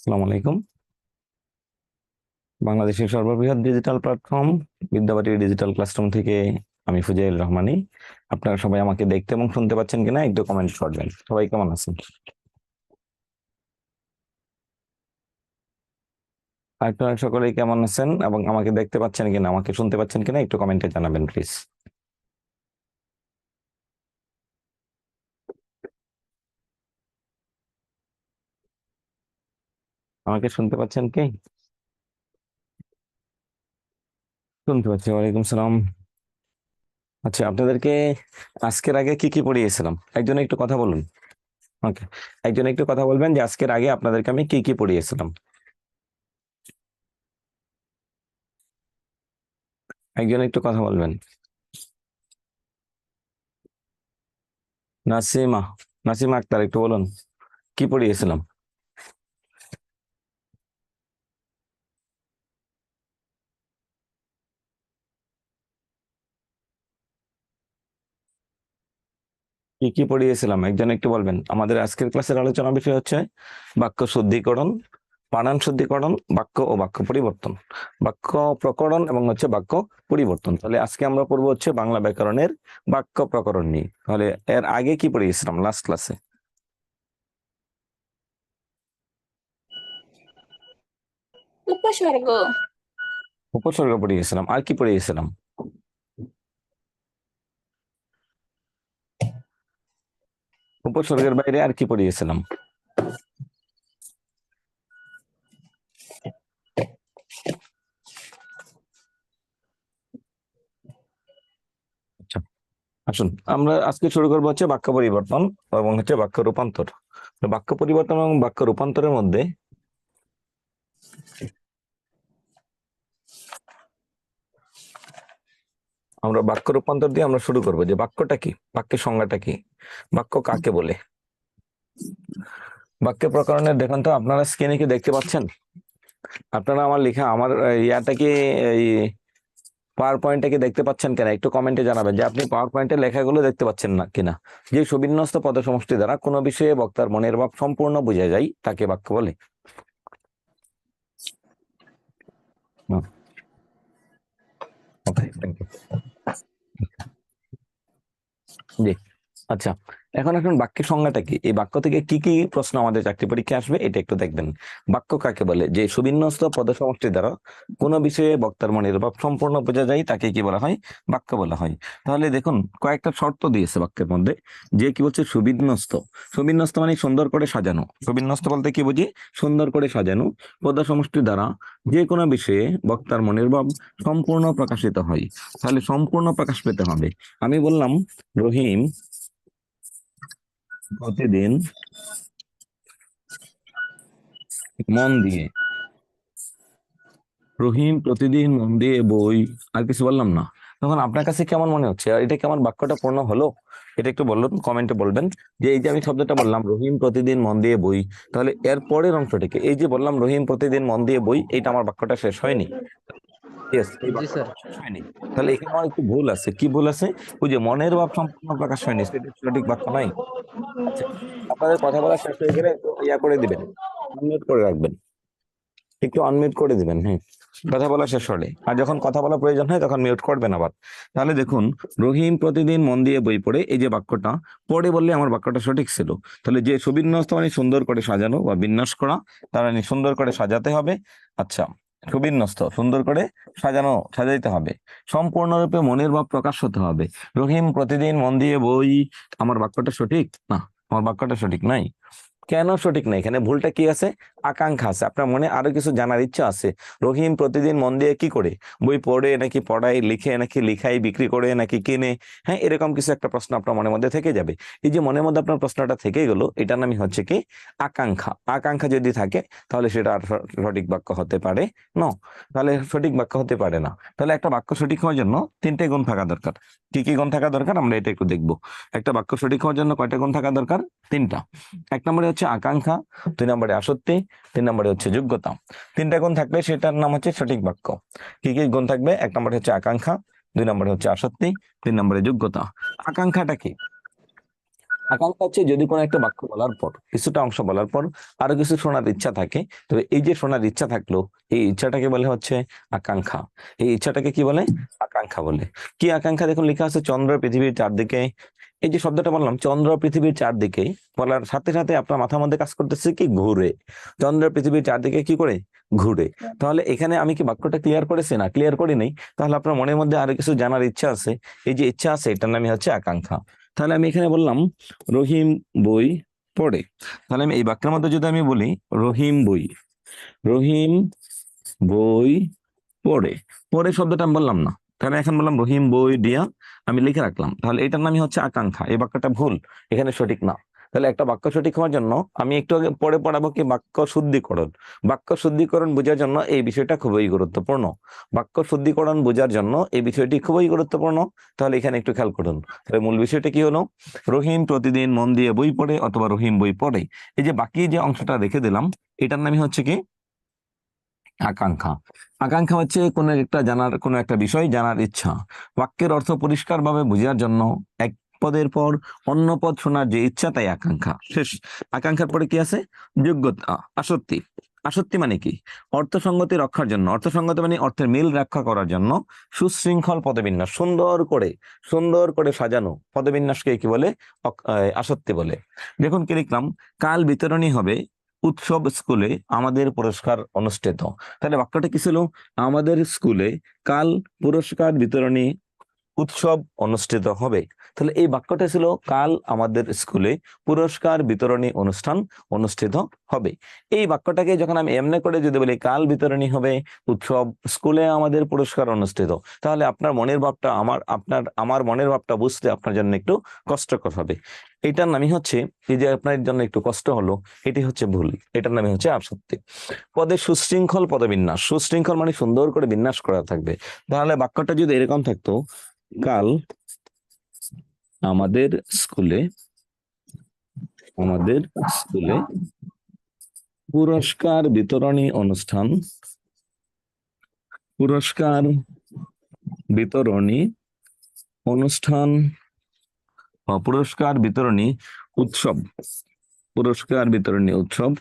আসসালামু আলাইকুম। বাংলাদেশের সর্ববৃহৎ digital platform Bidyabari digital classroom থেকে আমি ফুজাইল রহমানী। আপনারা সবাই আমাকে দেখতে এবং শুনতে পাচ্ছেন কিনা একটু কমেন্ট করবেন। সবাই কেমন আছেন? আপনারা সকলেই কেমন আছেন এবং আমাকে দেখতে পাচ্ছেন কিনা, আমাকে শুনতে পাচ্ছেন কিনা একটু কমেন্টে জানাবেন প্লিজ। আমাকে শুনতে পাচ্ছেন কি? শুনতে পাচ্ছি, ওয়ালাইকুম সালাম। আচ্ছা, আপনাদেরকে আজকের আগে কি কি পড়িয়েছিলাম একজন একটু কথা বলুন। ওকে, একজন একটু কথা বলবেন যে আজকের আগে আপনাদেরকে আমি কি কি পড়িয়েছিলাম। একজন একটু কথা বলবেন। নাসিমা, নাসিমা আক্তার একটু বলুন কি পড়িয়েছিলাম। কি কি পড়িয়েছিলাম একজন একটু বলবেন। আমাদের আজকের ক্লাসের আলোচনা বিষয় হচ্ছে বাক্য শুদ্ধিকরণ, বানান শুদ্ধিকরণ, বাক্য ও বাক্য পরিবর্তন, বাক্য প্রকরণ এবং হচ্ছে বাক্য পরিবর্তন। তাহলে আজকে আমরা পড়বো হচ্ছে বাংলা ব্যাকরণের বাক্য প্রকরণ নিয়ে। তাহলে এর আগে কি পড়িয়েছিলাম লাস্ট ক্লাসে? উপসর্গ। উপসর্গ পড়িয়েছিলাম, আর কি পড়িয়েছিলাম? উপসর্গের বাইরে আর কি পড়িয়েছিলাম? আচ্ছা, আসুন আমরা আজকে শুরু করবো হচ্ছে বাক্য পরিবর্তন এবং হচ্ছে বাক্য রূপান্তর। তো বাক্য পরিবর্তন এবং বাক্য রূপান্তরের মধ্যে আমরা বাক্য রূপান্তর দিয়ে আমরা শুরু করবো যে বাক্যটা কি, বাক্যের সংজ্ঞাটা কি, বাক্য কাকে বলে। বাক্য প্রকরণের দেখুন তো, আপনারা স্ক্রিনে কি দেখতে পাচ্ছেন? আপনারা আমার লেখা আমার ইয়াটাকে, এই পাওয়ার পয়েন্টটাকে দেখতে পাচ্ছেন কিনা একটু কমেন্টে জানাবেন যে আপনি পাওয়ার পয়েন্টের লেখাগুলো দেখতে পাচ্ছেন না কিনা। যে সুবিন্যস্ত পদ সমষ্টি দ্বারা কোনো বিষয়ে বক্তার মনের ভাব সম্পূর্ণ বোঝা যায় তাকে বাক্য বলে। ওকে, থ্যাংক ইউ। জি, আচ্ছা, এখন এখন বাক্যের সংজ্ঞাটা কি, এই বাক্য থেকে কি কি প্রশ্ন আমাদের চাকরি পরীক্ষায় আসবে এটা একটু দেখবেন। বাক্য কাকে বলে? যে সুবিন্যস্ত পদসমষ্টি দ্বারা কোন বিষয়ে বক্তার মনের ভাব সম্পূর্ণ বোঝা যায় তাকে কি বলা হয়? বাক্য বলা হয়। তাহলে দেখুন কয়েকটা শর্ত দিয়েছে বাক্যের মধ্যে। যে কি বলছে সুবিন্যস্ত, সুবিন্যস্ত মানে সুন্দর করে সাজানো। সুবিন্যস্ত বলতে কি বুঝি? সুন্দর করে সাজানো পদসমষ্টি দ্বারা যে কোনো বিষয়ে বক্তার মনের ভাব সম্পূর্ণ প্রকাশিত হয়। তাহলে সম্পূর্ণ প্রকাশ পেতে হবে। আমি বললাম রহিম প্রতিদিন মন দিয়ে, রহিম প্রতিদিন মন দিয়ে বই, আর কিছু বললাম না। তখন আপনার কাছে কেমন মনে হচ্ছে, আর এটা কি আমার বাক্যটা পূর্ণ হলো? এটা একটু বলুন, কমেন্টে বলবেন যে এই যে আমি শব্দটা বললাম রহিম প্রতিদিন মন দিয়ে বই, তাহলে এর পরের অংশটিকে, এই যে বললাম রহিম প্রতিদিন মন দিয়ে বই, এটা আমার বাক্যটা শেষ হয়নি। ইয়েস, এই জি বাক্যটা স্যার। শেষ হয়নি। তাহলে এখানে আমার একটু ভুল আছে। কি ভুল আছে? ওই যে মনের ভাব সম্পূর্ণ প্রকাশ হয়নি, সেটা সঠিক বাক্য নয়। আচ্ছা, আপনাদের কথা বলা শেষ হয়ে গেলে একটু ইয়া করে দিবেন, মিউট করে রাখবেন, একটু আনমিউট করে দিবেন। হ্যাঁ, কথা বলা শেষ হলে, আর যখন কথা বলা প্রয়োজন হয় তখন মিউট করবেন আবার। তাহলে দেখুন, রহিম প্রতিদিন মন দিয়ে বই পড়ে, এই যে বাক্যটা পড়ে বললে আমার বাক্যটা সঠিক ছিল। তাহলে যে সুবিন্যস্ত মানে সুন্দর করে সাজানো বা বিন্যাস করা, তার মানে সুন্দর করে সাজাতে হবে। আচ্ছা, সুবিন্যস্ত সুন্দর করে সাজানো, সাজাইতে হবে। সম্পূর্ণরূপে মনের ভাব প্রকাশ হতে হবে। রহিম প্রতিদিন মন দিয়ে বই, আমার বাক্যটা সঠিক না, আমার বাক্যটা সঠিক নাই। কেন সঠিক না? এখানে ভুলটা কি আছে? আকাঙ্ক্ষা আছে, আপনার মনে আরো কিছু জানার ইচ্ছা আছে। রহিম প্রতিদিন মন দিয়ে কি করে? বই পড়ে নাকি পড়ায়, লিখে নাকি লিখাই, বিক্রি করে নাকি কিনে? হ্যাঁ, এরকম কিছু একটা প্রশ্ন আপনার মনের মধ্যে থেকে যাবে। এই যে মনের মধ্যে আপনার প্রশ্নটা থেকে গেল, এটার নামই হচ্ছে কি আকাঙ্ক্ষা। আকাঙ্ক্ষা যদি থাকে তাহলে সেটা আর সঠিক বাক্য হতে পারে না। তাহলে সঠিক বাক্য হতে পারে না। তাহলে একটা বাক্য সঠিক হওয়ার জন্য তিনটে গুণ থাকা দরকার। কি কি গুণ থাকা দরকার আমরা এটা একটু দেখবো। একটা বাক্য সঠিক হওয়ার জন্য কয়টা গুণ থাকা দরকার? তিনটা। এক নম্বরে হচ্ছে আকাঙ্ক্ষা, দুই নম্বরে আসক্তি, তিন নম্বরে হচ্ছে যোগ্যতা। তিনটা গুণ থাকলে সেটার নাম হচ্ছে সঠিক বাক্য। কি কি গুণ থাকবে? এক নম্বরে হচ্ছে আকাঙ্ক্ষা, দুই নম্বরে হচ্ছে আসক্তি, তিন নম্বরে যোগ্যতা। আকাঙ্ক্ষাটা কি? আকাঙ্ক্ষা হচ্ছে যদি কোনো একটা বাক্য বলার পর, কিছুটা অংশ বলার পর আরো কিছু শোনার ইচ্ছা থাকে, তবে এই যে শোনার ইচ্ছা থাকলো, এই ইচ্ছাটাকে বলে হচ্ছে আকাঙ্ক্ষা। এই ইচ্ছাটাকে কি বলে? আকাঙ্ক্ষা বলে। কি আকাঙ্ক্ষা? দেখুন লেখা আছে চন্দ্র পৃথিবীর চারদিকে। এই যে শব্দটা বললাম চন্দ্র পৃথিবীর চারদিকে, বলার সাথে সাথে আপনার মাথার মধ্যে কাজ করতেছে কি? ঘুরে। চন্দ্র পৃথিবীর চারদিকে কি করে? ঘুরে। তাহলে এখানে আমি কি বাক্যটা ক্লিয়ার করেছি? না, ক্লিয়ার করি নাই। তাহলে আপনার মনের মধ্যে আরো কিছু জানার ইচ্ছা আছে, এই যে ইচ্ছা আছে, এটার নামই হচ্ছে আকাঙ্ক্ষা। তাহলে আমি এখানে বললাম রহিম বই পড়ে। তাহলে আমি এই বাক্যের মধ্যে যদি আমি বলি রহিম বই, রহিম বই পড়ে, পড়ে শব্দটা আমি বললাম না, তাহলে এখন বললাম রহিম বই দিয়া আমি লিখে রাখলাম, তাহলে এটার নামই হচ্ছে আকাঙ্ক্ষা। এই বাক্যটা ভুল, এখানে সঠিক না। তাহলে একটা বাক্য সঠিক হওয়ার জন্য আমি একটু আগে পরে পড়াবো কি বাক্য শুদ্ধিকরণ। বাক্য শুদ্ধিকরণ বোঝার জন্য এই বিষয়টা খুবই গুরুত্বপূর্ণ। বাক্য শুদ্ধিকরণ বোঝার জন্য এই বিষয়টি খুবই গুরুত্বপূর্ণ। তাহলে এখানে একটু খেয়াল করুন। তাহলে মূল বিষয়টা কি হলো? রহিম প্রতিদিন মন দিয়ে বই পড়ে অথবা রহিম বই পড়ে। এই যে বাকি যে অংশটা রেখে দিলাম, এটার নামই হচ্ছে কি? আকাঙ্ক্ষা। আকাঙ্ক্ষা হচ্ছে কোনো একটা জানার, কোনো একটা বিষয় জানার ইচ্ছা। বাক্যের অর্থ পরিষ্কারভাবে বোঝার জন্য এক পদের পর অন্য পদ শোনার যে ইচ্ছা, তাই আকাঙ্ক্ষা। শেষ। আকাঙ্ক্ষার পরে কি আছে? যোগ্যতা। আসক্তি। আসক্তি মানে কি? অর্থসঙ্গতি রক্ষার জন্য, অর্থসঙ্গতি মানে অর্থের মিল রক্ষা করার জন্য সুশৃঙ্খল পদবিন্যাস, সুন্দর করে সাজানো পদবিন্যাসকে কি বলে? আসক্তি বলে। দেখুন কি লিখলাম, কাল বিতরণী হবে উৎসব স্কুলে আমাদের পুরস্কার অনুষ্ঠিত। তাহলে বাক্যটা কি ছিল? আমাদের স্কুলে কাল পুরস্কার বিতরণী উৎসব অনুষ্ঠিত হবে। তাহলে এই বাক্যটা ছিল কাল আমাদের স্কুলে পুরস্কার বিতরণী অনুষ্ঠান অনুষ্ঠিত হবে। এই বাক্যটাকে যখন আমি এমনি করে যদি বলি কাল বিতরণী হবে উৎসব স্কুলে আমাদের পুরস্কার অনুষ্ঠিত, তাহলে আপনার মনের ভাবটা আমার মনের ভাবটা বুঝতে আপনার জন্য একটু কষ্টকর হবে। এটার নামই হচ্ছে, এই যে আপনার জন্য একটু কষ্ট হলো, এটি হচ্ছে ভুল। এটার নামই হচ্ছে আসক্তি। পদে সুশৃঙ্খল পদবিন্যাস, সুশৃঙ্খল মানে সুন্দর করে বিন্যাস করা থাকবে। তাহলে বাক্যটা যদি এরকম থাকতো, কাল আমাদের স্কুলে আমাদের স্কুলে পুরস্কার বিতরণী অনুষ্ঠান, পুরস্কার বিতরণী অনুষ্ঠান পুরস্কার বিতরণী উৎসব, পুরস্কার বিতরণী উৎসব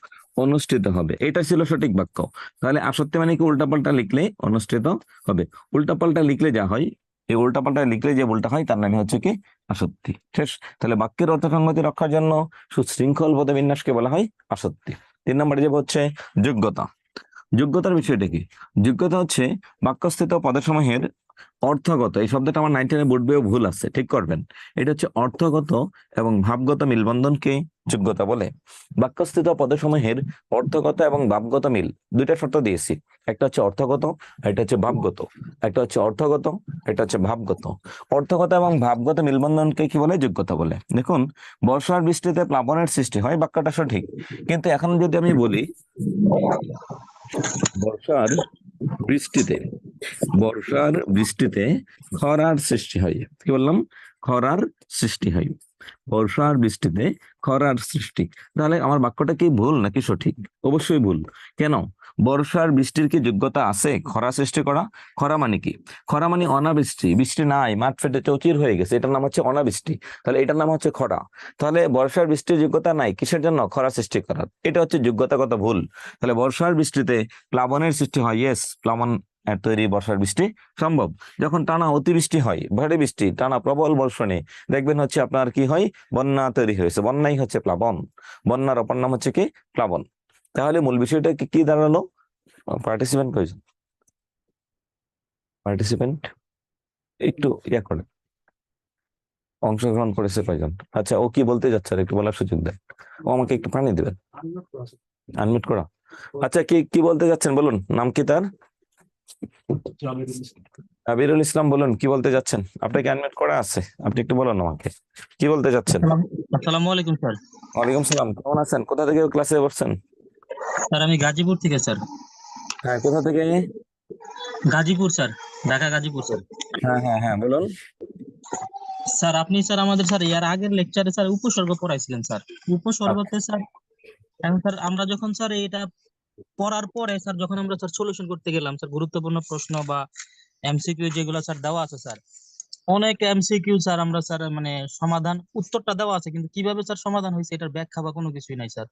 অনুষ্ঠিত হবে। এটা ছিল সঠিক বাক্য। তাহলে আসক্তি মানে কি? উল্টাপাল্টা লিখলে অনুষ্ঠিত হবে। উল্টাপাল্টা লিখলে যা হয়, এই উল্টাপাল্টা লিখলে যে ভুলটা হয় তার নামে হচ্ছে কি? আসক্তি। শেষ। তাহলে বাক্যের অর্থসঙ্গতি রক্ষার জন্য সুশৃঙ্খল পদবিন্যাসকে বলা হয় আসক্তি। 3 নম্বরে যে হচ্ছে যোগ্যতা। যোগ্যতার বিষয়টা কি? যোগ্যতা হচ্ছে বাক্যস্থিত পদসমূহের অর্থগত, এই শব্দটা আমার 9-10 বোর্ড বইয়েও ভুল আছে, ঠিক করবেন। এটা হচ্ছে অর্থগত এবং ভাবগত মিলবন্ধনকে যোগ্যতা বলে। বাক্যস্থিত পদসমূহের অর্থগত এবং ভাবগত মিল, দুইটা শর্ত দিয়েছি। একটা হচ্ছে অর্থগত, এটা হচ্ছে ভাবগত। একটা হচ্ছে অর্থগত, এটা হচ্ছে ভাবগত। অর্থগত এবং ভাবগত মিলবন্ধনকে কি বলে? যোগ্যতা বলে। দেখুন, বর্ষার বৃষ্টিতে প্লাবনের সৃষ্টি হয়, বাক্যটা সঠিক। কিন্তু এখন যদি আমি বলি বর্ষার বৃষ্টিতে, বর্ষার বৃষ্টিতে খরার সৃষ্টি হয়, কি বললাম? খরার সৃষ্টি হয়। বর্ষার বৃষ্টিতে খরার সৃষ্টি। তাহলে আমার বাক্যটা কি ভুল নাকি সঠিক? অবশ্যই ভুল। কেন? বর্ষার বৃষ্টির কি যোগ্যতা আছে খরা সৃষ্টি করা? খরা মানে কি? খরা মানে অনাবৃষ্টি, বৃষ্টি নাই, মাঠ ফেটে চৌচির হয়ে গেছে, এটার নাম হচ্ছে অনাবৃষ্টি। তাহলে এটার নাম হচ্ছে খরা। তাহলে বর্ষার বৃষ্টির যোগ্যতা নাই কিসের জন্য? খরা সৃষ্টি করার। এটা হচ্ছে যোগ্যতাগত ভুল। তাহলে বর্ষার বৃষ্টিতে প্লাবনের সৃষ্টি হয়, ইয়েস, প্লাবন তৈরি বর্ষার বৃষ্টি সম্ভব। যখন টানা অতিবৃষ্টি হয়, ভারী বৃষ্টি, টানা প্রবল বর্ষণে দেখবেন হচ্ছে আপনার কি হয়? বন্যা তৈরি হয়েছে, বন্যাই হচ্ছে প্লাবন। বন্যার অপর নাম হচ্ছে কি? প্লাবন। তাহলে মূল বিষয়টা কি দাঁড়ালো? পার্টিসিপেন্ট কয়জন? পার্টিসিপেন্ট একটু ইয়া করে অংশগ্রহণ করেছে কয়জন? আচ্ছা, ও কি বলতে যাচ্ছে আর একটু বলার সুযোগ দেন। ও আমাকে একটু পানি দিবেন, আনমিউট করা। আচ্ছা, কি কি বলতে যাচ্ছেন বলুন, নাম কি তার? আবিরুল ইসলাম, বলুন কি বলতে যাচ্ছেন? আপনাকে আনমিউট করা আছে, আপনি একটু বলুন আমাকে কি বলতে যাচ্ছেন। আসসালামু আলাইকুম স্যার। ওয়ালাইকুম সালাম, কেমন আছেন? কোথা থেকে ক্লাসে বসছেন? স্যার আমি গাজীপুর থেকে স্যার। হ্যাঁ, কোথা থেকে? Gazipur sir, Dhaka Gazipur sir. হ্যাঁ হ্যাঁ হ্যাঁ, বলুন। স্যার আপনি স্যার আমাদের স্যার এর আগের লেকচারে স্যার উপসর্গ পড়াইছিলেন স্যার। উপসর্গতে স্যার এখন স্যার আমরা যখন স্যার এটা পড়ার পরে স্যার যখন আমরা স্যার সলিউশন করতে গেলাম স্যার, গুরুত্বপূর্ণ প্রশ্ন বা এমসিকিউ যেগুলো স্যার দেওয়া আছে স্যার, অনেক এমসিকিউ স্যার আমরা স্যার মানে সমাধান উত্তরটা দেওয়া আছে, কিন্তু কিভাবে স্যার সমাধান হয়েছে এটার ব্যাখ্যা বা কোনো কিছুই নাই স্যার।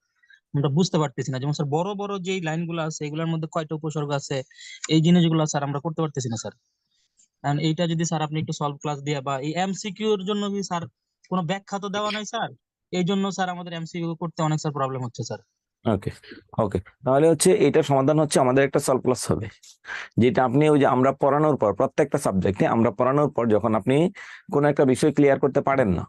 আমরা বুঝতে পারতেছি না, যেমন স্যার বড় বড় যেই লাইনগুলো আছে এগুলোর মধ্যে কয়টা উপসর্গ আছে, এই জিনিসগুলো স্যার আমরা করতে পারতেছি না স্যার। কারণ এইটা যদি স্যার আপনি একটু সলভ ক্লাস দিয়ে বা এই এমসিকিউ এর জন্য কি স্যার কোনো ব্যাখ্যা তো দেওয়া নাই স্যার, এই জন্য স্যার আমাদের এমসিকিউ করতে অনেক স্যার প্রবলেম হচ্ছে স্যার। ওকে, ওকে, তাহলে হচ্ছে এটা সমাধান হচ্ছে আমাদের একটা সলভ ক্লাস হবে, যেটা আপনি ওই যে আমরা পড়ানোর পর প্রত্যেকটা সাবজেক্টে আমরা পড়ানোর পর যখন আপনি কোনো একটা বিষয় ক্লিয়ার করতে পারেন না,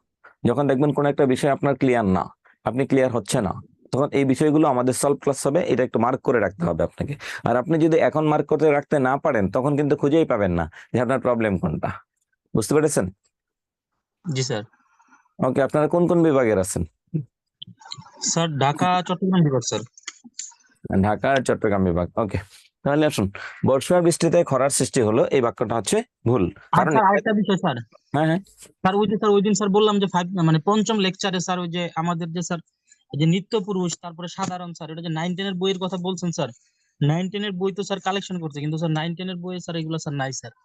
যখন দেখবেন কোনো একটা বিষয় আপনার ক্লিয়ার না, আপনি ক্লিয়ার হচ্ছে না, তখন এই বিষয়গুলো আমাদের সলভ ক্লাস হবে, এটা একটু মার্ক করে রাখতে হবে আপনাকে। আর আপনি যদি এখন মার্ক করে রাখতে না পারেন তখন কিন্তু খুঁজেই পাবেন না যে আপনার প্রবলেম কোনটা। বুঝতে পেরেছেন? জি স্যার। ওকে, আপনারা কোন কোন বিভাগের আছেন? স্যার ঢাকা চট্টগ্রাম বিভাগ স্যার। ঢাকা আর চট্টগ্রাম বিভাগ। ওকে, তাহলে আসুন, বর্ষা বৃষ্টিতে খরার সৃষ্টি হলো, এই বাক্যটা হচ্ছে ভুল। আর কারণ স্যার আরেকটা বিষয় স্যার, হ্যাঁ, হ্যাঁ, স্যার ওই যে স্যার ওই দিন স্যার বললাম যে ফাইভ মানে পঞ্চম লেকচারে স্যার ওই যে আমাদের যে স্যার এই যে নিত্য পুরুষ তারপরে সাধারণ স্যার, এটা যে 9-10 এর বইয়ের কথা বলছেন স্যার, 9-10 এর বই তো স্যার কালেকশন করছে, কিন্তু স্যার 9-10 এর বইয়ে স্যার এগুলো স্যার নাই স্যার।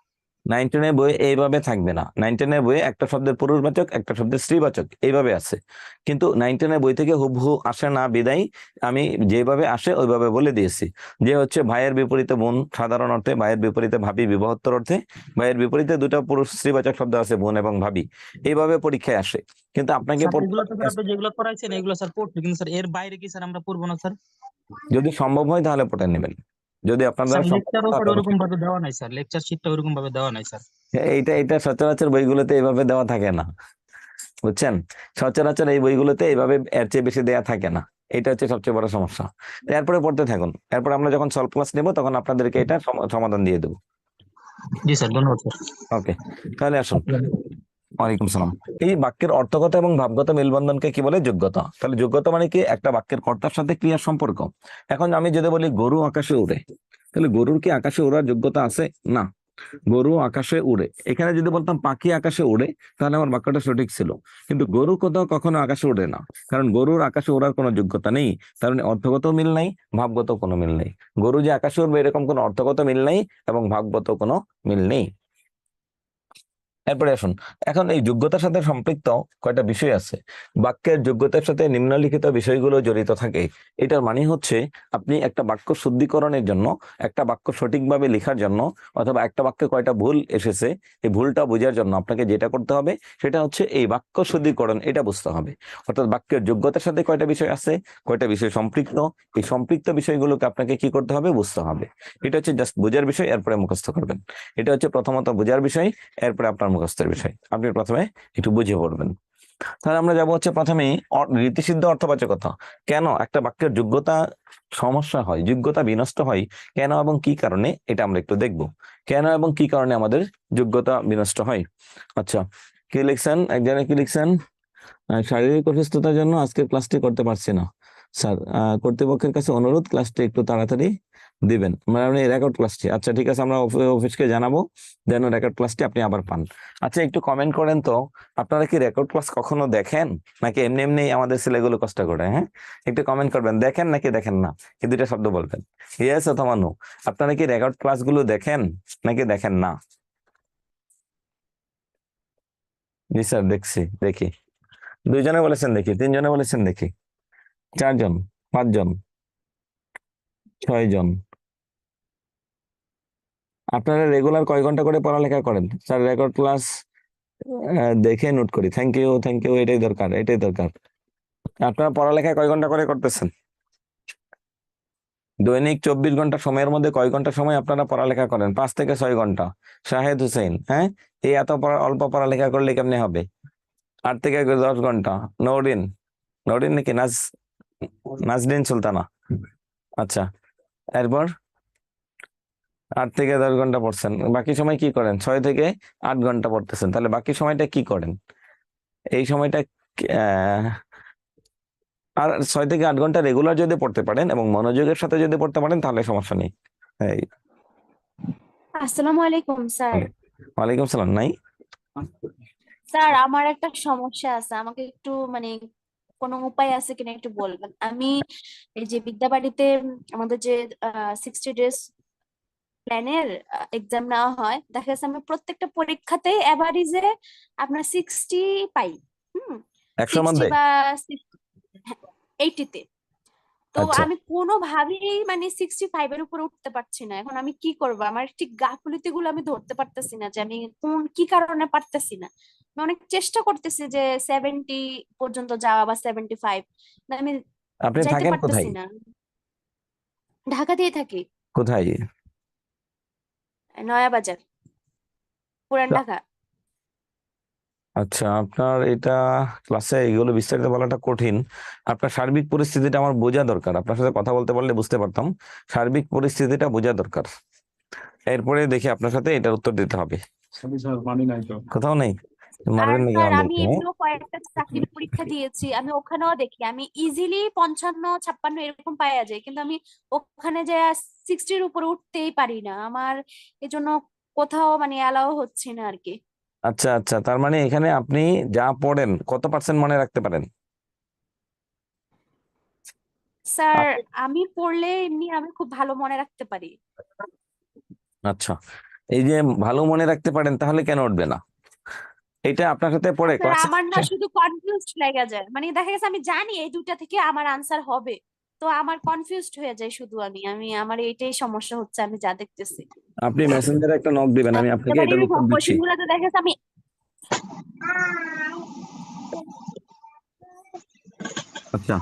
9-10 বই এইভাবে থাকবে না। 9-10 বইয়ে একটা শব্দের পুরুষবাচক একটা শব্দের স্ত্রীবাচক এইভাবে আছে, কিন্তু 9-10 বই থেকে হুবহু আসে না বিদায় আমি যেভাবে আসে ওইভাবে বলে দিয়েছি। যে হচ্ছে ভাইয়ের বিপরীতে বোন সাধারণ অর্থে, ভাইয়ের বিপরীতে ভাবি বিবাহোত্তর অর্থে, ভাইয়ের বিপরীতে দুটো পুরুষ স্ত্রীবাচক শব্দ আছে বোন এবং ভাবি, এইভাবে পরীক্ষায় আসে। কিন্তু আপনাকে স্যার পড়তে এগুলো তো হবে, স্যার আপনি যেগুলো পড়াইছেন এগুলো স্যার পড়ছে, কিন্তু স্যার এর বাইরে কি স্যার আমরা পড়বো না স্যার? যদি সম্ভব হয় তাহলে পড়ে নেবেন, যদি আপনার স্যার দ্বারা সম্ভব হয় লেকচারও স্যার তাহলে ওরকম অবশ্যই। ভাবে দেওয়া নাই স্যার, লেকচার শিটটা ওরকম ভাবে দেওয়া নাই স্যার। এইটা এটা সচরাচর বইগুলোতে এইভাবে দেওয়া থাকে না, বুঝছেন? সচরাচর এই বইগুলোতে এইভাবে এর চেয়ে বেশি দেয়া থাকে না, এটা হচ্ছে সবচেয়ে বড় সমস্যা। তো এরপরে পড়তে থাকুন, এরপর আমরা যখন সলভ ক্লাস নেব তখন আপনাদেরকে এটা সমাধান দিয়ে দেবো। জি স্যার, ধন্যবাদ স্যার। ওকে, তাহলে আসুন। ওয়ালাইকুম সালাম। এই বাক্যের অর্থগত এবং ভাবগত মেলবন্ধনকে কি বলে? যোগ্যতা। তাহলে যোগ্যতা মানে কি? একটা বাক্যের কর্তার সাথে ক্রিয়ার সম্পর্ক। এখন আমি যদি বলি গরু আকাশে উড়ে, তাহলে গরুর কি আকাশে ওড়ার যোগ্যতা আছে? না। গরু আকাশে উড়ে, এখানে যদি বলতাম পাখি আকাশে উড়ে তাহলে আমার বাক্যটা সঠিক ছিল, কিন্তু গরু কোথাও কখনো আকাশে উড়ে না, কারণ গরুর আকাশে ওড়ার কোনো যোগ্যতা নেই। কারণ অর্থগত মিল নাই, ভাবগত কোনো মিল নেই। গরু যে আকাশে উড়বে এরকম কোনো অর্থগত মিল নেই এবং ভাবগত কোনো মিল নেই। এরপরে আসুন, এখন এই যোগ্যতার সাথে সম্পৃক্ত কয়টা বিষয় আছে। বাক্যের যোগ্যতার সাথে নিম্নলিখিত বিষয়গুলো জড়িত থাকে। এটার মানে হচ্ছে আপনি একটা বাক্য শুদ্ধিকরণের জন্য, একটা বাক্য সঠিকভাবে লেখার জন্য, অথবা একটা বাক্যে কয়টা ভুল এসেছে এই ভুলটা বোঝার জন্য আপনাকে যেটা করতে হবে সেটা হচ্ছে এই বাক্য শুদ্ধিকরণ, এটা বুঝতে হবে। অর্থাৎ বাক্যের যোগ্যতার সাথে কয়টা বিষয় আছে, কয়টা বিষয় সম্পৃক্ত, এই সম্পৃক্ত বিষয়গুলোকে আপনাকে কি করতে হবে? বুঝতে হবে। এটা হচ্ছে জাস্ট বোঝার বিষয়, এরপরে মুখস্থ করবেন। এটা হচ্ছে প্রথমত বোঝার বিষয়, এরপরে আপনার মুখস্থের বিষয়। আপনি প্রথমে একটু বুঝে পড়বেন। তাহলে আমরা যাবো হচ্ছে প্রথমে রীতিসিদ্ধ অর্থবাচকতা। কেন একটা বাক্যের যোগ্যতা সমস্যা হয়, যোগ্যতা বিনষ্ট হয়, কেন এবং কি কারণে, এটা আমরা একটু দেখব। কেন এবং কি কারণে আমাদের যোগ্যতা বিনষ্ট হয়। আচ্ছা, কি লিখছেন? একজনে কি লিখছেন? শারীরিক অসুস্থতার জন্য আজকের ক্লাসটি করতে পারছি না স্যার, কর্তৃপক্ষের কাছে অনুরোধ ক্লাসটি একটু তাড়াতাড়ি দিবেন, মানে রেকর্ড ক্লাসটি। আচ্ছা ঠিক আছে, আমরা অফিসকে জানাবো, যেন রেকর্ড ক্লাসটি আপনি আবার পান। আচ্ছা একটু কমেন্ট করেন তো, আপনারা কি রেকর্ড ক্লাস কখনো দেখেন, নাকি এমনি এমনি আমাদের ছেলেগুলো কষ্ট করে? হ্যাঁ, একটু কমেন্ট করবেন, দেখেন নাকি দেখেন না, এই দুইটা শব্দ বলবেন, ইয়েস অথবা নো। আপনারা কি রেকর্ড ক্লাসগুলো দেখেন নাকি দেখেন না? জি স্যার দেখছি, দেখি। দুইজনে বলেছেন দেখি, তিনজনে বলেছেন দেখি, চারজন, পাঁচজন, ছয়জন। আপনারা রেগুলার কয় ঘন্টা করে পড়ালেখা করেন? স্যার রেকর্ড ক্লাস দেখে নোট করি। থ্যাংক ইউ, থ্যাংক ইউ, এটাই দরকার, এটাই দরকার। আপনারা পড়ালেখা কয় ঘন্টা করে করতেছেন? দৈনিক 24 ঘন্টা সময়ের মধ্যে কয় ঘন্টা সময় আপনারা পড়ালেখা করেন? 5 থেকে 6 ঘন্টা। শাহেদ হুসেন, হ্যাঁ, এই এত অল্প পড়ালেখা করলে কেমনে হবে? 8 থেকে 10 ঘন্টা। নওরিন, নওরিন নাকি নাজরিন সুলতানা? আচ্ছা, এরপর 8 থেকে 10 ঘন্টা পড়ছেন, বাকি সময় কি করেন? 6 থেকে 8 ঘন্টা পড়তেছেন, তাহলে বাকি সময়টা কি করেন? এই সময়টা আহ, আর 6 থেকে 8 ঘন্টা রেগুলার যদি পড়তে পারেন এবং মনোযোগের সাথে যদি পড়তে পারেন তাহলে সমস্যা নেই। এই, আসসালামু আলাইকুম স্যার। ওয়ালাইকুম সালাম। নাই, স্যার আমার একটা সমস্যা আছে, আমাকে একটু মানে কোনো উপায় আছে কিনা একটু বলবেন। আমি এই যে বিদ্যাবাড়িতে আমাদের যে 60 ডেজ প্ল্যানের এক্সাম নেওয়া হয়, দেখা যাচ্ছে আমি প্রত্যেকটা পরীক্ষাতেই এভারেজে আপনার 60 পাই। হুম, 100 60 মধ্যে? বা 80-তে। তো আচ্ছা, আমি কোনোভাবেই মানে 65 এর উপরে উঠতে পারছি না। এখন আমি কি করব? আমার ঠিক গাফিলতি গুলো আমি ধরতে পারতেছি না যে আমি কি কারণে পারতেছি না। আমি অনেক চেষ্টা করতেছি যে 70 পর্যন্ত যাওয়া বা 75, আমি আপনি যাইতে থাকেন পারতেছি কোথায়? না। ঢাকাতেই থাকি, কোথায়? নয়া বাজার, পুরান ঢাকা। আচ্ছা, আপনার এটা ক্লাসে এগুলো বিস্তারিত বলাটা কঠিন। আপনার সার্বিক পরিস্থিতিটা আমার বোঝা দরকার, আপনার সাথে কথা বলতে পারলে বুঝতে পারতাম। সার্বিক পরিস্থিতিটা বোঝা দরকার, এরপরে দেখি আপনার সাথে এটার উত্তর দিতে হবে। কোথাও নেই? আর মারবেন নাকি স্যার আমি আমাদেরকে? এমনিও কয়েকটা চাকরির পরীক্ষা দিয়েছি, আমি ওখানেও দেখি আমি ইজিলি 55-56 এরকম পাওয়া যায়, কিন্তু আমি ওখানে যে 60-র উপরে উঠতেই পারি না। আমার এজন্য কোথাও মানে অ্যালাউ হচ্ছে না আর কি। আচ্ছা আচ্ছা, তার মানে এখানে আপনি যা পড়েন কত পার্সেন্ট মনে রাখতে পারেন? স্যার আপনি- আমি পড়লে এমনি আমি খুব ভালো মনে রাখতে পারি। আচ্ছা, এই যে ভালো মনে রাখতে পারেন, তাহলে কেন উঠবে না? এটা আপনার সাথে পড়ে স্যার ক্লাসে। আমার না শুধু কনফিউজড লেগে যায়, মানে দেখা গেছে আমি জানি এই দুইটা থেকে আমার আনসার হবে, তো আমার কনফিউজড হয়ে যায় শুধু। আমার এইটাই সমস্যা হচ্ছে আমি যা দেখতেছি। আপনি মেসেঞ্জারে একটা নক দিবেন, আমি আপনাকে এবার এটার উত্তর এরকম দিচ্ছি। কোশ্চেন গুলোতে দেখা গেছে আমি আচ্ছা,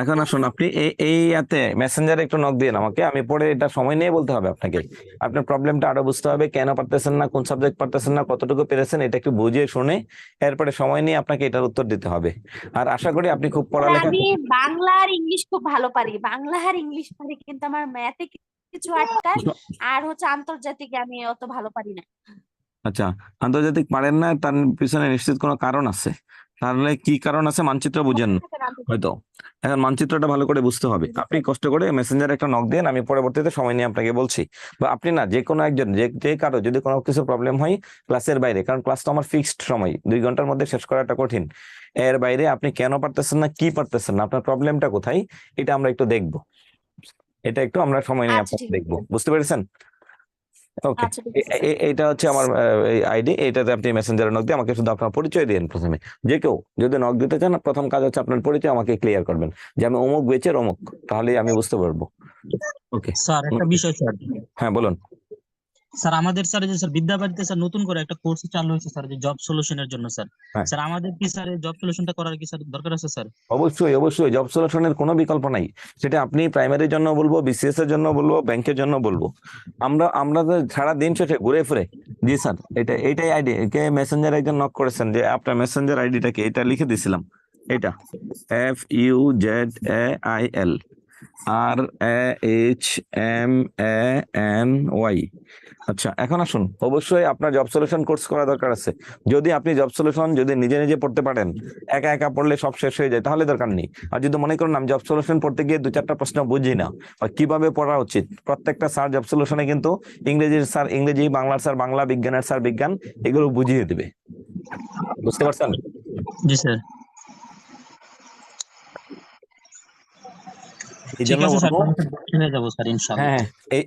এখন আসুন, আপনি এই ইয়াতে মেসেঞ্জারে একটু নক দিন আমাকে, আমি পরে এটা সময় নিয়ে বলতে হবে আপনাকে। আপনার প্রবলেমটা আরো বুঝতে হবে, কেন পারতেছেন না, কোন সাবজেক্ট পারতেছেন না, কতটুকু পেরেছেন, এটা একটু বুঝিয়ে শুনে এরপরে সময় নিয়ে আপনাকে এটার উত্তর দিতে হবে। আর আশা করি আপনি খুব আর পড়ালেখা আমি বাংলা আর ইংলিশ খুব ভালো পারি, বাংলা আর ইংলিশ পারি, কিন্তু আমার ম্যাথে কিছু আটকায়। আর হচ্ছে আন্তর্জাতিক আমি অত ভালো পারি না। আচ্ছা, আন্তর্জাতিক পারেন না, তার পিছনে নিশ্চিত কোনো কারণ আছে। তাহলে কি কারণ আছে? মানচিত্র বুঝেন না হয়তো। এখন মানচিত্রটা ভালো করে বুঝতে হবে। আপনি কষ্ট করে মেসেঞ্জারে একটা নক দেন, আমি পরবর্তীতে সময় নিয়ে আপনাকে বলছি। বা আপনি না, যে কোনো একজন, যে যে কারো যদি কোনো কিছু প্রবলেম হয় ক্লাসের বাইরে, কারণ ক্লাস তো আমার ফিক্সড সময়, 2 ঘন্টার মধ্যে শেষ করাটা কঠিন। এর বাইরে আপনি কেন পারতেছেন না, কি পারতেছেন না, আপনার প্রবলেমটা কোথায়, এটা আমরা একটু দেখবো। এটা একটু আমরা সময় নিয়ে আচ্ছা আপনাকে ঠিক দেখবো, আছে। বুঝতে পেরেছেন? ওকে। আচ্ছা ঠিক আছে স্যার। এইটা হচ্ছে আমার আইডি, এইটাতে আপনি মেসেঞ্জারে নক দিয়ে আমাকে শুধু আপনার পরিচয় দিন প্রথমে। যে কেউ যদি নক দিতে চান, প্রথম কাজ হচ্ছে আপনার পরিচয় আমাকে ক্লিয়ার করবেন, যে আমি অমুক বেচের অমুক, তাহলেই আমি বুঝতে পারবো। ওকে। স্যার একটা বিষয় স্যার, হ্যাঁ, বলুন। স্যার আমাদের স্যার যে স্যার বিদ্যাবাড়িতে স্যার নতুন করে একটা কোর্স চালু হয়েছে স্যার, যে জব সলিউশনের জন্য স্যার। হ্যাঁ, স্যার আমাদের কি স্যার জব সলিউশনটা করার কি স্যার দরকার আছে স্যার? অবশ্যই অবশ্যই, জব সলিউশনের কোনো বিকল্প নাই। সেটা আপনি প্রাইমারির জন্য বলবো, বিসিএস এর জন্য বলবো, ব্যাংকের জন্য বলবো। আমরা আমরা তো সারা দিন শেষে ঘুরে ফিরে। জি স্যার, এইটাই আইডি। কে মেসেঞ্জার একজন নক করেছেন, যে আপনার মেসেঞ্জার আইডিটা কি, এটা লিখে দিছিলাম। এটা FUZAIL RAHMANY। আচ্ছা, এখন আসুন, অবশ্যই আপনার জব সলিউশন কোর্স করা দরকার আছে। যদি আপনি জব সলিউশন যদি নিজে নিজে পড়তে পারেন, একা একা পড়লে সব শেষ হয়ে যায়, তাহলে দরকার নেই। আর যদি মনে করেন আমি জব সলিউশন পড়তে গিয়ে 2-4টা প্রশ্ন বুঝি না, বা কিভাবে পড়া উচিত, প্রত্যেকটা স্যার জব সলিউশনে কিন্তু ইংরেজির স্যার ইংরেজি, বাংলার স্যার বাংলা, বিজ্ঞানের স্যার বিজ্ঞান, এগুলো বুঝিয়ে দিবে। বুঝতে পারছেন? জি স্যার। এই ঠিক জন্য আছে স্যার, বলবো। তাহলে স্যার ভর্তি হয়ে যাবো স্যার ইনশাআল্লাহ। হ্যাঁ,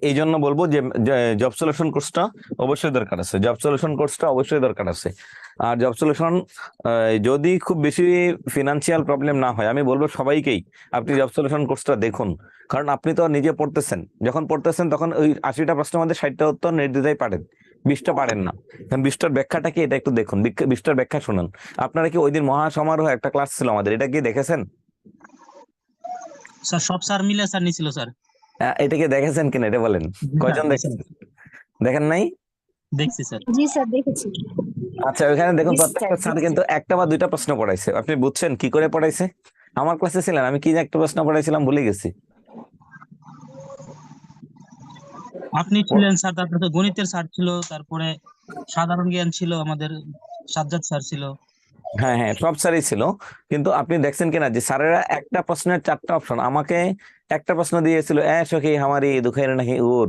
এই জন্য বলবো যে জব সলিউশন কোর্সটা অবশ্যই দরকার আছে, জব সলিউশন কোর্সটা অবশ্যই দরকার আছে। আর জব সলিউশন যদি খুব বেশি ফিনান্সিয়াল প্রবলেম না হয়, আমি বলবো সবাইকেই আপনি জব সলিউশন কোর্সটা দেখুন। কারণ আপনি তো নিজে পড়তেছেন, যখন পড়তেছেন তখন ওই 80টা প্রশ্নের মধ্যে 60টা উত্তর নির্দ্বিধায় পারেন, 20টা পারেন না। এখন 20টার ব্যাখ্যাটা কি, এটা একটু দেখুন, 20টার ব্যাখ্যা শুনুন। আপনারা কি ওই দিন মহাসমারোহ একটা ক্লাস ছিল আমাদের, এটা কি দেখেছেন? স্যার সব স্যার মিলে স্যার নিছিল স্যার। এটা কি দেখেছেন কিনা, এটা বলেন। জি স্যার, কয়জন জি স্যার, দেখেছেন? দেখেন নাই? দেখছি স্যার। জি স্যার দেখেছি। আচ্ছা, ওখানে দেখুন জি স্যার প্রত্যেকটা স্যার দেখছি। কিন্তু একটা বা দুইটা প্রশ্ন পড়াইছে। আপনি বুঝছেন কি করে পড়াইছে? আমার ক্লাসে ছিলেন, আমি কি যে একটা প্রশ্ন পড়াইছিলাম ভুলে গেছি। আপনি ছিলেন স্যার, তারপরে তো গণিতের স্যার ছিল, তারপরে সাধারণ জ্ঞান ছিল আমাদের, সাজ্জাদ স্যার ছিল। হ্যাঁ হ্যাঁ, সব স্যারই ছিল। কিন্তু আপনি দেখছেন কিনা যে স্যারেরা একটা প্রশ্নের 4টা অপশন, আমাকে একটা প্রশ্ন দিয়েছিল, সখী হামারি দুঃখের নাহি উর,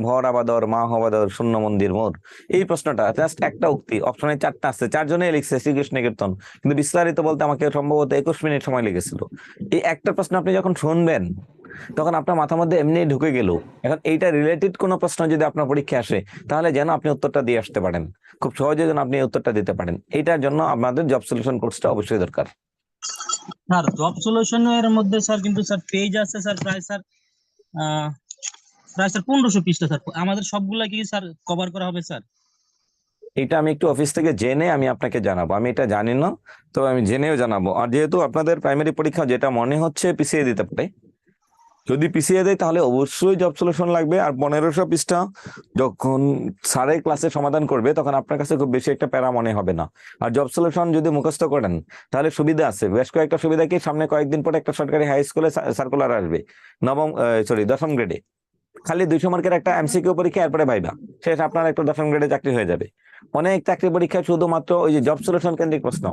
ভর আবাদর মা হবাদর শূন্য মন্দির মোর। এই প্রশ্নটা জাস্ট একটা উক্তি, অপশনে 4টা আছে, 4জনেই লিখছে শ্রীকৃষ্ণ কীর্তন, কিন্তু বিস্তারিত বলতে আমাকে সম্ভবত 21 মিনিট সময় লেগেছিল। এই একটা প্রশ্ন আপনি যখন শুনবেন, তখন আপনার মাথার মধ্যে এমনি ঢুকে গেল। এখন এইটা রিলেটেড কোনো প্রশ্ন যদি আপনার পরীক্ষায় আসে, তাহলে যেন আপনি উত্তরটা দিয়ে আসতে পারেন, খুব সহজে যেন আপনি এই উত্তরটা দিতে পারেন। এইটার জন্য আপনাদের জব সলিউশন কোর্সটা অবশ্যই দরকার। স্যার জব সলিউশনের মধ্যে স্যার কিন্তু স্যার পেজ আছে স্যার প্রায় স্যার 1500 পৃষ্ঠা স্যার। আমাদের সবগুলা কি স্যার কভার করা হবে স্যার? এটা আমি একটু অফিস থেকে জেনে আমি আপনাকে জানাবো, আমি এটা জানি না, তো আমি জেনেও জানাবো। আর যেহেতু আপনাদের প্রাইমারি পরীক্ষা যেটা মনে হচ্ছে পিছিয়ে দিতে পারে, যদি পিছিয়ে দেয় তাহলে অবশ্যই জব সলিউশন লাগবে। আর 1500 পৃষ্ঠা যখন স্যারের ক্লাসে সমাধান করবে তখন আপনার কাছে খুব বেশি একটা প্যারা মনে হবে না। আর জব সলিউশন যদি মুখস্থ করেন তাহলে সুবিধা আছে, বেশ কয়েকটা সুবিধা কি, সামনে কয়েকদিন পরে একটা সরকারি হাই স্কুলে সার্কুলার আসবে, 10ম গ্রেডে, খালি 200 মার্কের একটা এমসিকিউ পরীক্ষা, এরপরে ভাইবা শেষ, আপনার একটা 10ম গ্রেডে চাকরি হয়ে যাবে। অনেক চাকরি পরীক্ষায় শুধুমাত্র ওই যে জব সলিউশন কেন্দ্রিক প্রশ্ন,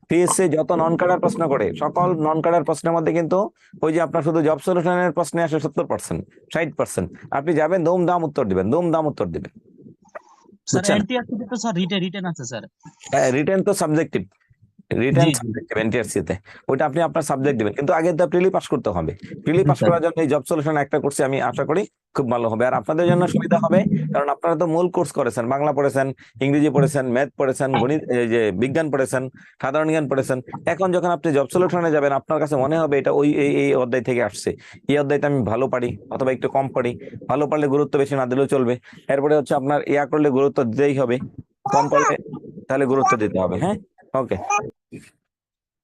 পিএসসি যত নন ক্যাডার প্রশ্ন করে সকল নন ক্যাডার প্রশ্নের মধ্যে কিন্তু ওই যে আপনার শুধু জব সলিউশনের প্রশ্নে আসে 70%, 60%। আপনি যাবেন দুম দাম উত্তর দিবেন, দুম দাম উত্তর দিবেন, স্যার বুঝছেন? এনটিআরসি তে তো স্যার রিটেন আছে স্যার। রিটেন তো সাবজেক্টিভ, জি রিটেন জি সাবজেক্টিভ এনটিআরসি তে, ওটা আপনি আপনার সাবজেক্ট দিবেন, কিন্তু আগে তো প্রিলি পাস করতে হবে। প্রিলি জি পাস স্যার। করার জন্য এই জব সলিউশন একটা করছি, আমি আশা করি খুব ভালো হবে। আর আপনাদের জন্য সুবিধা হবে, কারণ আপনারা তো মূল কোর্স করেছেন, বাংলা পড়েছেন, ইংরেজি পড়েছেন, ম্যাথ পড়েছেন, গণিত, এই যে বিজ্ঞান পড়েছেন, সাধারণ জ্ঞান পড়েছেন। এখন যখন আপনি জব সলিউশনে যাবেন আপনার কাছে মনে হবে এটা ওই এই অধ্যায় থেকে আসছে, এই অধ্যায়টা আমি ভালো পারি অথবা একটু কম পারি, ভালো পারলে গুরুত্ব বেশি না দিলেও চলবে। এরপরে হচ্ছে আপনার ইয়া করলে গুরুত্ব দিতেই হবে, কম পারলে তাহলে গুরুত্ব দিতে হবে। হ্যাঁ, ওকে,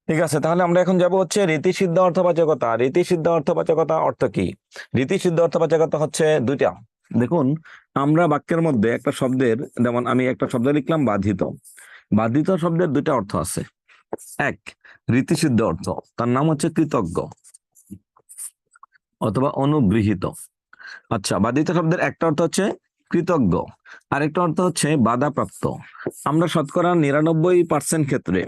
ঠিক আছে। তাহলে আমরা এখন যাব হচ্ছে রীতিসিদ্ধ অর্থবাচকতা। রীতিসিদ্ধ অর্থবাচকতা অর্থ কি? রীতিসিদ্ধ অর্থবাচকতা হচ্ছে দুইটা। দেখুন, আমরা বাক্যের মধ্যে একটা শব্দের, যেমন আমি একটা শব্দ লিখলাম বাধিত, বাধিত শব্দের দুইটা অর্থ আছে। এক, রীতিসিদ্ধ অর্থ, তার নাম হচ্ছে কৃতজ্ঞ অথবা অনুগৃহীত। আচ্ছা, বাধিত শব্দের একটা অর্থ হচ্ছে কৃতজ্ঞ, আরেকটা অর্থ হচ্ছে বাধাপ্রাপ্ত। আমরা শতকরা 99% ক্ষেত্রে,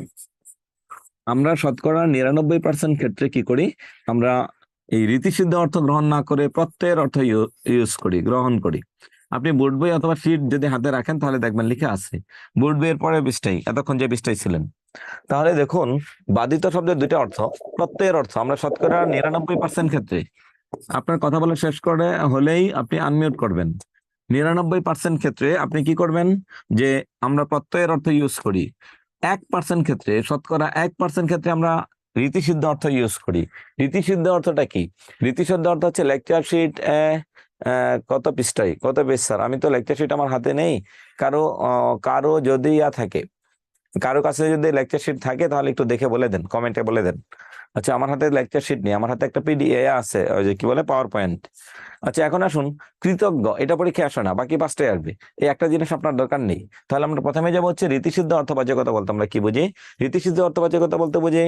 আমরা শতকরা 99% ক্ষেত্রে কি করি, আমরা এই রীতিসিদ্ধ অর্থ গ্রহণ না করে প্রত্যয়ের অর্থ গ্রহণ করি। আপনি বোর্ড বই অথবা শিট যদি হাতে রাখেন তাহলে দেখবেন লিখে আছে, বোর্ড বইয়ের পরে পৃষ্ঠায়, এতক্ষণ যে পৃষ্ঠায় ছিলেন। তাহলে দেখুন, বাধিত শব্দের দুইটা অর্থ, প্রত্যয়ের অর্থ আমরা শতকরা 99% ক্ষেত্রে, আপনার কথা বলা শেষ করে হলেই আপনি আনমিউট করবেন। 99% ক্ষেত্রে আপনি কি করবেন, যে আমরা প্রত্যয়ের অর্থ ইউজ করি। 1% ক্ষেত্রে, শতকরা 1% ক্ষেত্রে আমরা রীতিসিদ্ধ অর্থ ইউজ করি। রীতিসিদ্ধ অর্থটা কি? রীতিসিদ্ধ অর্থ হচ্ছে লেকচার শিট, কত পৃষ্ঠায় কত পেজ স্যার, আমি তো লেকচার শিট আমার হাতে নেই। কারো যদি থাকে, কারো কাছে যদি লেকচার শিট থাকে তাহলে একটু দেখে বলে দেন, কমেন্টে বলে দেন। আচ্ছা, আমার হাতে লেকচার শিট নেই, আমার হাতে একটা পিডিএফ আছে, ওই যে কি বলে পাওয়ার পয়েন্ট। আচ্ছা, এখন আসুন, কৃতজ্ঞ এটা পরীক্ষায় আসে না, বাকি 5টায় আসবে। এই একটা জিনিস আপনার দরকার নেই। তাহলে আমরা প্রথমে যাবো হচ্ছে রীতিসিদ্ধ অর্থবাচকতা বলতে আমরা কি বুঝি। রীতিসিদ্ধ অর্থবাচকতা বলতে বুঝি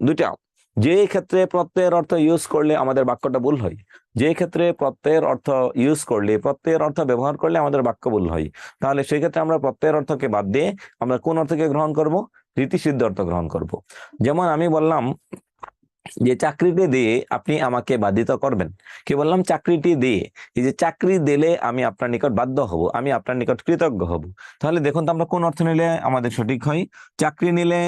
দুইটা, যে ক্ষেত্রে প্রত্যয়ের অর্থ ইউজ করলে আমাদের বাক্যটা ভুল হয়, যে ক্ষেত্রে প্রত্যয়ের অর্থ ইউজ করলে, প্রত্যয়ের অর্থ ব্যবহার করলে আমাদের বাক্য ভুল হয়, তাহলে সেই ক্ষেত্রে আমরা প্রত্যয়ের অর্থকে বাদ দিয়ে আমরা কোন অর্থকে গ্রহণ করব, রীতিসিদ্ধ অর্থ গ্রহণ করব। যেমন আমি বললাম যে চাকরিটি দিয়ে আপনি আমাকে বাধিত করবেন, কি বললাম, চাকরিটি দিয়ে, এই যে চাকরি দিলে আমি আপনার নিকট বাধ্য হব, আমি আপনার নিকট কৃতজ্ঞ হব। তাহলে দেখুন তো আমরা কোন অর্থ নিলে আমাদের সঠিক হয়। চাকরি নিলে,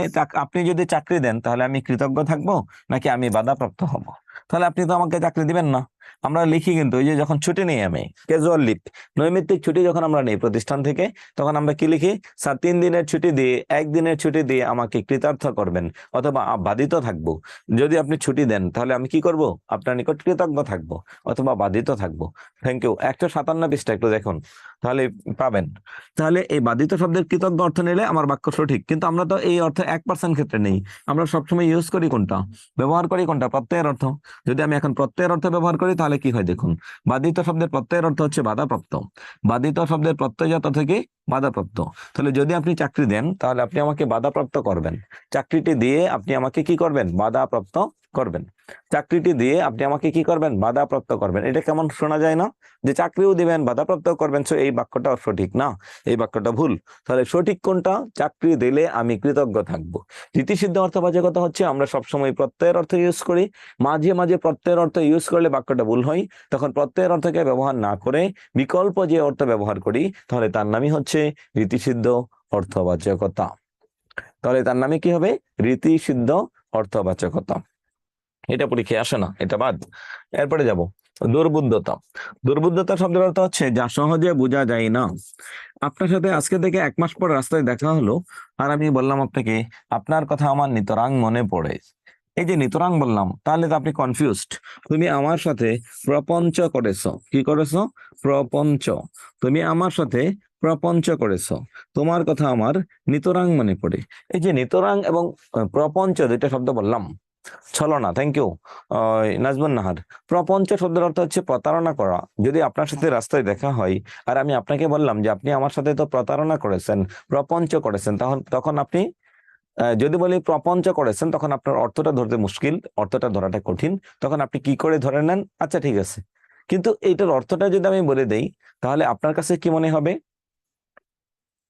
আপনি যদি চাকরি দেন তাহলে আমি কৃতজ্ঞ থাকবো নাকি আমি বাধাপ্রাপ্ত হব? তাহলে আপনি তো আমাকে চাকরি দিবেন না। আমরা লিখি কিন্তু ওই যে যখন ছুটি নেই, আমি ক্যাজুয়াল লিভ, নৈমিত্তিক ছুটি যখন আমরা নেই প্রতিষ্ঠান থেকে, তখন আমরা কি লিখি, স্যার 3 দিনের ছুটি দিয়ে 1 দিনের ছুটি দিয়ে আমাকে কৃতার্থ করবেন অথবা বাধিত থাকবো। যদি আপনি ছুটি দেন তাহলে আমি কি করব, আপনার নিকট কৃতজ্ঞ থাকবো অথবা বাধিত থাকবো। Thank you. 157 পৃষ্ঠা একটু দেখুন, তাহলে পাবেন। তাহলে এই বাধিত শব্দের কৃতজ্ঞ অর্থ নিলে আমার বাক্য সঠিক, কিন্তু আমরা তো এই অর্থ 1% ক্ষেত্রে নেই। আমরা সবসময় ইউজ করি কোনটা, ব্যবহার করি কোনটা, প্রত্যয়ের অর্থ। যদি আমি এখন প্রত্যয়ের অর্থ ব্যবহার করি তাহলে কি হয় দেখুন, বাধিত শব্দের প্রত্যয়ের অর্থ হচ্ছে বাধাপ্রাপ্ত, বাধিত শব্দের প্রত্যয়জাত থেকে বাধাপ্রাপ্ত। তাহলে যদি আপনি চাকরি দেন তাহলে আপনি আমাকে বাধাপ্রাপ্ত করবেন, চাকরিটি দিয়ে আপনি আমাকে কি করবেন, বাধাপ্রাপ্ত করবেন। চাকরিটি দিয়ে আপনি আমাকে কি করবেন, বাধাপ্রাপ্ত করবেন। এটা কেমন শোনা যায় না, যে চাকরিও দিবেন বাধাপ্রাপ্ত করবেন। সো এই বাক্যটা সঠিক না, এই বাক্যটা ভুল। তাহলে সঠিক কোনটা, চাকরি দিলে আমি কৃতজ্ঞ থাকবো। রীতিসিদ্ধ অর্থবাচকতা হচ্ছে আমরা সবসময় প্রত্যয়ের অর্থ ইউজ করি, মাঝে মাঝে প্রত্যয়ের অর্থ ইউজ করলে বাক্যটা ভুল হয়, তখন প্রত্যয়ের অর্থকে ব্যবহার না করে বিকল্প যে অর্থ ব্যবহার করি, তাহলে তার নামই হচ্ছে রীতিসিদ্ধ অর্থবাচকতা। তাহলে তার নামে কি হবে, রীতিসিদ্ধ অর্থবাচকতা। এটা পরীক্ষায় আসে না, এটা বাদ। এরপরে যাব দুর্বুদ্ধতা। দুর্বুদ্ধতা শব্দের অর্থ হচ্ছে যা সহজে বোঝা যায় না। আপনার সাথে আজকে থেকে 1 মাস পর রাস্তায় দেখা হলো, আর আমি বললাম আপনাকে আপনার কথা আমার নিতরাং মনে পড়ে। এই যে নিতরাং বললাম, তাহলে তো আপনি কনফিউজড। তুমি আমার সাথে প্রপঞ্চ করেছো। কি করেছো? প্রপঞ্চ। তুমি আমার সাথে প্রপঞ্চ করেছো, তোমার কথা আমার নিতরাং মনে পড়ে। এই যে নিতরাং এবং প্রপঞ্চ দুইটা শব্দ বললাম। ছলনা, থ্যাংক ইউ নাজমুন নাহার। প্রপঞ্চ শব্দের অর্থ হচ্ছে প্রতারণা করা। যদি আপনার সাথে রাস্তায় দেখা হয় আর আমি আপনাকে বললাম যে আপনি আমার সাথে তো প্রতারণা করেছেন, প্রপঞ্চ করেছেন, তখন তখন আপনি যদি বলি প্রপঞ্চ করেছেন, তখন আপনার অর্থটা ধরতে মুশকিল, অর্থটা ধরাটা কঠিন। তখন আপনি কি করে ধরে নেন? আচ্ছা ঠিক আছে, কিন্তু এইটার অর্থটা যদি আমি বলে দেই, তাহলে আপনার কাছে কি মনে হবে?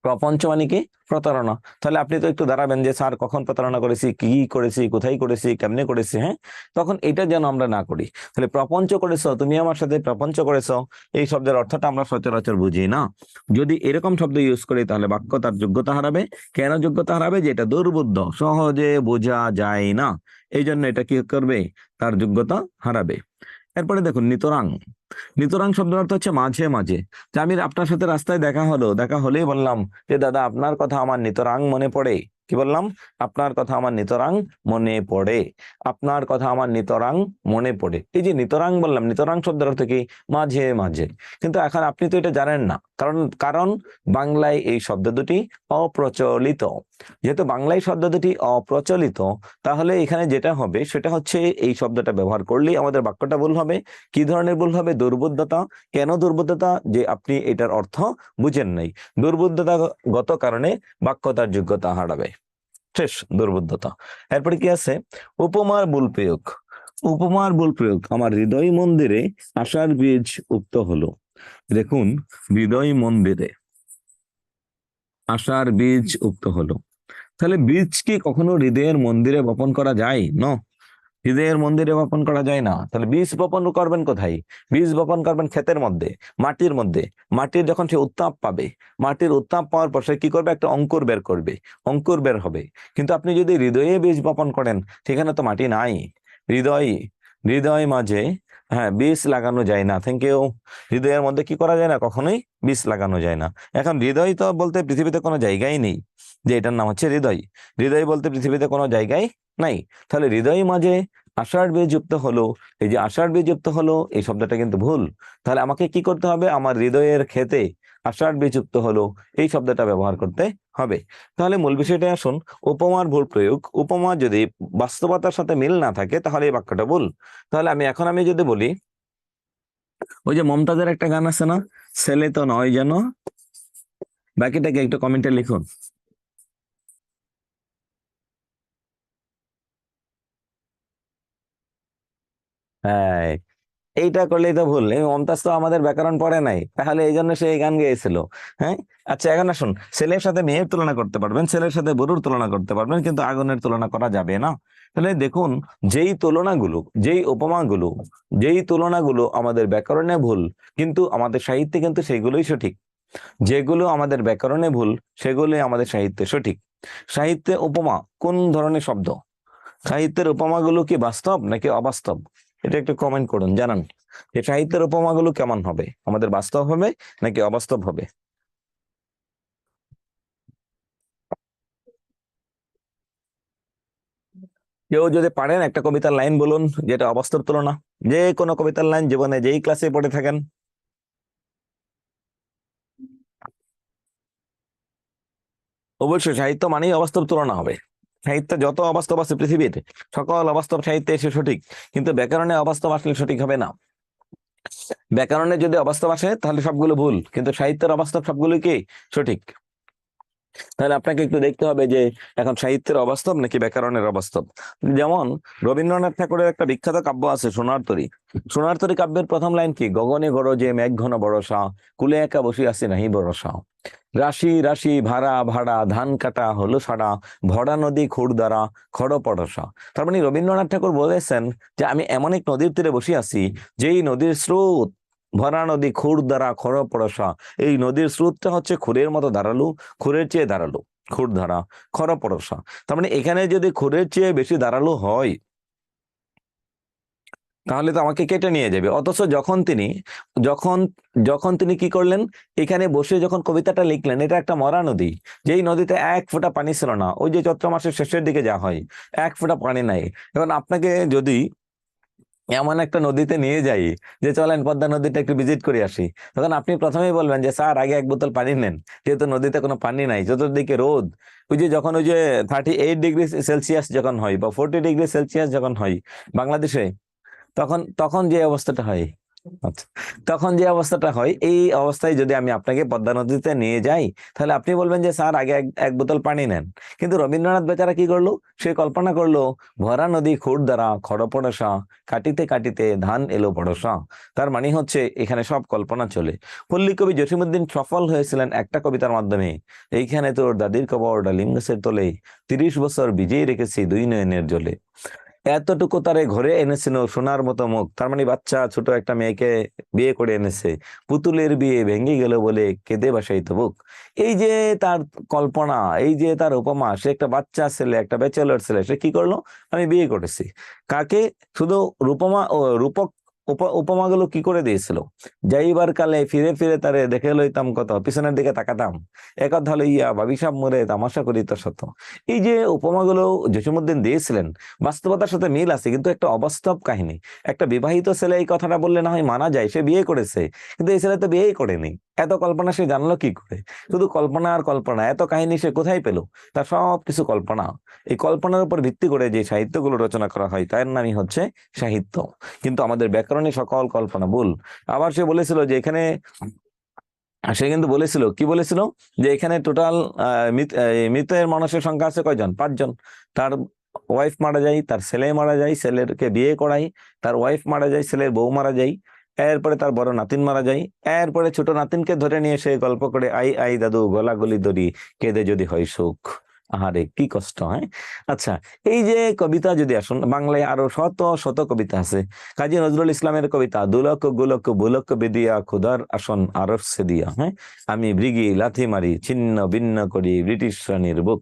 প্রপঞ্চ মানে কি? প্রতারণা। তাহলে আপনি তো একটু দাঁড়াবেন যে স্যার কখন প্রতারণা করেছি, কি করেছি, কোথায় করেছি, কেমনে করেছি, হ্যাঁ? তখন এটা যেন আমরা না করি। তাহলে প্রপঞ্চ করেছো, তুমি আমার সাথে প্রপঞ্চ করেছো, এই শব্দের অর্থটা আমরা সচরাচর বুঝি না। যদি এরকম শব্দ ইউজ করি তাহলে বাক্য তার যোগ্যতা হারাবে। কেন যোগ্যতা হারাবে? যে এটা দুর্বোধ্য, সহজে বোঝা যায় না, এই জন্য এটা কি করবে? তার যোগ্যতা হারাবে। এরপরে দেখুন নিতরাং। নিতরাং শব্দের অর্থ হচ্ছে মাঝে মাঝে। যে আমি আপনার সাথে রাস্তায় দেখা হলো, দেখা হলেই বললাম যে দাদা আপনার কথা আমার নিতরাং মনে পড়ে। কি বললাম? আপনার কথা আমার নিতরাং মনে পড়ে। আপনার কথা আমার নিতরাং মনে পড়ে। এই যে নিতরাং বললাম, নিতরাং শব্দের অর্থ কি? মাঝে মাঝে। কিন্তু এখন আপনি তো এটা জানেন না, কারণ কারণ বাংলায় এই শব্দ দুটি অপ্রচলিত। যেহেতু বাংলায় শব্দ দুটি অপ্রচলিত, তাহলে এখানে যেটা হবে সেটা হচ্ছে এই শব্দটা ব্যবহার করলেই আমাদের বাক্যটা ভুল হবে। কি ধরনের ভুল হবে? দুর্বোধ্যতা। কেন দুর্বোধ্যতা? যে আপনি এটার অর্থ বুঝেন নাই। দুর্বোধ্যতাগত কারণে বাক্য তার যোগ্যতা হারাবে। শেষ, দুর্বোধ্যতা। এরপরে কি আছে? উপমার ভুল প্রয়োগ। উপমার ভুল প্রয়োগ। আমার হৃদয় মন্দিরে আশার বীজ উক্ত হলো। দেখুন, হৃদয় মন্দিরে আশার বীজ উক্ত হলো। তাহলে বীজ কি কখনো হৃদয়ের মন্দিরে বপন করা যায়? না, হৃদয়ের মন্দিরে বপন করা যায় না। তাহলে বীজ বপন করবেন কোথায়? বীজ বপন করবেন ক্ষেতের মধ্যে, মাটির মধ্যে। মাটির যখন সে উত্তাপ পাবে, মাটির উত্তাপ পাওয়ার পর সে কি করবে? একটা অঙ্কুর বের করবে, অঙ্কুর বের হবে। কিন্তু আপনি যদি হৃদয়ে বীজ বপন করেন, সেখানে তো মাটি নাই। হৃদয়, হৃদয় মাঝে, হ্যাঁ, বীজ লাগানো যায় না। Thank you. হৃদয়ের মধ্যে কি করা যায় না? কখনোই বীজ লাগানো যায় না। এখন হৃদয় তো বলতে পৃথিবীতে কোনো জায়গায় নেই যে এটার নাম হচ্ছে হৃদয়। হৃদয় বলতে পৃথিবীতে কোনো জায়গায় নাই। তাহলে হৃদয় মাঝে আষাঢ় বীজ যুক্ত হলো। এই যে আষাঢ় বীজ যুক্ত হলো, এই শব্দটা কিন্তু ভুল। তাহলে আমাকে কি করতে হবে? আমার হৃদয়ের ক্ষেতে আষাঢ় বীজ যুক্ত হলো, এই শব্দটা ব্যবহার করতে হবে। তাহলে মূল বিষয়টা আসুন, উপমার ভুল প্রয়োগ। উপমা যদি বাস্তবতার সাথে মিল না থাকে তাহলে এই বাক্যটা ভুল। তাহলে আমি যদি বলি, ওই যে মমতাজের একটা গান আছে না, ছেলে তো নয় যেন, বাকিটাকে একটু কমেন্টে লিখুন। হ্যাঁ, এইটা করলেই তো ভুল। এই মমতাজ তো আমাদের ব্যাকরণ পড়ে নাই, তাহলে এই জন্য সে এই গান গেয়েছিল। হ্যাঁ, আচ্ছা এখন আসুন, ছেলের সাথে মেয়ের তুলনা করতে পারবেন, ছেলের সাথে গরুর তুলনা করতে পারবেন, কিন্তু আগুনের তুলনা করা যাবে না। তাহলে দেখুন, যেই তুলনাগুলো, যেই উপমাগুলো, যেই তুলনাগুলো আমাদের ব্যাকরণে ভুল, কিন্তু আমাদের সাহিত্যে কিন্তু সেগুলোই সঠিক। যেগুলো আমাদের ব্যাকরণে ভুল, সেগুলোই আমাদের সাহিত্যে সঠিক। সাহিত্যে উপমা কোন ধরনের শব্দ? সাহিত্যের উপমাগুলো কি বাস্তব নাকি অবাস্তব? এটা একটু কমেন্ট করুন, জানান যে সাহিত্যের উপমাগুলো কেমন হবে, আমাদের বাস্তব হবে নাকি অবাস্তব হবে? কেউ যদি পারেন একটা কবিতার লাইন বলুন যেটা অবাস্তব তুলনা। যে কোনো কবিতার লাইন, জীবনে যেই ক্লাসে পড়ে থাকেন। অবশ্যই সাহিত্য মানেই অবাস্তব তুলনা হবে। সাহিত্যে যত অবাস্তব আছে পৃথিবীর, সকল অবাস্তব সাহিত্যে এসে সঠিক, কিন্তু ব্যাকরণে অবাস্তব আসলে সঠিক হবে না। ব্যাকরণে যদি অবাস্তব আসে তাহলে সবগুলো ভুল, কিন্তু সাহিত্যের অবাস্তব সবগুলো কি সঠিক। তাহলে আপনাকে একটু দেখতে হবে যে এখন সাহিত্যের অবাস্তব নাকি ব্যাকরণের অবাস্তব। যেমন রবীন্দ্রনাথ ঠাকুরের একটা বিখ্যাত কাব্য আছে সোনার তরী। সোনার তরী কাব্যের প্রথম লাইন কি? গগনে গরজে মেঘ ঘন বরষা, কুলে একা বসি আছি নাহি ভরসা। রাশি রাশি ভাড়া ভাড়া ধান কাটা হলো সারা, ভরা নদী খুর দ্বারা খড় পরশা। তার মানে রবীন্দ্রনাথ ঠাকুর বলেছেন যে আমি এমন এক নদীর তীরে বসে আছি, যেই নদীর স্রোত, ভরা নদী খুর দ্বারা খড় পরশা। এই নদীর স্রোতটা হচ্ছে খুরের মতো ধারালো, খুরের চেয়ে ধারালো, খুর ধারা খড় পরশা। তার মানে এখানে যদি খুরের চেয়ে বেশি ধারালো হয়, তাহলে তো আমাকে কেটে নিয়ে যাবে। অথচ যখন যখন তিনি কি করলেন, এখানে বসে যখন কবিতাটা লিখলেন, এটা একটা মরা নদী, যেই নদীতে এক ফোঁটা পানি ছিল না। ওই যে চৈত্র মাসের শেষের দিকে যা হয়, এক ফোঁটা পানি নাই। এখন আপনাকে যদি এমন একটা নদীতে নিয়ে যাই যে চলেন পদ্মা নদীটা একটু ভিজিট করে আসি, তখন আপনি প্রথমেই বলবেন যে স্যার আগে এক বোতল পানি নেন, যেহেতু নদীতে কোনো পানি নাই, চতুর্দিকে রোদ। ওই যে 38 ডিগ্রি সেলসিয়াস যখন হয় বা 40 ডিগ্রি সেলসিয়াস যখন হয় বাংলাদেশে, তখন তখন যে অবস্থাটা হয়, আচ্ছা, তখন যে অবস্থাটা হয়, এই অবস্থায় যদি আমি আপনাকে পদ্মা নদীতে নিয়ে যাই, তাহলে আপনি বলবেন যে স্যার আগে এক বোতল পানি নেন। কিন্তু রবীন্দ্রনাথ বেচারা কি করলো, সে কল্পনা করলো ভরা নদী খুর দ্বারা খড়পড়সা, কাটিতে কাটিতে ধান এলো বড়সা। তার মানে হচ্ছে এখানে সব কল্পনা চলে। পল্লী কবি জসীমউদ্দিন সফল হয়েছিলেন একটা কবিতার মাধ্যমে, এইখানে তোর দাদির কবর ডালিম গাছের তলে, 30 বছর ভিজিয়ে রেখেছি দুই নয়নের জলে। এতটুকু তারে ঘরে এনেছিল সোনার মতো মুখ, তার মানে বাচ্চা ছোট একটা মেয়েকে বিয়ে করে এনেছে, পুতুলের বিয়ে ভেঙে গেল বলে কেঁদে বাসাইতো বুক। এই যে তার কল্পনা, এই যে তার উপমা, সে একটা বাচ্চা ছেলে, একটা ব্যাচেলর ছেলে, সে কি করলো, আমি বিয়ে করেছি কাকে, শুধু রূপমা ও রূপক উপমাগুলো কি করে দিয়েছিল, যাইবার কালে ফিরে ফিরে তারে দেখে লইতাম কত, পিছনের দিকে তাকাতাম, একথা লইয়া ভাবিসাব মোরে তামাশা করিত শত। এই যে উপমাগুলো জসীমউদ্দিন দিয়েছিলেন, বাস্তবতার সাথে মিল আছে, কিন্তু একটা অবাস্তব কাহিনী। একটা বিবাহিত ছেলে এই কথাটা বললে না হয় মানা যায়, সে বিয়ে করেছে, কিন্তু এই ছেলে তো বিয়েই করেনি। এত কল্পনা সে জানলো কি করে? শুধু কল্পনা আর কল্পনা, এত কাহিনী সে কোথায় পেল? তার সব কিছু কল্পনা। এই কল্পনার উপর ভিত্তি করে যে সাহিত্যগুলো রচনা করা হয়, তার নামই হচ্ছে সাহিত্য। কিন্তু আমাদের ব্যাকরণে সকল কল্পনা ভুল। আবার সে বলেছিল যে এখানে, সে কিন্তু বলেছিল, কি বলেছিল, যে এখানে টোটাল মৃতের মানুষের সংখ্যা আছে কয়জন? 5 জন। তার ওয়াইফ মারা যায়, তার ছেলে মারা যায়, ছেলেকে বিয়ে করাই, তার ওয়াইফ মারা যায়, ছেলের বউ মারা যায়, এরপরে তার বড় নাতিন মারা যায়, এরপরে ছোট নাতিনকে ধরে নিয়ে সে গল্প করে, আই আই দাদু গলাগলি দড়ি, কেঁদে যদি হয় সুখ, আহারে কি কষ্ট। হ্যাঁ, আচ্ছা, এই যে কবিতা যদি আসুন, বাংলায় আরো শত শত কবিতা আছে। কাজী নজরুল ইসলামের কবিতা, দুলক গুলক বুলক বিদিয়া খুদার আসন আরশে দিয়া, হ্যাঁ, আমি মৃগী লাথি মারি ছিন্ন ভিন্ন করি ব্রিটিশ রানীর বুক।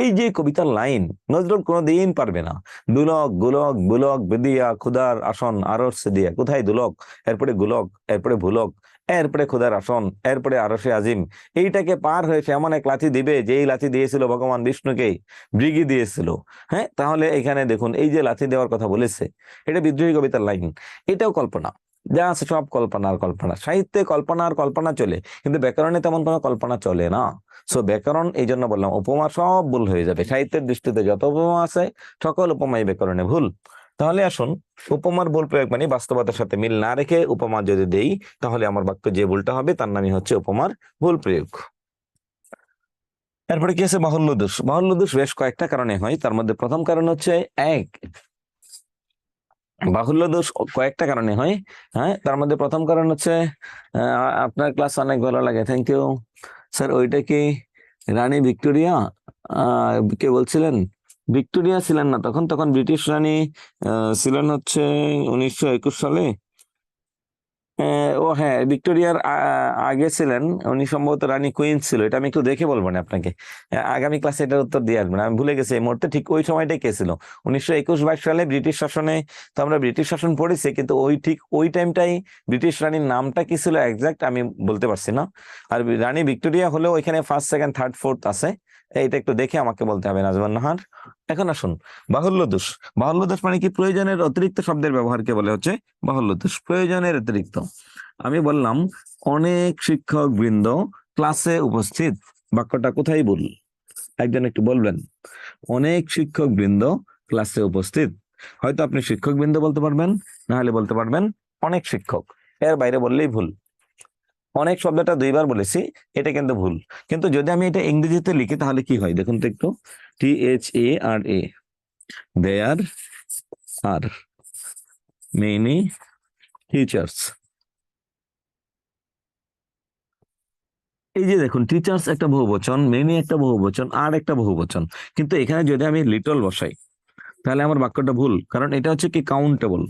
এই যে কবিতার লাইন, নজরুল কোনোদিন পারবে না। দুলক গুলক বুলক বিদিয়া খুদার আসন আরশে দিয়া, কোথায় দুলক, এরপরে গুলক, এরপরে ভুলক, এরপরে খুদার আসন, এরপরে আরশে আজিম। এইটাকে পার হয়ে সে এমন এক লাথি দিবে, যেই লাথি দিয়েছিল ভগবান বিষ্ণুকে, মৃগী দিয়েছিল। হ্যাঁ, তাহলে এখানে দেখুন, এই যে লাথি দেওয়ার কথা বলেছে, এটা বিদ্রোহী কবিতার লাইন। এটাও কল্পনা, যা আছে সব কল্পনা আর কল্পনা। সাহিত্যে কল্পনা আর কল্পনা চলে, কিন্তু ব্যাকরণে তেমন কোনো কল্পনা চলে না। সো ব্যাকরণ, এই জন্য বললাম উপমা সব ভুল হয়ে যাবে। সাহিত্যের দৃষ্টিতে যত উপমা আছে, সকল উপমাই ব্যাকরণে ভুল। তাহলে আসুন, উপমার ভুল প্রয়োগ মানে বাস্তবতার সাথে মিল না রেখে উপমা যদি দেই, তাহলে আমার বাক্য যে ভুলটা হবে তার নামই হচ্ছে উপমার ভুল প্রয়োগ। এরপরে কি আছে? বাহুল্য দোষ। বাহুল্য দোষ বেশ কয়েকটা কারণে হয়, তার মধ্যে প্রথম কারণ হচ্ছে বাহুল্য দোষ কয়েকটা কারণে হয়। হ্যাঁ, তার মধ্যে প্রথম কারণ হচ্ছে, আপনার ক্লাস অনেক ভালো লাগে, থ্যাংক ইউ স্যার। ওইটা কি রানী ভিক্টোরিয়া কে বলছিলেন? ভিক্টোরিয়া ছিলেন না তখন, তখন ব্রিটিশ রানী ছিলেন হচ্ছে 1921 সালে। ও হ্যাঁ, ভিক্টোরিয়ার আগে ছিলেন উনি, সম্ভবত রানী কুইন ছিল। এটা আমি একটু দেখে বলবো না আপনাকে, আগামী ক্লাসে এটার উত্তর দিয়ে আসবেন। আমি ভুলে গেছি এই মুহূর্তে ঠিক ওই সময়টাই কে ছিল, 1921-22 সালে ব্রিটিশ শাসনে। তো আমরা ব্রিটিশ শাসন পড়েছি, কিন্তু ঠিক ওই টাইমটাই ব্রিটিশ রানীর নামটা কি ছিল এক্সাক্ট আমি বলতে পারছি না। আর রানী ভিক্টোরিয়া হলেও ওইখানে ফার্স্ট, সেকেন্ড, থার্ড, ফোর্থ আছে, এইটা একটু দেখে আমাকে বলতে হবে নাজমান নাহার। এখন আসুন, বাহুল্য দোষ। বাহুল্য দোষ মানে কি? প্রয়োজনের অতিরিক্ত শব্দের ব্যবহারকে বলে হচ্ছে বাহুল্য দোষ। প্রয়োজনের অতিরিক্ত। আমি বললাম অনেক শিক্ষক বৃন্দ ক্লাসে উপস্থিত, বাক্যটা কোথায় ভুল? একজন একটু বলবেন। অনেক শিক্ষক বৃন্দ ক্লাসে উপস্থিত। হয়তো আপনি শিক্ষক বৃন্দ বলতে পারবেন, না হলে বলতে পারবেন অনেক শিক্ষক, এর বাইরে বললেই ভুল। অনেক শব্দটা 2বার বলেছি, এটা কিন্তু ভুল। কিন্তু যদি আমি এটা ইংরেজিতে লিখি তাহলে কি হয় দেখুন তো একটু, THARA, there are many teachers. এই যে দেখুন, টিচার্স একটা বহুবচন, মেনি একটা বহুবচন, আর একটা বহুবচন। কিন্তু এখানে যদি আমি লিটল বসাই, তাহলে আমার বাক্যটা ভুল, কারণ এটা হচ্ছে কি কাউন্টেবল।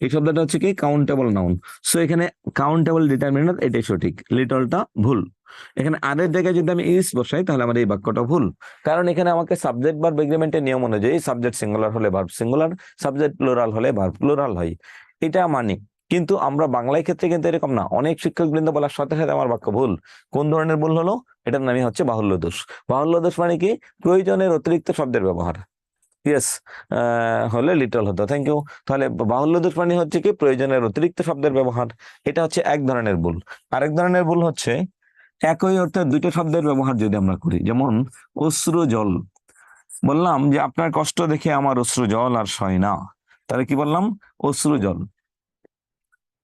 এই শব্দটা হচ্ছে কি কাউন্টেবল নাউন। সো এখানে কাউন্টেবল ডিটারমিনার, এটাই সঠিক, লিটলটা ভুল। এখানে আরের জায়গায় যদি আমি ইস বসাই, তাহলে আমার এই বাক্যটা ভুল, কারণ এখানে আমাকে সাবজেক্ট ভার্ব এগ্রিমেন্টের নিয়ম অনুযায়ী সাবজেক্ট সিঙ্গুলার হলে ভার্ব সিঙ্গুলার, সাবজেক্ট প্লুরাল হলে ভার্ব প্লুরাল হয়। এটা মানি। কিন্তু আমরা বাংলায় ক্ষেত্রে কিন্তু এরকম না, অনেক শিক্ষকবৃন্দ বলার সাথে সাথে আমার বাক্য ভুল। কোন ধরনের ভুল হলো? এটার নামই হচ্ছে বাহুল্য দোষ। বাহুল্য দোষ মানে কি? প্রয়োজনের অতিরিক্ত শব্দের ব্যবহার। ইয়েস, হলে লিটল হতো, থ্যাংক ইউ। তাহলে বাহুল্য দোষ মানে হচ্ছে কি? প্রয়োজনের অতিরিক্ত শব্দের ব্যবহার। এটা হচ্ছে এক ধরনের ভুল। আরেক ধরনের ভুল হচ্ছে একই অর্থে দুটো শব্দের ব্যবহার যদি আমরা করি, যেমন অশ্রু জল। বললাম যে আপনার কষ্ট দেখে আমার অশ্রু জল আর সয় না, তাহলে কি বললাম? অশ্রু জল।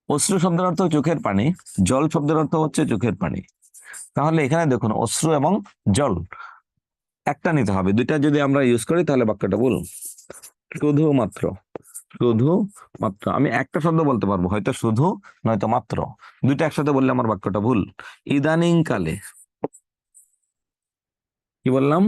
অশ্রু শব্দের অর্থ চোখের পানি, জল শব্দের অর্থ হচ্ছে চোখের পানি। তাহলে এখানে দেখুন অশ্রু এবং জল একটা নিতে হবে, দুইটা যদি আমরা ইউজ করি তাহলে বাক্যটা ভুল। শুধুমাত্র, শুধুমাত্র আমি একটা শব্দ বলতে পারবো, হয়তো শুধু নয়তো মাত্র, দুইটা একসাথে বললে আমার বাক্যটা ভুল। ইদানিং কালে, কি বললাম?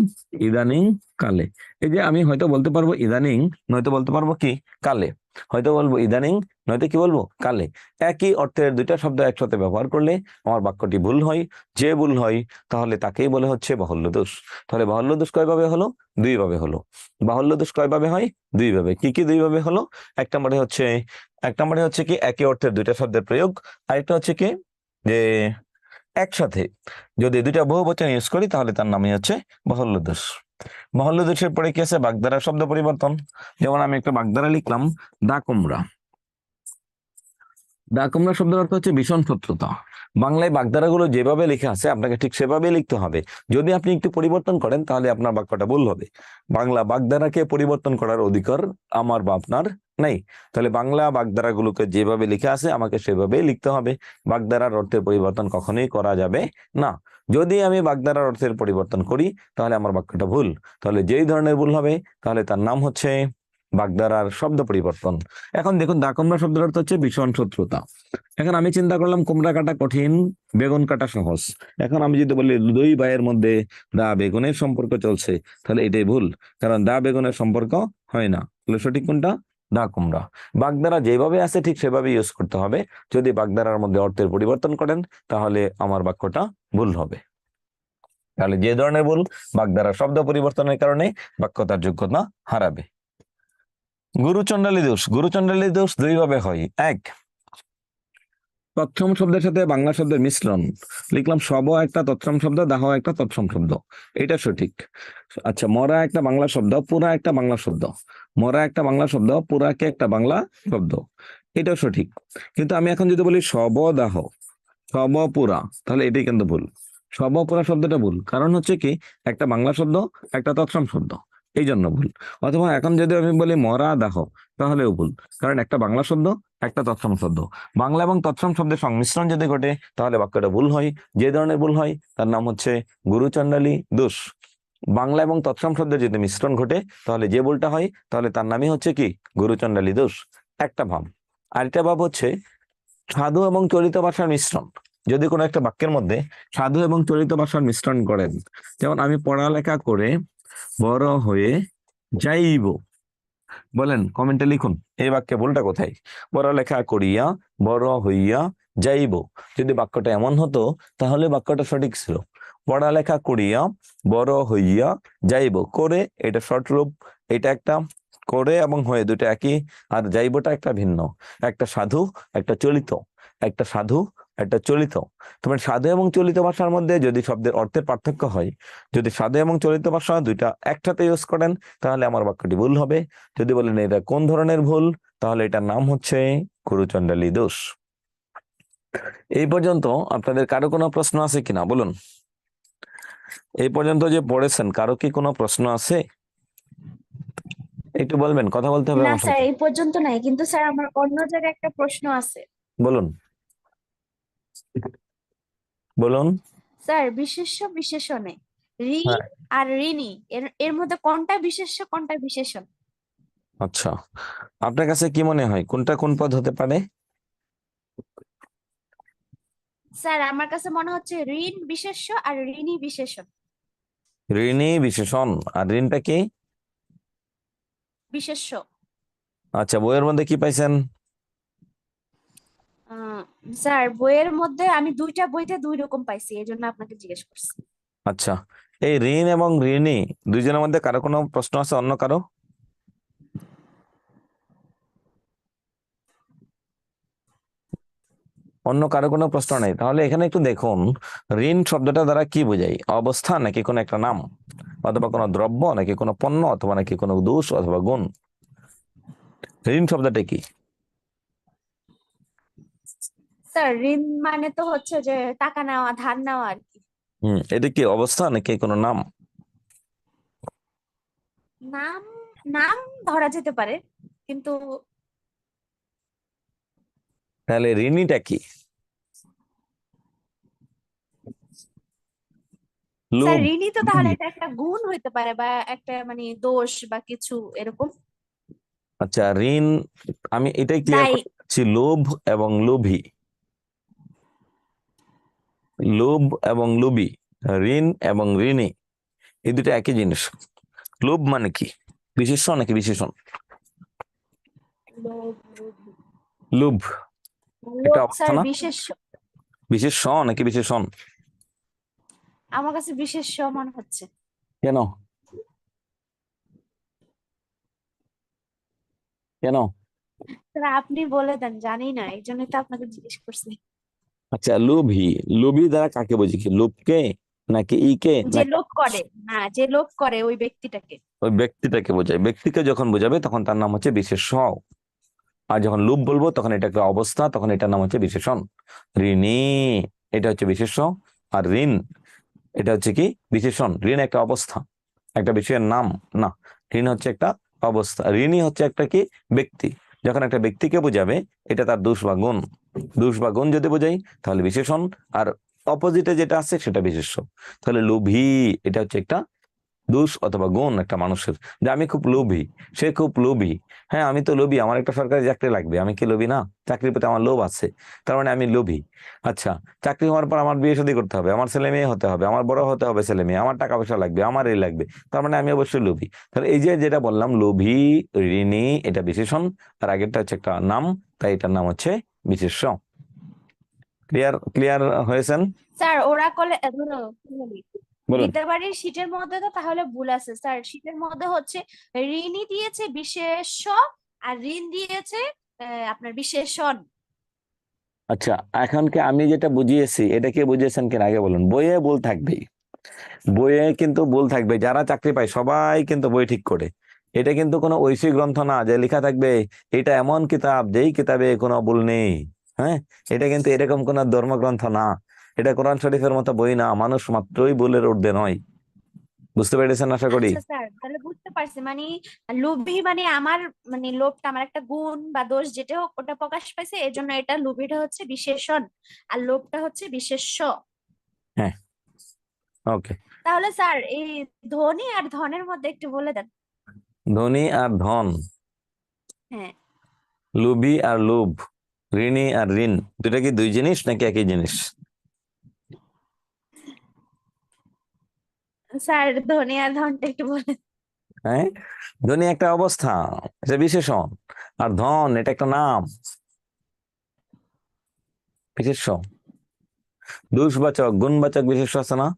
ইদানিং কালে। এই যে আমি হয়তো বলতে পারবো ইদানিং, নয়তো বলতে পারবো কি কালে। হয়তো বলবো ইদানিং, নয়তো কি বলবো কালে। একই অর্থের দুইটা শব্দ একসাথে ব্যবহার করলে আমার বাক্যটি ভুল হয়। যে ভুল হয় তাহলে তাকেই বলে হচ্ছে বাহুল্য দোষ। তাহলে বাহুল্য দোষ কয়ভাবে হলো? দুই ভাবে হলো। বাহুল্য দোষ কয়ভাবে হয়? দুই ভাবে। কি কি দুই ভাবে হলো? এক নম্বরে হচ্ছে কি একই অর্থের দুইটা শব্দের প্রয়োগ। আরেকটা হচ্ছে কি যে একসাথে যদি দুইটা বহুবচন ইউজ করি তাহলে তার নামই হচ্ছে বাহুল্য দোষ। বাহুল্য দোষের পরে কি আছে? বাগধারা শব্দ পরিবর্তন। যেমন আমি একটা বাগধারা লিখলাম, দা কুমড়া। দা কুমড়া শব্দের অর্থ হচ্ছে ভীষণ শত্রুতা। বাংলায় বাগধারাগুলো যেভাবে লেখা আছে আপনাকে ঠিক সেভাবে লিখতে হবে। যদি আপনি একটু পরিবর্তন করেন তাহলে আপনার বাক্যটা ভুল হবে। বাংলা বাগধারাকে পরিবর্তন করার অধিকার আমার বা আপনার নেই। তাহলে বাংলা বাগধারাগুলোকে যেভাবে লেখা আছে আমাকে সেভাবেই লিখতে হবে। বাগধারার অর্থের পরিবর্তন কখনোই করা যাবে না। যদি আমি বাগধারার অর্থের পরিবর্তন করি তাহলে আমার বাক্যটা ভুল। তাহলে যেই ধরনের ভুল হবে তাহলে তার নাম হচ্ছে বাগধারার শব্দ পরিবর্তন। এখন দেখুন দা কুমড়া শব্দের অর্থ হচ্ছে ভীষণ শত্রুতা। এখন আমি চিন্তা করলাম কুমড়া কাটা কঠিন, বেগুন কাটা সহজ। এখন আমি যদি বলি দুই ভাইয়ের মধ্যে দা বেগুনের সম্পর্ক চলছে, তাহলে এটাই ভুল, কারণ দা বেগুনের সম্পর্ক হয় না। তাহলে সঠিক কোনটা? দা কুমড়া। বাগধারা যেভাবে আছে ঠিক সেভাবে ইউজ করতে হবে। যদি বাগধারার মধ্যে অর্থের পরিবর্তন করেন তাহলে আমার বাক্যটা ভুল হবে। তাহলে যে ধরনের ভুল, বাগধারা শব্দ পরিবর্তনের কারণে বাক্য তার যোগ্যতা হারাবে। গুরুচণ্ডালী দোষ। গুরুচণ্ডালী দোষ দুই ভাবে হয়। এক, তৎসম শব্দের সাথে বাংলা শব্দের মিশ্রণ। লিখলাম সব একটা তৎসম শব্দ, দাহ একটা তৎসম শব্দ, এটা সঠিক। আচ্ছা, মরা একটা বাংলা শব্দ, পুরা একটা বাংলা শব্দ। মরা একটা বাংলা শব্দ, পুরাকে একটা বাংলা শব্দ, এটাও সঠিক। কিন্তু আমি এখন যদি বলি শবদাহ, শবপুরা, তাহলে এটাই কিন্তু ভুল। শবপুরা শব্দটা ভুল, কারণ হচ্ছে কি একটা বাংলা শব্দ একটা তৎসম শব্দ, এই জন্য ভুল। অথবা এখন যদি আমি বলি মরা দাহ, তাহলেও ভুল, কারণ একটা বাংলা শব্দ একটা তৎসম শব্দ। বাংলা এবং তৎসম শব্দের সংমিশ্রণ যদি ঘটে তাহলে বাক্যটা ভুল হয়। যে ধরনের ভুল হয় তার নাম হচ্ছে গুরুচণ্ডালী দোষ। বাংলা এবং তৎসম শব্দের যদি মিশ্রণ ঘটে তাহলে যে ভুলটা হয় তাহলে তার নামই হচ্ছে কি গুরুচণ্ডালী দোষ। একটা ভাব। আরেকটা ভাব হচ্ছে সাধু এবং চলিত ভাষার মিশ্রণ। যদি কোনো একটা বাক্যের মধ্যে সাধু এবং চলিত ভাষার মিশ্রণ করেন, যেমন আমি পড়ালেখা করে বড় হয়ে যাইব, বলেন কমেন্টে লিখুন এই বাক্যে ভুলটা কোথায়? পড়ালেখা করিয়া বড় হইয়া যাইব, যদি বাক্যটা এমন হতো তাহলে বাক্যটা সঠিক ছিল। পড়ালেখা করিয়া বড় হইয়া যাইব, করে এটা শর্ট রূপ, এটা একটা, করে এবং হয়ে দুটো একই, আর যাইবটা একটা ভিন্ন। একটা সাধু একটা চলিত, একটা সাধু একটা চলিত। তোমার সাধু এবং চলিত ভাষার মধ্যে যদি শব্দের অর্থের পার্থক্য হয়, যদি সাধু এবং চলিত ভাষা দুইটা একসাথে ইউজ করেন তাহলে আমার বাক্যটি ভুল হবে। যদি বলেন এটা কোন ধরনের ভুল, তাহলে এটার নাম হচ্ছে গুরুচণ্ডালী দোষ। এই পর্যন্ত আপনাদের কারো কোনো প্রশ্ন আছে কিনা বলুন? এই পর্যন্ত যে পড়েছেন কারো কি কোনো প্রশ্ন আছে? একটু বলবেন, কথা বলতে হবে না আমার স্যার, সাথে। এই পর্যন্ত নাই, কিন্তু স্যার আমার অন্য জায়গায় একটা প্রশ্ন আছে। বলুন বলুন। স্যার, বিশেষ্য বিশেষণে ঋ হ্যাঁ, আর ঋণী এর এর মধ্যে কোনটা বিশেষ্য কোনটা বিশেষণ? আচ্ছা, আপনার কাছে কি মনে হয় কোনটা কোন পদ হতে পারে? স্যার, আমার কাছে মনে হচ্ছে ঋণ বিশেষ্য আর ঋণী বিশেষণ। ঋণী বিশেষণ, আর ঋণটা কি? বিশেষ্য। আচ্ছা, বইয়ের মধ্যে কি পাইছেন? আহ, স্যার, বইয়ের মধ্যে আমি দুইটা বইতে দুই রকম পাইছি, এই জন্য আপনাকে জিজ্ঞেস করছি। আচ্ছা, এই ঋণ এবং ঋণী দুইজনের মধ্যে কারো কোনো প্রশ্ন আছে? অন্য কারো? অন্য কারো কোনো প্রশ্ন নেই? তাহলে এখানে একটু দেখুন, ঋণ শব্দটা দ্বারা কি বোঝায়? অবস্থা নাকি কোনো একটা নাম, অথবা কোনো দ্রব্য নাকি কোনো পণ্য, অথবা নাকি কোনো দোষ অথবা গুণ? ঋণ শব্দটা কি? স্যার ঋণ মানে তো হচ্ছে যে টাকা নেওয়া, ধার নেওয়া আর কি। এটা কি অবস্থা নাকি কোনো নাম? নাম, নাম ধরা যেতে পারে, কিন্তু তাহলে ঋণীটা কি? স্যার লোভ। ঋণী তো তাহলে এটা একটা গুণ হইতে পারে, বা একটা মানে দোষ বা কিছু এরকম। আচ্ছা, ঋণ, আমি এটাই ক্লিয়ার দায়ী। করতে চাচ্ছি, লোভ এবং লোভী। লোভ এবং লোভী, ঋণ এবং ঋণী, এই দুটো একই জিনিস। লোভ মানে কি? বিশেষ্য নাকি বিশেষণ? লোভ, লোভী। লোভ এটা লোভ অবস্থা স্যার না? বিশেষ্য। বিশেষ্য নাকি বিশেষণ? আমার কাছে বিশেষ্য মনে হচ্ছে। কেন? কেন? স্যার আপনি বলে দেন, জানি না, এই জন্যই তো আপনাকে জিজ্ঞেস করছি। আচ্ছা, লোভী, লোভী দ্বারা কাকে বুঝি? কি লোভকে নাকি ইকে যে নাকি লোভ করে, না যে লোভ করে ওই ব্যক্তিটাকে। ওই ব্যক্তিটাকে বোঝায়? ব্যক্তিকে যখন বোঝাবে তখন তার নাম হচ্ছে বিশেষ্য। আর যখন লোভ বলবো তখন এটা একটা অবস্থা, তখন এটার নাম হচ্ছে বিশেষণ। ঋণী এটা হচ্ছে বিশেষ্য, আর ঋণ এটা হচ্ছে কি বিশেষণ। ঋণ একটা অবস্থা, একটা বিষয়ের নাম না। ঋণ হচ্ছে একটা অবস্থা, ঋণী হচ্ছে একটা কি ব্যক্তি। যখন একটা ব্যক্তিকে বোঝাবে এটা তার দোষ বা গুণ। দোষ বা গুণ যদি বোঝাই তাহলে বিশেষণ, আর অপোজিটে যেটা আছে সেটা বিশেষ্য। তাহলে লোভী এটা হচ্ছে একটা দোষ অথবা গুণ একটা মানুষের, যে আমি খুব লোভী, সে খুব লোভী। হ্যাঁ, আমি তো লোভী, আমার একটা সরকারি চাকরি লাগবে, আমি কি লোভী না? চাকরির প্রতি আমার লোভ আছে, তার মানে আমি লোভী। আচ্ছা, চাকরি হওয়ার পর আমার বিয়ে শাদী করতে হবে, আমার ছেলে মেয়ে হতে হবে, আমার বড় হতে হবে ছেলে মেয়ে, আমার টাকা পয়সা লাগবে, আমার এই লাগবে, তার মানে আমি অবশ্যই লোভী। তাহলে এই যে যেটা বললাম, লোভী, ঋণী, এটা বিশেষণ, আর আগেরটা হচ্ছে একটা নাম, তাই এটার নাম হচ্ছে বিশেষ্য। ক্লিয়ার? ক্লিয়ার হয়েছেন? স্যার ওরা কলে ধরো কি বলি, বলুন। দিতে বাড়ির শীটের মধ্যে তো তাহলে ভুল আছে স্যার। শীটের মধ্যে হচ্ছে ঋণী দিয়েছে বিশেষ্য, আর ঋণ দিয়েছে আপনার বিশেষণ। আচ্ছা, এখন কি আমি যেটা বুঝিয়েছি এটা কি বুঝিয়েছেন কিনা আগে বলুন। বইয়ে ভুল থাকবেই, বইয়ে কিন্তু ভুল থাকবে। যারা চাকরি পায় সবাই কিন্তু বই ঠিক করে। এটা কিন্তু কোনো ঐশী গ্রন্থ না যে লেখা থাকবে এটা এমন কিতাব যেই কিতাবে কোনো ভুল নেই। হ্যাঁ, এটা কিন্তু এরকম কোন ধর্মগ্রন্থ না। এটা কোরআন শরীফের মতো বই না, মানুষ মাত্রই ভুলের ঊর্ধ্বে নয়। বুঝতে পেরেছেন আশা করি? আচ্ছা স্যার, তাহলে বুঝতে পারছি মানে লোভী মানে আমার, মানে লোভটা আমার একটা গুণ বা দোষ যেটা হোক ওটা প্রকাশ পাইছে, এই জন্য এটা লোভীটা হচ্ছে বিশেষণ আর লোভটা হচ্ছে বিশেষ্য। হ্যাঁ, ওকে। তাহলে স্যার এই ধনী আর ধনের মধ্যে একটু বলে দেন। ধনী আর ধন, হ্যাঁ লোভী আর লোভ, ঋণী আর ঋণ, দুটা কি দুই জিনিস নাকি একই জিনিস? স্যার, ধনী আর ধনটা একটু বলে। হ্যাঁ, ধনী একটা অবস্থা, এটা বিশেষণ, আর ধন এটা একটা নাম, বিশেষ্য। দোষবাচক গুণবাচক বিশেষ্য আছে না?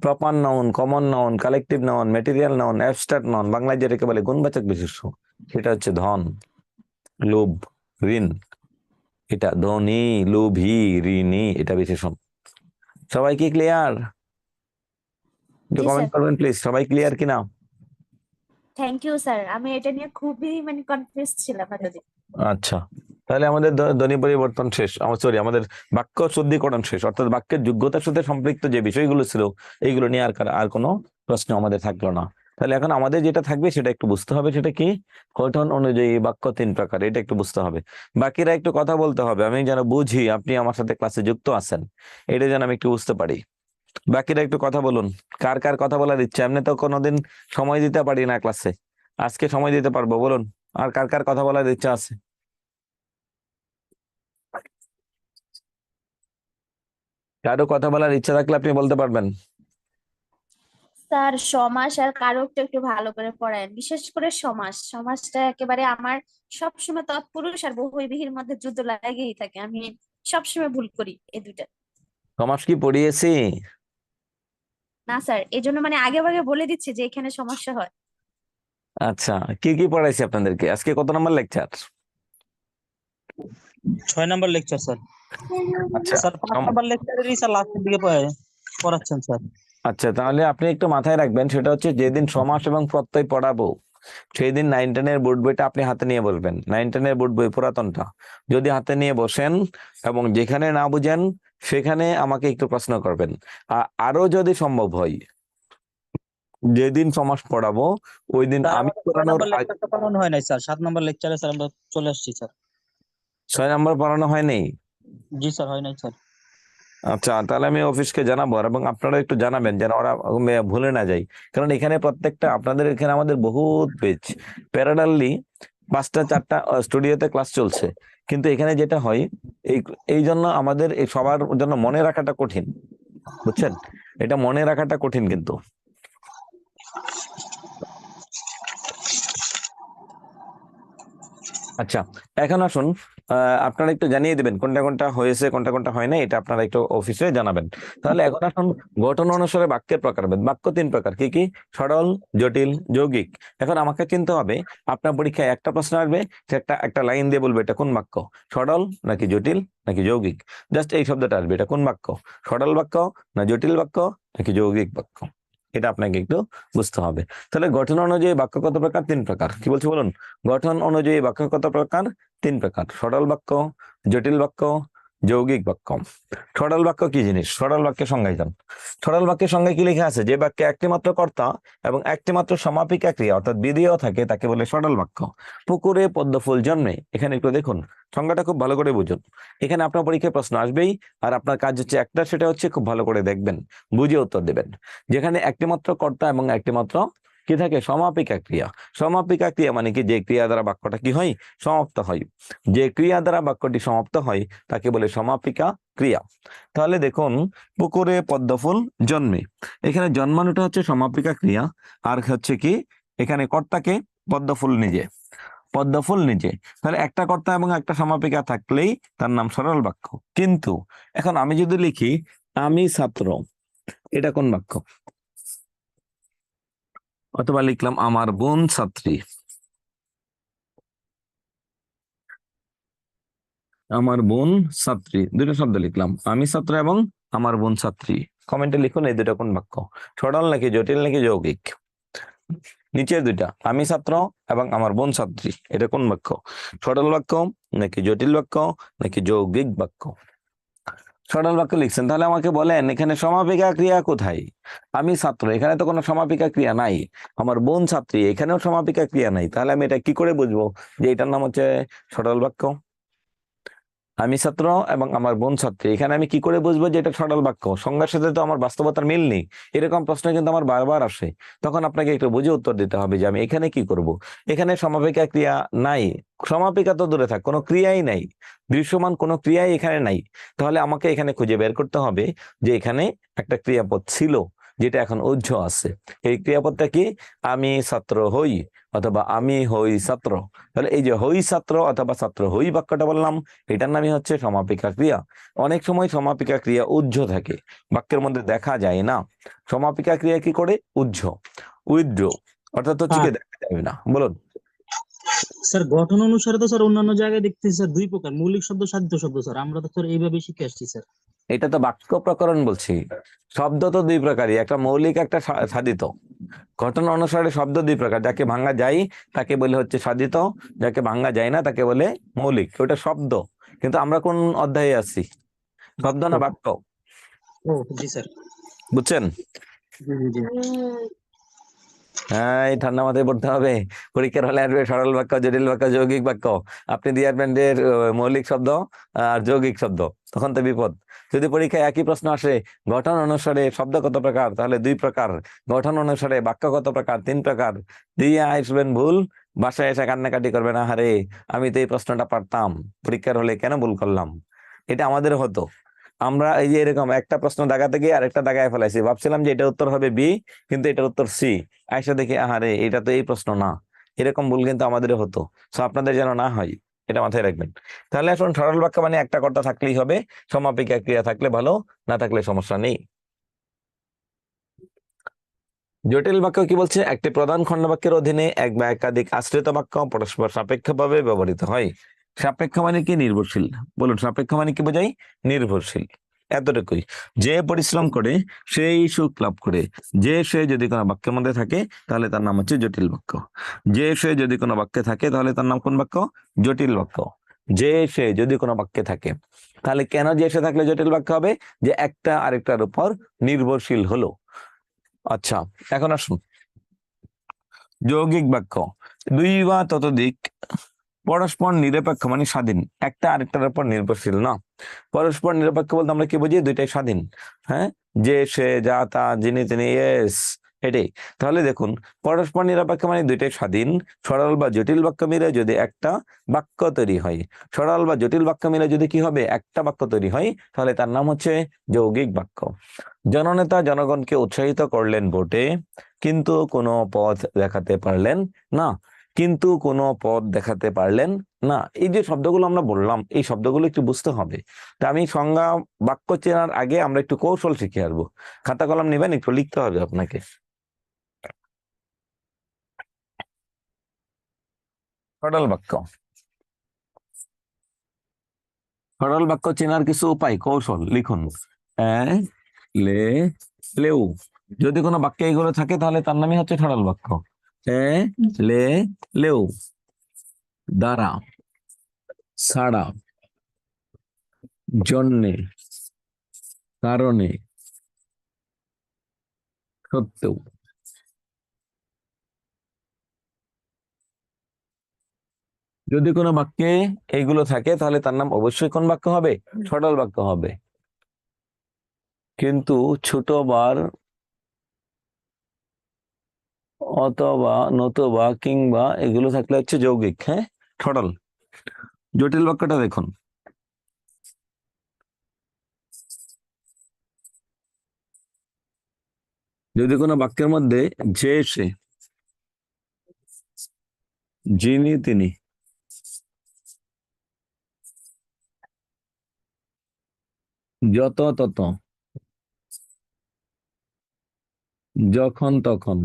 Proper noun, common noun, collective noun, material noun, abstract noun, বাংলায় যেটাকে বলে গুণবাচক বিশেষ্য, সেটা হচ্ছে ধন, লোভ, ঋণ। এটা ধনী, লোভী, ঋণী, এটা বিশেষণ। সবাই কি ক্লিয়ার? একটু জি কমেন্ট স্যার। করবেন প্লিজ, সবাই ক্লিয়ার কিনা? থ্যাংক ইউ স্যার, আমি এটা নিয়ে খুবই মানে কনফিউজ ছিলাম এতদিন। আচ্ছা, তাহলে আমাদের ধ্বনি পরিবর্তন শেষ, সরি, আমাদের বাক্য শুদ্ধিকরণ শেষ, অর্থাৎ বাক্যের যোগ্যতার সাথে সম্পৃক্ত যে বিষয়গুলো ছিল এইগুলো নিয়ে আর কোনো প্রশ্ন আমাদের থাকলো না। তাহলে এখন আমাদের যেটা থাকবে সেটা একটু বুঝতে হবে, সেটা কি? গঠন অনুযায়ী বাক্য 3 প্রকার, এটা একটু বুঝতে হবে। বাকিরা একটু কথা বলতে হবে, আমি যেন বুঝি আপনি আমার সাথে ক্লাসে যুক্ত আছেন, এটা যেন আমি একটু বুঝতে পারি। বাকিরা একটু কথা বলুন, কার কার কথা বলার ইচ্ছা? এমনি তো কোনোদিন সময় দিতে পারি না ক্লাসে, আজকে সময় দিতে পারবো, বলুন। আর কার কার কথা বলার ইচ্ছা আছে? কারো কথা বলার ইচ্ছা থাকলে আপনি বলতে পারবেন। স্যার সমাস আর কারকটা একটু ভালো করে পড়ায়, বিশেষ করে সমাস। সমাসটা একেবারে আমার সবসময় তৎপুরুষ আর বহুব্রীহির মধ্যে যুদ্ধ লাগেই থাকে, আমি সবসময় ভুল করি এই দুইটা। সমাস কি পড়িয়েছি? না স্যার, এই জন্য মানে আগে ভাগে বলে দিচ্ছি যে এখানে সমস্যা হয়। আচ্ছা, কি কি পড়াইছি আপনাদেরকে আজকে? কত নম্বর লেকচার? 6 number lecture sir. আচ্ছা স্যার 5 নাম্বার লেকচারেরই স্যার লাস্টের দিকে পড়াচ্ছেন স্যার। আচ্ছা, তাহলে আপনি একটু মাথায় রাখবেন, সেটা হচ্ছে যেদিন সমাস এবং প্রত্যয় পড়াবো সেই দিন 9-10 বোর্ড বইটা আপনি হাতে নিয়ে বসবেন। 9-10 বোর্ড বই পুরাতনটা যদি হাতে নিয়ে বসেন এবং যেখানে না বুঝেন সেখানে আমাকে একটু প্রশ্ন করবেন। আরো যদি সম্ভব হয় যেদিন সমাস পড়াবো ওই দিন স্যার আমি আমাদের 6 পড়ানোর নাম্বার লেকচারটা পড়ানো হয় নাই স্যার, 7 নাম্বার লেকচারে স্যার আমরা চলে আসছি স্যার। 6 নম্বর পড়ানো হয়নি। জি স্যার, হয় নাই স্যার। আচ্ছা, তাহলে আমি অফিসকে জানাবো, এবং আপনারা একটু জানাবেন যেন ওরা ভুলে না যায়। কারণ এখানে প্রত্যেকটা আপনাদের এখানে আমাদের বহুত পেজ প্যারালালি 5টা 4টা স্টুডিওতে ক্লাস চলছে, কিন্তু এখানে যেটা হয় এই এই জন্য আমাদের এই সবার জন্য মনে রাখাটা কঠিন, বুঝছেন? এটা মনে রাখাটা কঠিন কিন্তু। আচ্ছা, এখন আসুন আপনারা একটু জানিয়ে দিবেন কোনটা কোনটা হয়েছে কোনটা কোনটা হয় না, এটা আপনারা একটু অফিসে জানাবেন। তাহলে এখন আসুন গঠন অনুসারে বাক্যের প্রকারভেদ। বাক্য 3 প্রকার, কি কি? সরল, জটিল, যৌগিক। এখন আমাকে চিনতে হবে, আপনার পরীক্ষায় একটা প্রশ্ন আসবে, সে একটা একটা লাইন দিয়ে বলবে এটা কোন বাক্য, সরল নাকি জটিল নাকি যৌগিক। জাস্ট এই শব্দটা আসবে, এটা কোন বাক্য, সরল বাক্য না জটিল বাক্য নাকি যৌগিক বাক্য, এটা আপনাকে একটু বুঝতে হবে। তাহলে গঠন অনুযায়ী বাক্য কত প্রকার? 3 প্রকার। কি বলছি বলুন? গঠন অনুযায়ী বাক্য কত প্রকার? 3 প্রকার। সরল বাক্য, জটিল বাক্য, যৌগিক বাক্য। সরল বাক্য কি জিনিস? সরল বাক্যের সংজ্ঞায় যান। সরল বাক্যের সংজ্ঞায় কি লেখা আছে? যে বাক্যে একটি মাত্র কর্তা এবং একটি মাত্র সমাপিকা ক্রিয়া অর্থাৎ বিধেয় থাকে তাকে বলে সরল বাক্য। পুকুরে পদ্ম ফুল জন্মে, এখানে একটু দেখুন সংজ্ঞাটা খুব ভালো করে বুঝুন। এখানে আপনার পরীক্ষায় প্রশ্ন আসবেই, আর আপনার কাজ হচ্ছে একটা, সেটা হচ্ছে খুব ভালো করে দেখবেন, বুঝে উত্তর দেবেন। যেখানে একটি মাত্র কর্তা এবং একটি মাত্র কি থাকে? সমাপিকা ক্রিয়া। সমাপিকা ক্রিয়া মানে কি? যে ক্রিয়া দ্বারা বাক্যটা কি হয়? সমাপ্ত হয়। যে ক্রিয়া দ্বারা বাক্যটি সমাপ্ত হয় তাকে বলে সমাপিকা ক্রিয়া। তাহলে দেখুন, পুকুরে পদ্ম ফুল জন্মে, এখানে জন্মানোটা হচ্ছে সমাপিকা ক্রিয়া, আর হচ্ছে কি এখানে কর্তাকে পদ্ম ফুল নিজে, পদ্ম ফুল নিজে। তাহলে একটা কর্তা এবং একটা সমাপিকা থাকলেই তার নাম সরল বাক্য। কিন্তু এখন আমি যদি লিখি আমি ছাত্র, এটা কোন বাক্য? অথবা লিখলাম আমার বোন ছাত্রী, আমার বোন ছাত্রী, দুটো শব্দ লিখলাম, আমি ছাত্র এবং আমার বোন ছাত্রী। কমেন্টে লিখুন এই দুটো কোন বাক্য, সরল নাকি জটিল নাকি যৌগিক। নিচের দুইটা, আমি ছাত্র এবং আমার বোন ছাত্রী, এটা কোন বাক্য? সরল বাক্য নাকি জটিল বাক্য নাকি যৌগিক বাক্য? সরল বাক্য লিখছেন, তাহলে আমাকে বলেন এখানে সমাপিকা ক্রিয়া কোথায়? আমি ছাত্র, এখানে তো কোনো সমাপিকা ক্রিয়া নাই। আমার বোন ছাত্রী, এখানেও সমাপিকা ক্রিয়া নাই। তাহলে আমি এটা কি করে বুঝবো যে এটার নাম হচ্ছে সরল বাক্য? আমি ছাত্র এবং আমার বোন ছাত্রী, এখানে আমি কি করে বুঝবো যে এটা সরল বাক্য? সংজ্ঞার সাথে তো আমার বাস্তবতার মিল নেই। এরকম প্রশ্ন কিন্তু আমার বারবার আসে, তখন আপনাকে একটু বুঝে উত্তর দিতে হবে যে আমি এখানে কি করব। এখানে সমাপিকা ক্রিয়া নাই, সমাপিকা তো দূরে থাক, কোনো ক্রিয়াই নাই, দৃশ্যমান কোনো ক্রিয়াই এখানে নাই। তাহলে আমাকে এখানে খুঁজে বের করতে হবে যে এখানে একটা ক্রিয়াপদ ছিল যেটা এখন উহ্য আছে। এই ক্রিয়াপদটা কি? আমি ছাত্র হই অথবা আমি হই ছাত্র। তাহলে এই যে হই ছাত্র অথবা ছাত্র হই বাক্যটা বললাম, এটার নামই হচ্ছে সমাপিকা ক্রিয়া। অনেক সময় সমাপিকা ক্রিয়া উহ্য থাকে, বাক্যের মধ্যে দেখা যায় না। সমাপিকা ক্রিয়া কি করে? উহ্য, উইথড্র, অর্থাৎ হচ্ছে কি দেখা যাবে না। বলুন। স্যার গঠন অনুসারে তো স্যার অন্যান্য জায়গায় দেখতেছি স্যার 2 প্রকার, মৌলিক শব্দ, সাধিত শব্দ। স্যার আমরা তো স্যার এইভাবে শিখে আসছি স্যার। এটা তো বাক্য প্রকরণ বলছি, শব্দ তো 2 প্রকারই, একটা মৌলিক একটা সাধিত। ঘটনা অনুসারে শব্দ 2 প্রকার, যাকে ভাঙা যায় তাকে বলে হচ্ছে সাধিত, যাকে ভাঙা যায় না তাকে বলে মৌলিক। ওটা শব্দ, কিন্তু আমরা কোন অধ্যায়ে আছি? শব্দ না বাক্য? ও জি স্যার। বুঝছেন? জি জি জি। হ্যাঁ, এই ঠান্ডা মাথায় পড়তে হবে। পরীক্ষার হলে আসবে সরল বাক্য, জটিল বাক্য, যৌগিক বাক্য। আপনি দিয়ে আসবেন যে মৌলিক শব্দ আর যৌগিক শব্দ, তখন তো বিপদ। যদি পরীক্ষায় একই প্রশ্ন আসে, গঠন অনুসারে শব্দ কত প্রকার, তাহলে 2 প্রকার। গঠন অনুসারে বাক্য কত প্রকার? 3 প্রকার। দিয়ে আসবেন ভুল, বাসায় এসে কান্নাকাটি করবেন, আহারে আমি তো এই প্রশ্নটা পারতাম, পরীক্ষার হলে কেন ভুল করলাম। এটা আমাদের হতো। আমরা এই যে এরকম একটা প্রশ্ন দাগাতে গিয়ে আরেকটা দাগায় ফেলাইছি, ভাবছিলাম যে এটা উত্তর হবে বি, কিন্তু এটার উত্তর সি। আয়সা দেখি আহারে এটা তো এই প্রশ্ন না। এরকম ভুল কিন্তু আমাদের হতো। সো আপনাদের যেন না হয়, এটা মাথায় রাখবেন। তাহলে এখন সরল বাক্য মানে একটা কর্তা থাকলেই হবে, সমাপিকা ক্রিয়া থাকলে ভালো, না থাকলে সমস্যা নেই। জটিল বাক্য কি বলছে? একটি প্রধান খণ্ড বাক্যের অধীনে এক বা একাধিক আশ্রিত বাক্য পরস্পর সাপেক্ষভাবে ব্যবহৃত হয়। সাপেক্ষ মানে কি? নির্ভরশীল। বলুন, সাপেক্ষ মানে কি বোঝাই? নির্ভরশীল। এতটুকুই। যে পরিশ্রম করে সেই সুখ লাভ করে। যে সে যদি কোনো বাক্যের মধ্যে থাকে তাহলে তার নাম হচ্ছে জটিল বাক্য। যে সে যদি কোনো বাক্যে থাকে তাহলে তার নাম কোন বাক্য? জটিল বাক্য। যে সে যদি কোনো বাক্যে থাকে, তাহলে কেন যে সে থাকলে জটিল বাক্য হবে? যে একটা আরেকটার উপর নির্ভরশীল হলো। আচ্ছা, এখন আসুন যৌগিক বাক্য। দুই বা ততোধিক পরস্পর নিরপেক্ষ মানে স্বাধীন, একটা আরেকটার উপর নির্ভরশীল না। পরস্পর নিরপেক্ষ বলতে আমরা কি বুঝি? দুইটাই স্বাধীন। হ্যাঁ, যে সে যা তা যিনি তিনি, ইয়েস, এটাই। তাহলে দেখুন, পরস্পর নিরপেক্ষ মানে দুইটাই স্বাধীন। সরল বা জটিল বাক্য মিলে যদি একটা বাক্য তৈরি হয়, সরল বা জটিল বাক্য মিলে যদি কি হবে? একটা বাক্য তৈরি হয়, তাহলে তার নাম হচ্ছে যৌগিক বাক্য। জননেতা জনগণকে উৎসাহিত করলেন ভোটে, কিন্তু কোনো পথ দেখাতে পারলেন না। কিন্তু কোনো পথ দেখাতে পারলেন না, এই যে শব্দগুলো আমরা বললাম, এই শব্দগুলো একটু বুঝতে হবে। তা আমি সংজ্ঞা বাক্য চেনার আগে আমরা একটু কৌশল শিখে আসবো। খাতা কলম নেবেন, একটু লিখতে হবে আপনাকে। সরল বাক্য। সরল বাক্য চেনার কিছু উপায়, কৌশল লিখুন। এ, লে, লেউ। যদি কোনো বাক্যে এগুলো থাকে তাহলে তার নামই হচ্ছে সরল বাক্য। এ, লে, লেউ। দ্বারা, ছাড়া, জন্যে, কারণে, সত্ত্বেও। যদি কোনো বাক্যে এইগুলো থাকে তাহলে তার নাম অবশ্যই কোন বাক্য হবে? সরল বাক্য হবে। কিন্তু ছোট বার, অথবা, নতুবা, কিংবা এগুলো থাকলে হচ্ছে যৌগিক। হ্যাঁ, সরল। জটিল বাক্যটা দেখুন। যদি কোনো বাক্যের মধ্যে যে সে, যিনি তিনি, যত তত, যখন তখন,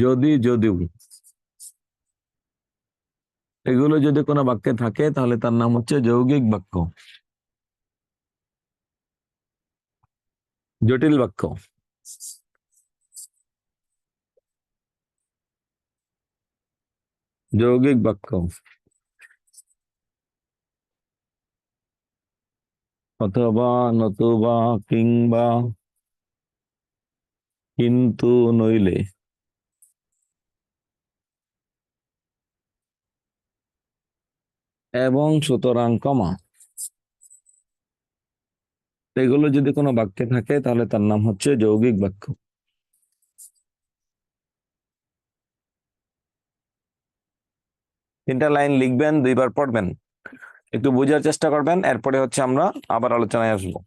যদি যদিও, এগুলো যদি কোনো বাক্যে থাকে তাহলে তার নাম হচ্ছে যৌগিক বাক্য। জটিল বাক্য। যৌগিক বাক্য। অথবা, নতুবা, কিংবা, কিন্তু, নইলে, এবং, সুতরাং, কমা, এগুলো যদি কোনো বাক্যে থাকে তাহলে তার নাম হচ্ছে যৌগিক বাক্য। তিনটা লাইন লিখবেন, দুইবার পড়বেন, একটু বোঝার চেষ্টা করবেন, এরপরে হচ্ছে আমরা আবার আলোচনায় আসবো।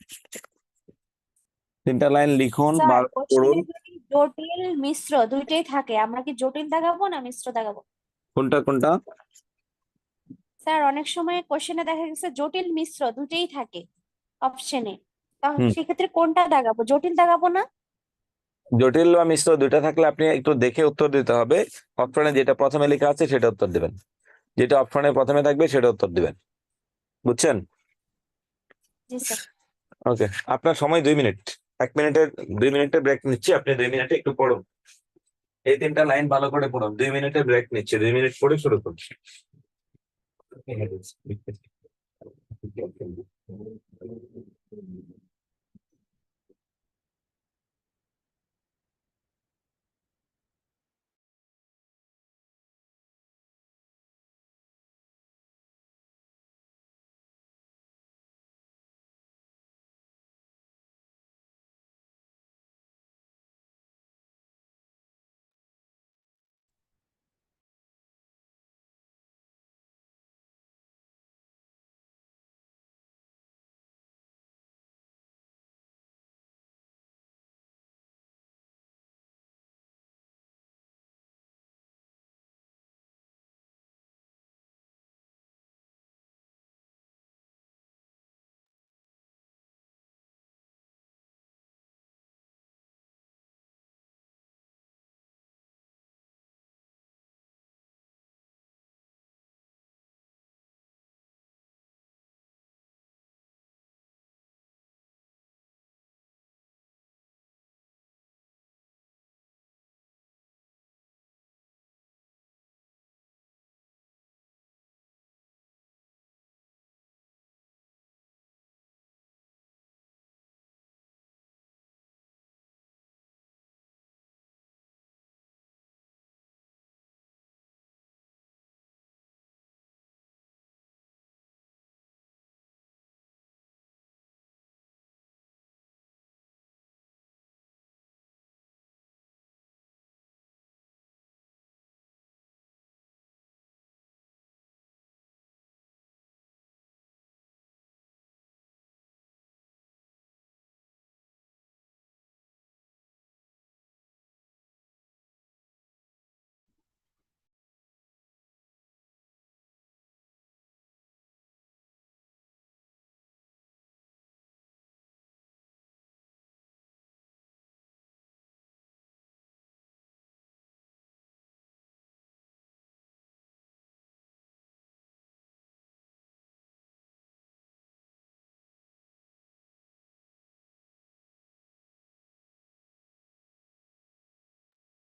তিনটা লাইন লিখুন, স্যার বার পড়ুন। কোশ্চেনে যদি জটিল মিশ্র দুইটাই থাকে, আমরা কি জটিল দাগাবো না মিশ্র দাগাবো? কোনটা কোনটা? স্যার অনেক সময় কোশ্চেনে দেখা গেছে জটিল মিশ্র দুইটাই থাকে অপশনে, তাহলে হুম, সেক্ষেত্রে কোনটা দাগাবো? জটিল দাগাবো না? জটিল বা মিশ্র দুইটা থাকলে আপনি একটু দেখে উত্তর দিতে হবে। অপশনে যেটা প্রথমে লেখা আছে সেটা উত্তর দিবেন, যেটা অপশনে প্রথমে থাকবে সেটা উত্তর দিবেন। বুঝছেন? জি স্যার। ওকে, আপনার সময় 2 মিনিট। 1 মিনিটের, 2 মিনিটের ব্রেক নিচ্ছি, আপনি 2 মিনিটে একটু পড়ুন। এই তিনটা লাইন ভালো করে পড়ুন, 2 মিনিটের ব্রেক নিচ্ছে, 2 মিনিট পরে শুরু করছি।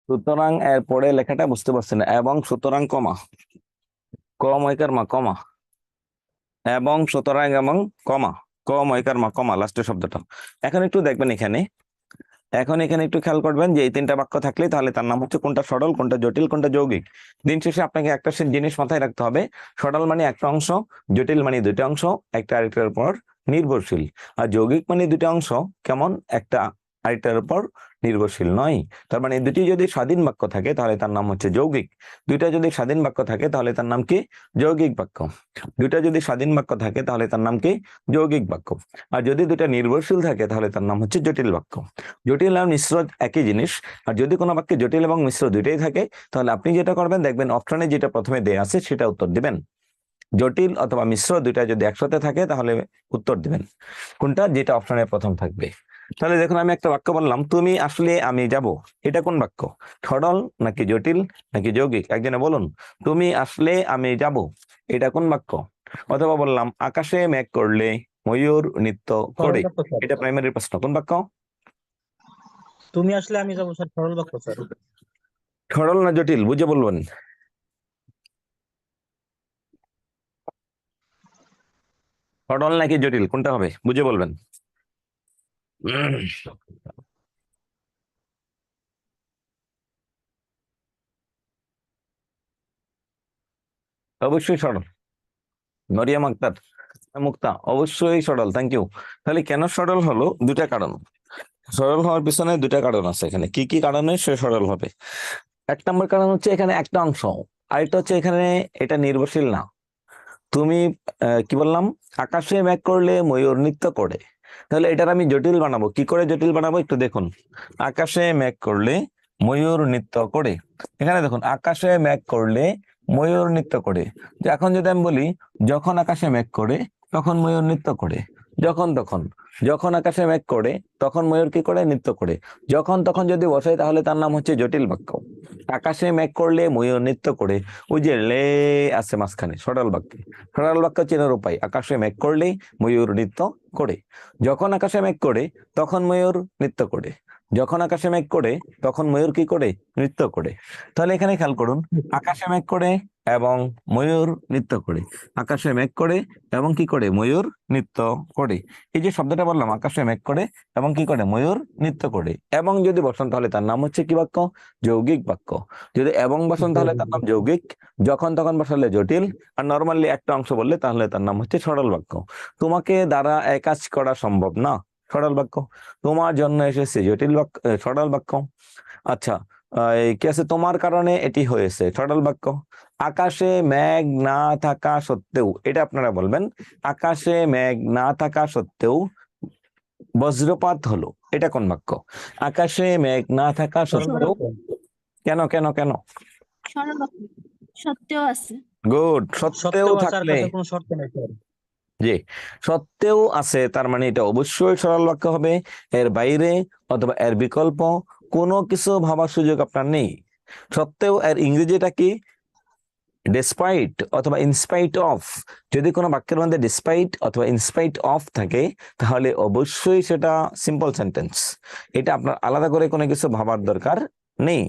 সুতরাং এর পরে লেখাটা বুঝতে পারছি না, এবং সুতরাং কমা, কম ওইকার মা কমা, এবং সুতরাং এবং কমা, কম ওইকার মা কমা লাস্টের শব্দটা। এখন একটু দেখবেন এখানে, এখন এখানে একটু খেয়াল করবেন যে এই তিনটা বাক্য থাকলে তাহলে তার নাম হচ্ছে কোনটা সরল, কোনটা জটিল, কোনটা যৌগিক। দিন শেষে আপনাকে একটা জিনিস মাথায় রাখতে হবে, সরল মানে একটা অংশ, জটিল মানে দুইটা অংশ, একটা আরেকটার উপর নির্ভরশীল। আর যৌগিক মানে দুইটা অংশ কেমন, একটা আরেকটার উপর নির্ভরশীল নয়। তার মানে দুটি যদি স্বাধীন বাক্য থাকে তাহলে তার নাম হচ্ছে যৌগিক। দুইটা যদি স্বাধীন বাক্য থাকে তাহলে তার নাম কি, যৌগিক বাক্য। দুইটা যদি স্বাধীন বাক্য থাকে তাহলে তার নাম কি, যৌগিক বাক্য। আর যদি দুইটা নির্ভরশীল থাকে তাহলে তার নাম হচ্ছে জটিল বাক্য। জটিল আর মিশ্র একই জিনিস। আর যদি কোনো বাক্যে জটিল এবং মিশ্র দুইটাই থাকে তাহলে আপনি যেটা করবেন, দেখবেন অপশনে যেটা প্রথমে দেয়া আছে সেটা উত্তর দিবেন। জটিল অথবা মিশ্র দুইটা যদি একসাথে থাকে তাহলে উত্তর দিবেন কোনটা, যেটা অপশনে প্রথম থাকবে। তাহলে দেখুন আমি একটা বাক্য বললাম, তুমি আসলে আমি যাব, এটা কোন বাক্য, সরল নাকি জটিল নাকি যৌগিক? একজনে বলুন, তুমি আসলে আমি যাব, এটা কোন বাক্য? অথবা বললাম, আকাশে মেঘ করলে ময়ূর নৃত্য সরল করে, বাক্য স্যার। এটা প্রাইমারি প্রশ্ন, কোন বাক্য? তুমি আসলে আমি যাবো স্যার, সরল বাক্য স্যার। সরল না জটিল বুঝে বলবেন। সরল নাকি জটিল কোনটা হবে বুঝে বলবেন। অবশ্যই সরল। মরিয়াম আক্তার, মুক্তা, অবশ্যই সরল, থ্যাংক ইউ। তাহলে কেন সরল হলো, দুটা কারণ। সরল হওয়ার পিছনে দুটা কারণ আছে। এখানে কি কি কারণে সে সরল হবে? এক নম্বর কারণ হচ্ছে এখানে একটা অংশ, আরেকটা হচ্ছে এখানে এটা নির্ভরশীল না। তুমি কি বললাম, আকাশে মেঘ করলে ময়ূর নৃত্য করে, তাহলে এটার আমি জটিল বানাবো, কি করে জটিল বানাবো একটু দেখুন। আকাশে মেঘ করলে ময়ূর নৃত্য করে, এখানে দেখুন আকাশে মেঘ করলে ময়ূর নৃত্য করে। যে এখন যদি আমি বলি, যখন আকাশে মেঘ করে তখন ময়ূর নৃত্য করে, যখন তখন, যখন আকাশে মেঘ করে তখন ময়ূর কি করে, নৃত্য করে। যখন তখন যদি বসাই তাহলে তার নাম হচ্ছে জটিল বাক্য। আকাশে মেঘ করলে ময়ূর নৃত্য করে, ওই যে লে আছে মাঝখানে, সরল বাক্যে। সরল বাক্য চেনার উপায়, আকাশে মেঘ করলে ময়ূর নৃত্য করে। যখন আকাশে মেঘ করে তখন ময়ূর নৃত্য করে, যখন আকাশে মেঘ করে তখন ময়ূর কি করে, নৃত্য করে। তাহলে এখানে খেয়াল করুন, আকাশে মেঘ করে এবং ময়ূর নৃত্য করে, আকাশে মেঘ করে এবং কি করে, ময়ূর নৃত্য করে। এই যে শব্দটা বললাম, আকাশে মেঘ করে এবং কি করে, ময়ূর নৃত্য করে, এবং যদি বসান তাহলে তার নাম হচ্ছে কি বাক্য, যৌগিক বাক্য। যদি এবং বসান তাহলে তার নাম যৌগিক, যখন তখন বসালে জটিল, আর নর্মালি একটা অংশ বললে তাহলে তার নাম হচ্ছে সরল বাক্য। তোমাকে দ্বারা এক কাজ করা সম্ভব না, সরল বাক্য। তোমার জন্য এসেছে, জটিল বাক্য, সরল বাক্য। আচ্ছা, কি আছে, তোমার কারণে এটি হয়েছে, সরল বাক্য। আকাশে মেঘ না থাকা সত্ত্বেও, এটা আপনারা বলবেন, আকাশে মেঘ না থাকা সত্ত্বেও বজ্রপাত হলো, এটা কোন বাক্য? আকাশে মেঘ না থাকা সরল সত্ত্বেও, বাক্য। কেন কেন কেন? সরল বাক্য, সত্যিও আছে। গুড, সত্ত্বেও সত্ত্বেও আছে, আর থাকলে, কাছে কোনো শর্ত নেই স্যার। জি, সত্ত্বেও আছে, তার মানে এটা অবশ্যই সরল বাক্য হবে। এর বাইরে অথবা এর বিকল্প কোনো কিছু ভাবার সুযোগ আপনার নেই। সত্ত্বেও এর ইংরেজিটা কি, ডেসপাইট অথবা ইনস্পাইট অফ। যদি কোনো বাক্যের মধ্যে ডেসপাইট অথবা ইনস্পাইট অফ থাকে তাহলে অবশ্যই সেটা সিম্পল সেন্টেন্স। এটা আপনার আলাদা করে কোনো কিছু ভাবার দরকার নেই,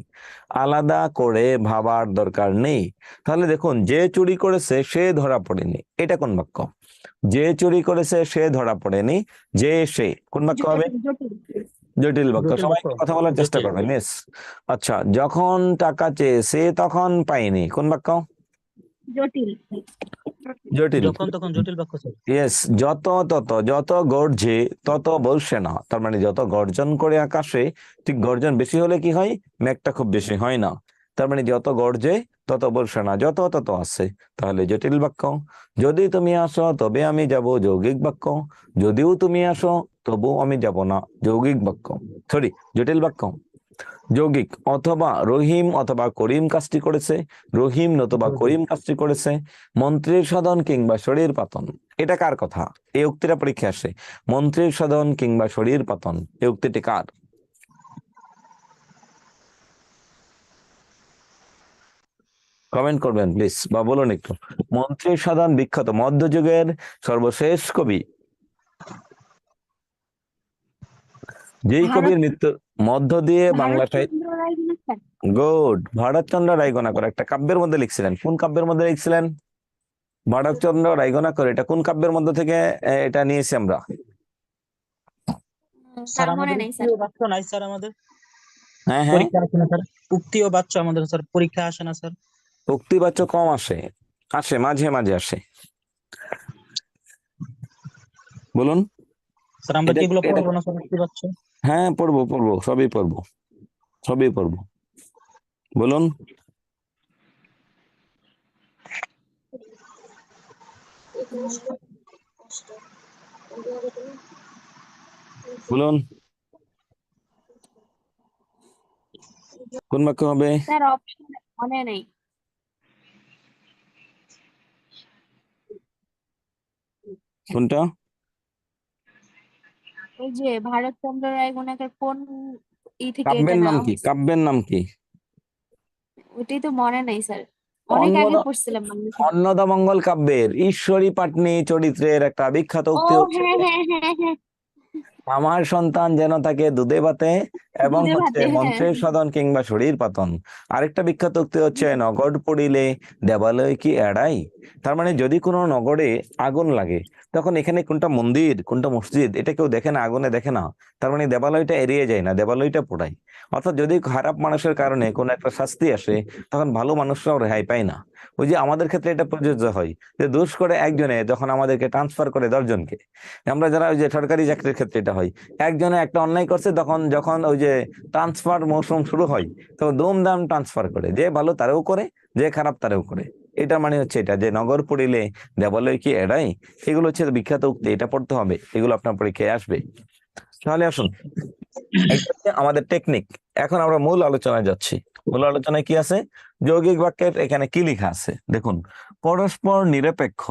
আলাদা করে ভাবার দরকার নেই। তাহলে দেখুন, যে চুরি করেছে সে ধরা পড়েনি, এটা কোন বাক্য? যে চুরি করেছে সে ধরা পড়েনি, যে সে, কোন বাক্য হবে? জটিল, জটিল বাক্য। জটিল সবাই বাক্য। একটু কথা বলার চেষ্টা জটিল। করবেন, মিস। আচ্ছা, যখন টাকা চেয়েছে তখন পাইনি, কোন বাক্য? জটিল, জটিল। যখন তখন জটিল বাক্য স্যার। ইয়েস, যত তত, যত গর্জে তত বর্ষে না, তার মানে যত গর্জন করে আকাশে, ঠিক গর্জন বেশি হলে কি হয়, মেঘটা খুব বেশি হয় না। তার মানে যত গর্জে তত বর্ষে না, যত তত আছে, তাহলে জটিল বাক্য। যদি তুমি আসো তবে আমি যাব, যৌগিক বাক্য। যদিও তুমি আসো তবুও আমি যাব না, যৌগিক বাক্য, সরি জটিল বাক্য। যৌগিক, অথবা রহিম অথবা করিম কাজটি করেছে, রহিম নতুবা করিম কাজটি করেছে। মন্ত্রীর সাধন কিংবা শরীর পাতন, এটা কার কথা? এই উক্তিটা পরীক্ষা আসে, মন্ত্রীর সাধন কিংবা শরীর পাতন, এই উক্তিটি কার? কমেন্ট করবেন প্লিজ, বা বলুন একটু। মন্ত্রীর সাধন বিখ্যাত মধ্যযুগের সর্বশেষ কবি, যেই ভারত, কবির মৃত্যু, মধ্য দিয়ে বাংলা সাহিত্য। ভারতচন্দ্র রায় লিখেছেন। গুড। ভারতচন্দ্র রায়গণাকর একটা কাব্যের মধ্যে লিখছিলেন। কোন কাব্যের মধ্যে লিখছিলেন? ভারতচন্দ্র রায়গণাকর। এটা কোন কাব্যের মধ্যে থেকে এটা নিয়েছি আমরা? স্যার নাম মনে আমাদের নাই উক্তি স্যার। ও বাচ্চ নাই স্যার, আমাদের হ্যাঁ হ্যাঁ, পরীক্ষা আসে না স্যার। উক্তি ও বাচ্চ আমাদের স্যার পরীক্ষা আসে না স্যার। উক্তিবাচ্য কম আসে, আসে মাঝে মাঝে আসে। বলুন। স্যার আমরা এটা কি এগুলো এটা পড়বো না স্যার উক্তি বাচ্চ? হ্যাঁ, পড়বো পড়বো, সবই পড়বো, সবই পড়বো। বলুন। বলুন কোন বাক্য হবে? স্যার অপশন মনে নেই। কোনটা? ওই যে ভারতচন্দ্র রায় গুণাকর কোন থেকে এটা কাব্যের নাম নেওয়া কি? হয়েছে, কাব্যের নাম কি? ওইটাই তো মনে নাই স্যার। অনেক অন্নদ আগে পড়ছিলাম বাংলা সাহিত্য। অন্নদামঙ্গল কাব্যের ঈশ্বরী পাটনি চরিত্রের একটা বিখ্যাত ও উক্তি হচ্ছে, হ্যাঁ হ্যাঁ হ্যাঁ হ্যাঁ, আমার সন্তান যেন তাকে দুধে ভাতে এবং দুধে হচ্ছে ভাতে, হ্যাঁ মন্ত্রের সাধন কিংবা শরীর পাতন। আরেকটা বিখ্যাত উক্তি হচ্ছে, নগর পড়িলে দেবালয় কি এড়াই। তার মানে যদি কোনো নগরে আগুন লাগে, তখন এখানে কোনটা মন্দির কোনটা মসজিদ এটা কেউ দেখে না, আগুনে দেখে না। তার মানে দেবালয়টা এড়িয়ে যায় না, দেবালয়টা পোড়ায়। অর্থাৎ যদি খারাপ মানুষের কারণে কোনো একটা শাস্তি আসে, তখন ভালো মানুষরাও রেহাই পায় না। ওই যে আমাদের ক্ষেত্রে এটা প্রযোজ্য হয়, যে দোষ করে একজনে যখন আমাদেরকে ট্রান্সফার করে 10 জনকে। আমরা যারা ওই যে সরকারি চাকরির ক্ষেত্রে এটা হয়, একজনে একটা অন্যায় করছে, তখন যখন ওই যে ট্রান্সফার মৌসুম শুরু হয়, তো দুমদাম ট্রান্সফার করে, যে ভালো তারেও করে, যে খারাপ তারেও করে। এটা মানে হচ্ছে এটা, যে নগর পড়িলে দেবালয় কি এড়াই। এগুলো হচ্ছে বিখ্যাত উক্তি, এটা পড়তে হবে, এগুলো আপনার পরীক্ষায় আসবে। তাহলে আসুন, এটা হচ্ছে আমাদের টেকনিক। এখন আমরা মূল আলোচনায় যাচ্ছি। মূল আলোচনায় কি আছে? যৌগিক বাক্যের এখানে কি লেখা আছে দেখুন। পরস্পর নিরপেক্ষ।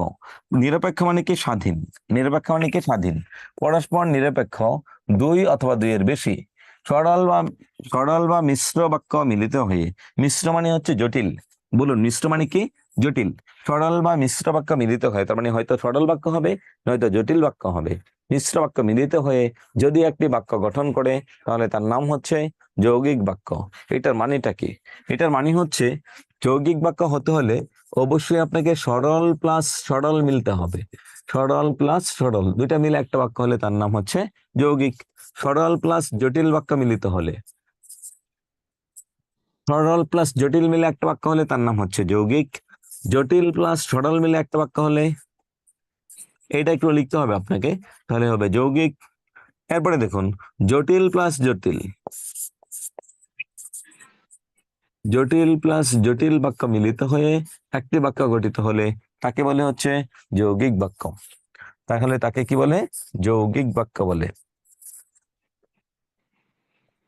নিরপেক্ষ মানে কি? স্বাধীন। নিরপেক্ষ মানে কি? স্বাধীন। পরস্পর নিরপেক্ষ দুই অথবা দুইয়ের বেশি সরল বা মিশ্র বাক্য মিলিত হয়ে। মিশ্র মানে হচ্ছে জটিল। বলুন, মিশ্র মানে কি? জটিল। সরল বা মিশ্র বাক্য মিলিত হয়, তার মানে হয়তো সরল বাক্য হবে, নয়তো জটিল বাক্য হবে। মিশ্র বাক্য মিলিত হয়ে যদি একটি বাক্য গঠন করে, তাহলে তার নাম হচ্ছে যৌগিক বাক্য। এটার মানেটা কি? এটার মানে হচ্ছে, যৌগিক বাক্য হতে হলে অবশ্যই আপনাকে সরল প্লাস সরল মিলতে হবে। সরল প্লাস সরল দুইটা মিলে একটা বাক্য হলে তার নাম হচ্ছে যৌগিক। সরল প্লাস জটিল বাক্য মিলিত হলে, সরল প্লাস জটিল মিলে একটা বাক্য হলে তার নাম হচ্ছে যৌগিক। জটিল প্লাস সরল মিলে একটা বাক্য হলে, এটা একটু লিখতে হবে আপনাকে, তাহলে হবে যৌগিক। এরপরে দেখুন, জটিল প্লাস জটিল, জটিল প্লাস জটিল বাক্য মিলিত হয়ে একটি বাক্য গঠিত হলে তাকে বলে হচ্ছে যৌগিক বাক্য। তাহলে তাকে কি বলে? যৌগিক বাক্য বলে।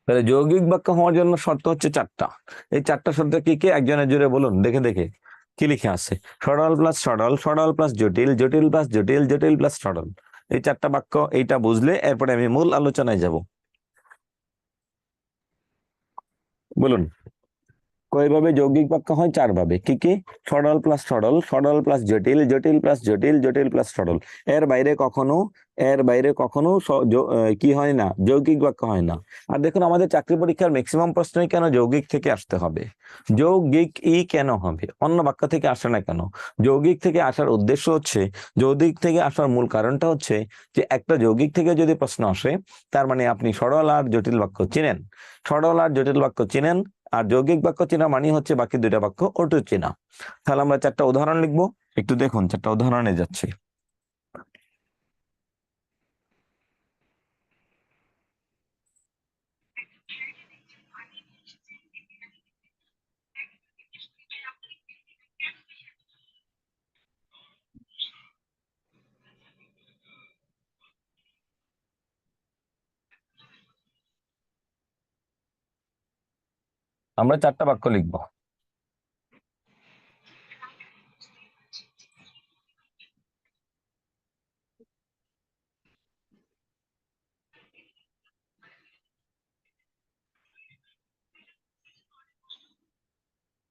তাহলে যৌগিক বাক্য হওয়ার জন্য শর্ত হচ্ছে 4টা। এই 4টা শর্ত কি কি? একজনের জুড়ে বলুন, দেখে দেখে কি লিখে আছে। সরল প্লাস সরল, সরল প্লাস জটিল, জটিল প্লাস জটিল, জটিল প্লাস সরল। এই 4টা বাক্য, এইটা বুঝলে এরপরে আমি মূল আলোচনায় যাব। বলুন, কয়ভাবে যৌগিক বাক্য হয়? 4 ভাবে। কি কি? সরল প্লাস সরল, সরল প্লাস জটিল, জটিল প্লাস জটিল, জটিল প্লাস সরল। এর বাইরে কখনো, কি হয় না? যৌগিক বাক্য হয় না। আর দেখুন, আমাদের চাকরি পরীক্ষার ম্যাক্সিমাম প্রশ্নই কেন যৌগিক থেকে আসতে হবে? যৌগিক কেন হবে? অন্য বাক্য থেকে আসে না কেন? যৌগিক থেকে আসার উদ্দেশ্য হচ্ছে, যৌগিক থেকে আসার মূল কারণটা হচ্ছে যে একটা যৌগিক থেকে যদি প্রশ্ন আসে, তার মানে আপনি সরল আর জটিল বাক্য চিনেন। সরল আর জটিল বাক্য চিনেন, আর যৌগিক বাক্য চেনা মানে হচ্ছে বাকি দুইটা বাক্য অটু চেনা। তাহলে আমরা 4টা উদাহরণ লিখবো, একটু দেখুন। 4টা উদাহরণে যাচ্ছি। আমরা 4টা বাক্য লিখবো।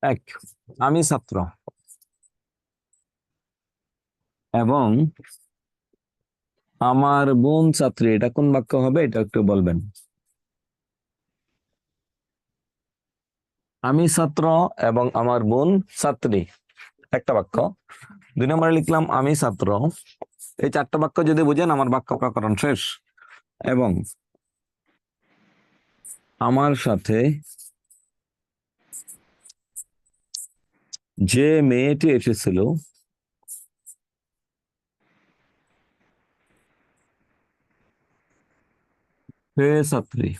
এক, আমি ছাত্র এবং আমার বোন ছাত্রী। এটা কোন বাক্য হবে? এটা একটু বলবেন। আমি ছাত্র এবং আমার বোন ছাত্রী, একটা বাক্য। 2 নম্বরে লিখলাম আমি ছাত্র। এই 4টা বাক্য যদি বুঝেন আমার বাক্য প্রকরণ শেষ। এবং আমার সাথে যে মেয়েটি এসেছিল সে ছাত্রী।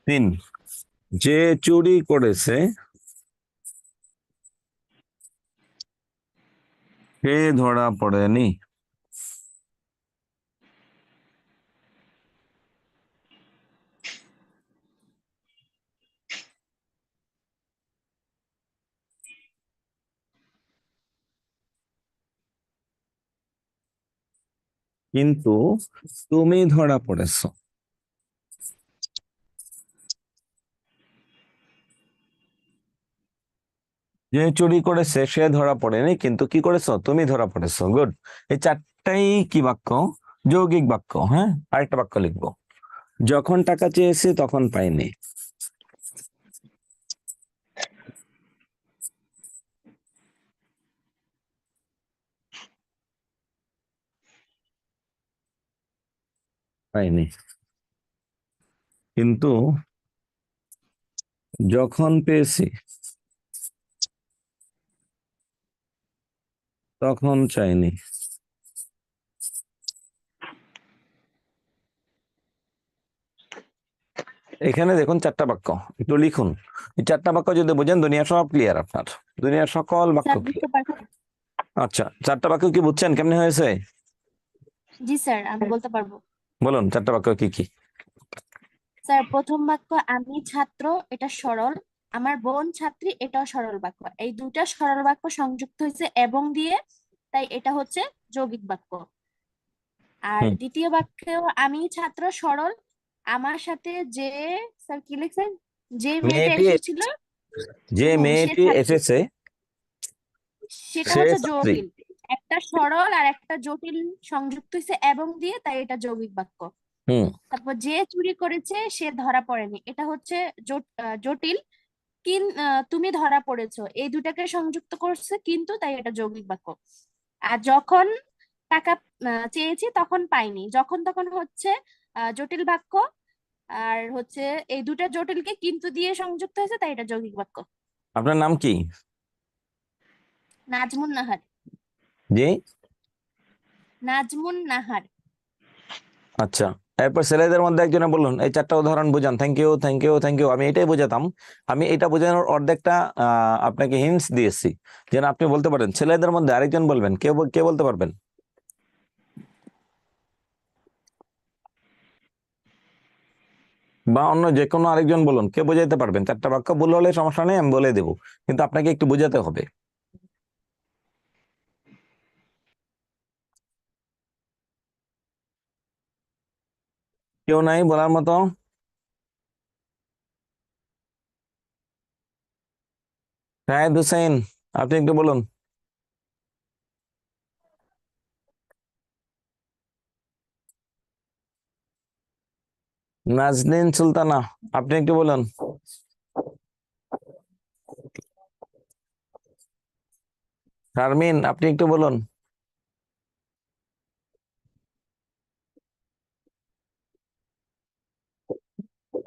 3, যে চুরি করেছে সে ধরা পড়েনি। কিন্তু তুমি ধরা পড়েছো। যে চুরি করেছে সে ধরা পড়েনি, কিন্তু কি করেছো, তুমি ধরা পড়েছো। গুড। এই 4টাই কি বাক্য? যৌগিক বাক্য। হ্যাঁ, আরেকটা বাক্য লিখবো। যখন টাকা চেয়েছে তখন পাইনি। পাইনি, কিন্তু যখন পেয়েছি তখন চাইনি। এখানে দেখুন 4টা বাক্য, একটু লিখুন। এই 4টা বাক্য যদি বোঝেন দুনিয়া সব ক্লিয়ার, আপনার দুনিয়ার সকল বাক্য স্যার বুঝতে ক্লিয়ার। পারছেন? আচ্ছা, 4টা বাক্য কি বুঝছেন কেমনে হয়েছে? জি স্যার, আমি বলতে পারবো। বলুন 4টা বাক্য কি কি। স্যার প্রথম বাক্য আমি ছাত্র, এটা সরল। আমার বোন ছাত্রী, এটাও সরল বাক্য। এই দুটা সরল বাক্য সংযুক্ত হয়েছে এবং দিয়ে, তাই এটা হচ্ছে যৌগিক বাক্য। আর হুম। দ্বিতীয় বাক্যেও আমি ছাত্র সরল, আমার সাথে যে, স্যার কি লিখছেন, যে মেয়েটা মেয়েটি এসেছিল, যে সে মেয়েটি ছাত্রী, এসেছে সেটা সে হচ্ছে ছাত্রী। জটিল। একটা সরল আর একটা জটিল সংযুক্ত হয়েছে এবং দিয়ে, তাই এটা যৌগিক বাক্য। হুম। তারপর যে চুরি করেছে সে ধরা পড়েনি, এটা হচ্ছে জটিল। তুমি ধরা পড়েছো, এই দুটাকে সংযুক্ত করছে কিন্তু, তাই এটা যৌগিক বাক্য। আর যখন টাকা চেয়েছি তখন পাইনি, যখন তখন হচ্ছে জটিল বাক্য। আর হচ্ছে এই দুটা জটিলকে কিন্তু দিয়ে সংযুক্ত হয়েছে, তাই এটা যৌগিক বাক্য। আপনার নাম কি? নাজমুন নাহার। জি। নাজমুন নাহার। আচ্ছা, এরপর ছেলেদের মধ্যে একজনে বলুন এই 4টা উদাহরণ বুঝান। Thank you, thank you, thank you. আমি এটাই বোঝাতাম। আমি এটা বোঝানোর অর্ধেকটা আপনাকে হিন্টস দিয়েছি, যেন আপনি বলতে পারেন। ছেলেদের মধ্যে আরেকজন বলবেন, কে বলতে পারবেন? বা অন্য যে কোনো আরেকজন বলুন, কে বোঝাইতে পারবেন? 4টা বাক্য ভুল হলে সমস্যা নেই, আমি বলে দেবো, কিন্তু আপনাকে একটু বোঝাতে হবে। কেউ নাই বলার মতো? শাহেদ হুসেন, আপনি একটু বলুন। নাজনীন সুলতানা, আপনি একটু বলুন। শারমিন, আপনি একটু বলুন।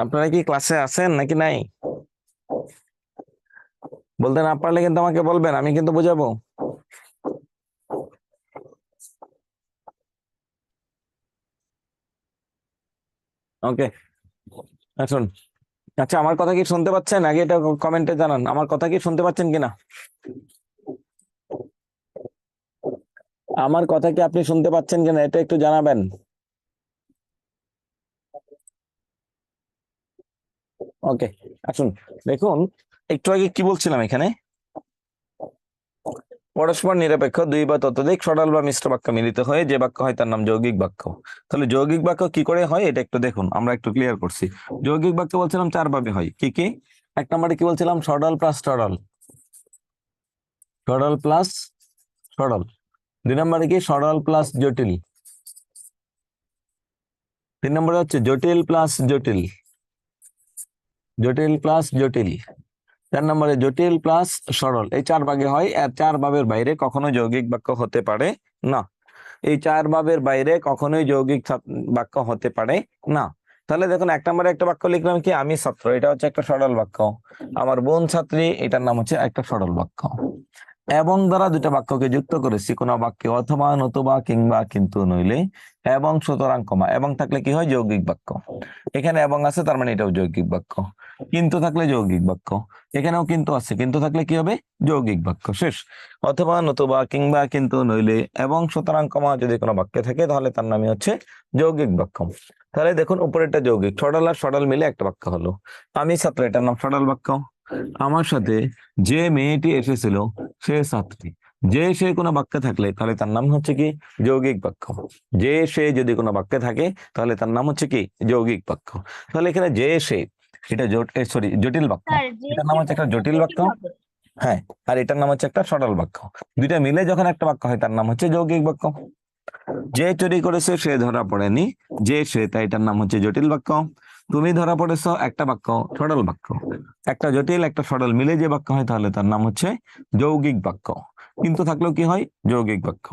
আপনারা কি ক্লাসে আছেন নাকি নাই? বলতে না পারলে কিন্তু আমাকে বলবেন, আমি কিন্তু বোঝাবো। ওকে, এখন আচ্ছা, আমার কথা কি শুনতে পাচ্ছেন? আগে এটা কমেন্টে জানান, আমার কথা কি শুনতে পাচ্ছেন কিনা। আমার কথা কি আপনি শুনতে পাচ্ছেন কিনা, এটা একটু জানাবেন। ওকে, আসুন দেখুন। একটু আগে কি বলছিলাম এখানে, পরস্পর নিরপেক্ষ দুই বা ততোধিক সরল বা মিশ্র বাক্য মিলিত হয়ে যে বাক্য হয় তার নাম যৌগিক বাক্য। তাহলে যৌগিক বাক্য কি করে হয় এটা একটু দেখুন, আমরা একটু ক্লিয়ার করছি। যৌগিক বাক্য বলছিলাম 4 ভাবে হয়। কি কি? 1 নম্বরে কি বলছিলাম? সরল প্লাস সরল, সরল প্লাস সরল। 2 নম্বরে কি? সরল প্লাস জটিল। 3 নম্বরে হচ্ছে জটিল প্লাস জটিল, জটিল প্লাস জটিল। 4 নম্বরে জটিল প্লাস সরল। এই 4 ভাগে হয়, আর 4 ভাগের বাইরে কখনো যৌগিক বাক্য হতে পারে না। এই 4 ভাগের বাইরে কখনোই যৌগিক বাক্য হতে পারে না। তাহলে দেখুন 1 নম্বরে একটা বাক্য লিখলাম কি, আমি ছাত্র, এটা হচ্ছে একটা সরল বাক্য। আমার বোন ছাত্রী, এটার নাম হচ্ছে একটা সরল বাক্য। এবং দ্বারা দুটা বাক্যকে যুক্ত করেছি কোন বাক্যে, অথবা নতুবা কিংবা কিন্তু নইলে, এবং সুতরাং কমা, এবং থাকলে কি হয় যৌগিক বাক্য। এখানে এবং আছে, তার মানে এটাও যৌগিক বাক্য। কিন্তু থাকলে যৌগিক বাক্য, এখানেও কিন্তু আছে, কিন্তু থাকলে কি হবে যৌগিক বাক্য। শেষ। অথবা নতুবা কিংবা কিন্তু নইলে এবং সুতরাং কমা যদি কোনো বাক্যে থাকে তাহলে তার নামই হচ্ছে যৌগিক বাক্য। তাহলে দেখুন উপরেরটা যৌগিক, সরল আর সরল মিলে একটা বাক্য হলো। আমি ছাত্র, এটার নাম সরল বাক্য। আমার সাথে যে মেয়েটি এসেছিল সে ছাত্রী, যে সে কোনো বাক্যে থাকলে তাহলে তার নাম হচ্ছে কি যৌগিক বাক্য। যে সে যদি কোনো বাক্যে থাকে তাহলে তার নাম হচ্ছে কি যৌগিক বাক্য। তাহলে এখানে যে সে, এটা জটিল বাক্য, স্যার যে এটার নাম হচ্ছে একটা জটিল বাক্য। হবে হ্যাঁ, আর এটার নাম হচ্ছে একটা সরল বাক্য। দুইটা মিলে যখন একটা বাক্য হয় তার নাম হচ্ছে যৌগিক বাক্য। যে চুরি করেছে সে ধরা পড়েনি, যে সে, তাই এটার নাম হচ্ছে জটিল বাক্য। তুমি ধরা পড়েছো, একটা বাক্য সরল বাক্য। একটা জটিল একটা সরল মিলে যে বাক্য হয় তাহলে তার নাম হচ্ছে যৌগিক বাক্য। কিন্তু থাকলেও কি হয় যৌগিক বাক্য।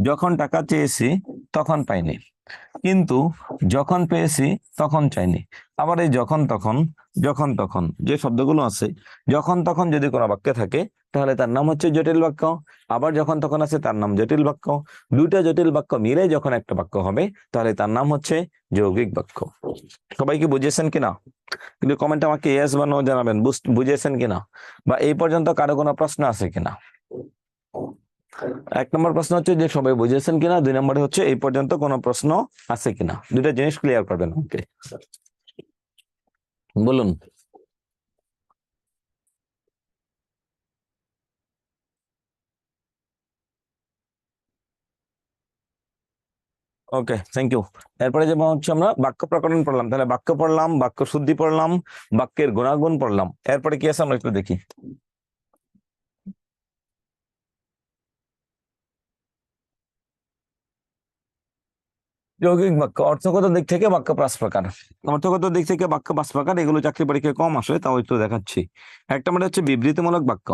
যখন টাকা চেয়েছি তখন পাইনি, কিন্তু যখন পেয়েছি তখন চাইনি। আবার এই যখন তখন, যখন তখন যে শব্দগুলো আছে, যখন তখন যদি কোনো বাক্যে থাকে তাহলে তার নাম হচ্ছে জটিল বাক্য। আবার যখন তখন আছে, তার নাম জটিল বাক্য। দুইটা জটিল বাক্য মিলে যখন একটা বাক্য হবে তাহলে তার নাম হচ্ছে যৌগিক বাক্য। সবাই কি বুঝেছেন কিনা? কিন্তু কমেন্ট আমাকে ইয়েস বা নো জানাবেন, বুঝেছেন কিনা, বা এই পর্যন্ত কারো কোনো প্রশ্ন আছে কিনা। 1 নম্বর প্রশ্ন হচ্ছে যে সবাই বুঝেছেন কিনা, 2 নম্বরে হচ্ছে এই পর্যন্ত কোনো প্রশ্ন আছে কিনা। দুটা জিনিস ক্লিয়ার করবেন। ওকে, বলুন। ওকে, থ্যাংক ইউ। এরপরে যেমন হচ্ছে আমরা বাক্য প্রকরণ পড়লাম, তাহলে বাক্য পড়লাম, বাক্য শুদ্ধি পড়লাম, বাক্যের গুণাগুণ পড়লাম। এরপরে কি আছে আমরা একটু দেখি। যৌগিক বাক্য, অর্থগত দিক থেকে বাক্য 5 প্রকার। অর্থগত দিক থেকে বাক্য 5 প্রকার, এগুলো চাকরি পরীক্ষায় কম আসে, তাও একটু দেখাচ্ছি। 1 নম্বরে হচ্ছে বিবৃতিমূলক বাক্য।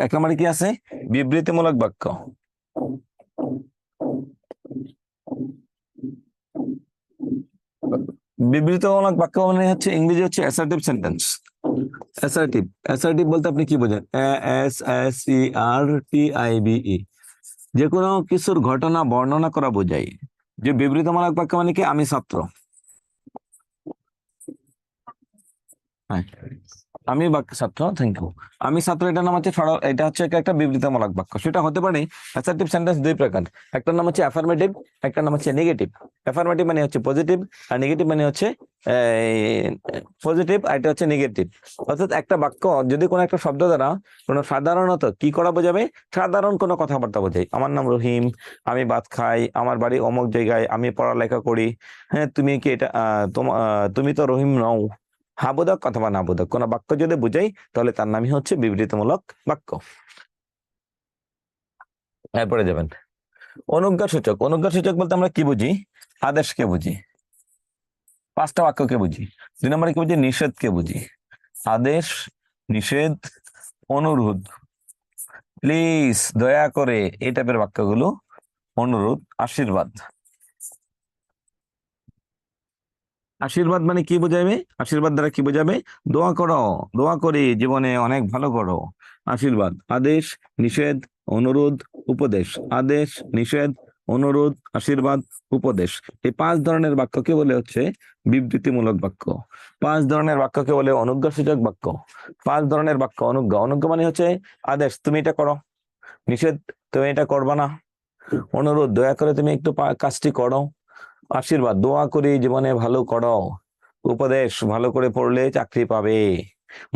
1 নম্বরে কি আছে? বিবৃতিমূলক বাক্য। বিবৃতিমূলক বাক্য মানে হচ্ছে ইংরেজি হচ্ছে অ্যাসার্টিভ সেন্টেন্স। অ্যাসার্টিভ, অ্যাসার্টিভ বলতে আপনি কি বোঝেন? ASSERTIVE, যে কোনো কিছুর ঘটনা বর্ণনা করা বোঝায়। যে বিবৃতিমূলক বাক্য মানে কি, আমি ছাত্র, হ্যাঁ আমি ছাত্র, থ্যাংক ইউ, আমি ছাত্র, এটার নাম হচ্ছে সরল, এটা হচ্ছে একটা বিবৃতিমূলক বাক্য। সেটা হতে পারে অ্যাসার্টিভ সেন্টেন্স 2 প্রকার, একটার নাম হচ্ছে অ্যাফার্মেটিভ, একটার নাম হচ্ছে নেগেটিভ। অ্যাফার্মেটিভ মানে হচ্ছে পজিটিভ, আর নেগেটিভ মানে হচ্ছে পজিটিভ, আর এটা হচ্ছে নেগেটিভ। অর্থাৎ একটা বাক্য যদি কোনো একটা শব্দ দ্বারা কোনো সাধারণত কি করা বোঝাবে, সাধারণ কোনো কথাবার্তা বোঝায়। আমার নাম রহিম, আমি ভাত খাই, আমার বাড়ি অমুক জায়গায়, আমি পড়ালেখা করি। হ্যাঁ, তুমি কি এটা তুমি তো রহিম নও। হাবোধক অথবা নাবোধক কোন বাক্য যদি বুঝাই তাহলে তার নামই হচ্ছে বিবৃতিমূলক বাক্য। এরপরে যাবেন অনুজ্ঞা সূচক। অনুজ্ঞা সূচক বলতে আমরা কি বুঝি? আদেশকে বুঝি। 5টা বাক্যকে বুঝি। 2 নম্বরে কি বুঝি? নিষেধকে বুঝি। আদেশ, নিষেধ, অনুরোধ, প্লিজ, দয়া করে, এই টাইপের বাক্যগুলো অনুরোধ। আশীর্বাদ, আশীর্বাদ মানে কি বোঝাবে? আশীর্বাদ দ্বারা কি বোঝাবে? দোয়া করো, দোয়া করি জীবনে অনেক ভালো করো, আশীর্বাদ। আদেশ, নিষেধ, অনুরোধ, উপদেশ। আদেশ, নিষেধ, অনুরোধ, আশীর্বাদ, উপদেশ। এই 5 ধরনের বাক্যকে বলে হচ্ছে বিবৃতিমূলক বাক্য। 5 ধরনের বাক্যকে বলে অনুজ্ঞাসূচক বাক্য। 5 ধরনের বাক্য অনুজ্ঞা। অনুজ্ঞা মানে হচ্ছে আদেশ, তুমি এটা করো। নিষেধ, তুমি এটা করবা না। অনুরোধ, দয়া করে তুমি একটু কাজটি করো। আশীর্বাদ, দোয়া করি জীবনে ভালো করো। উপদেশ, ভালো করে পড়লে চাকরি পাবে,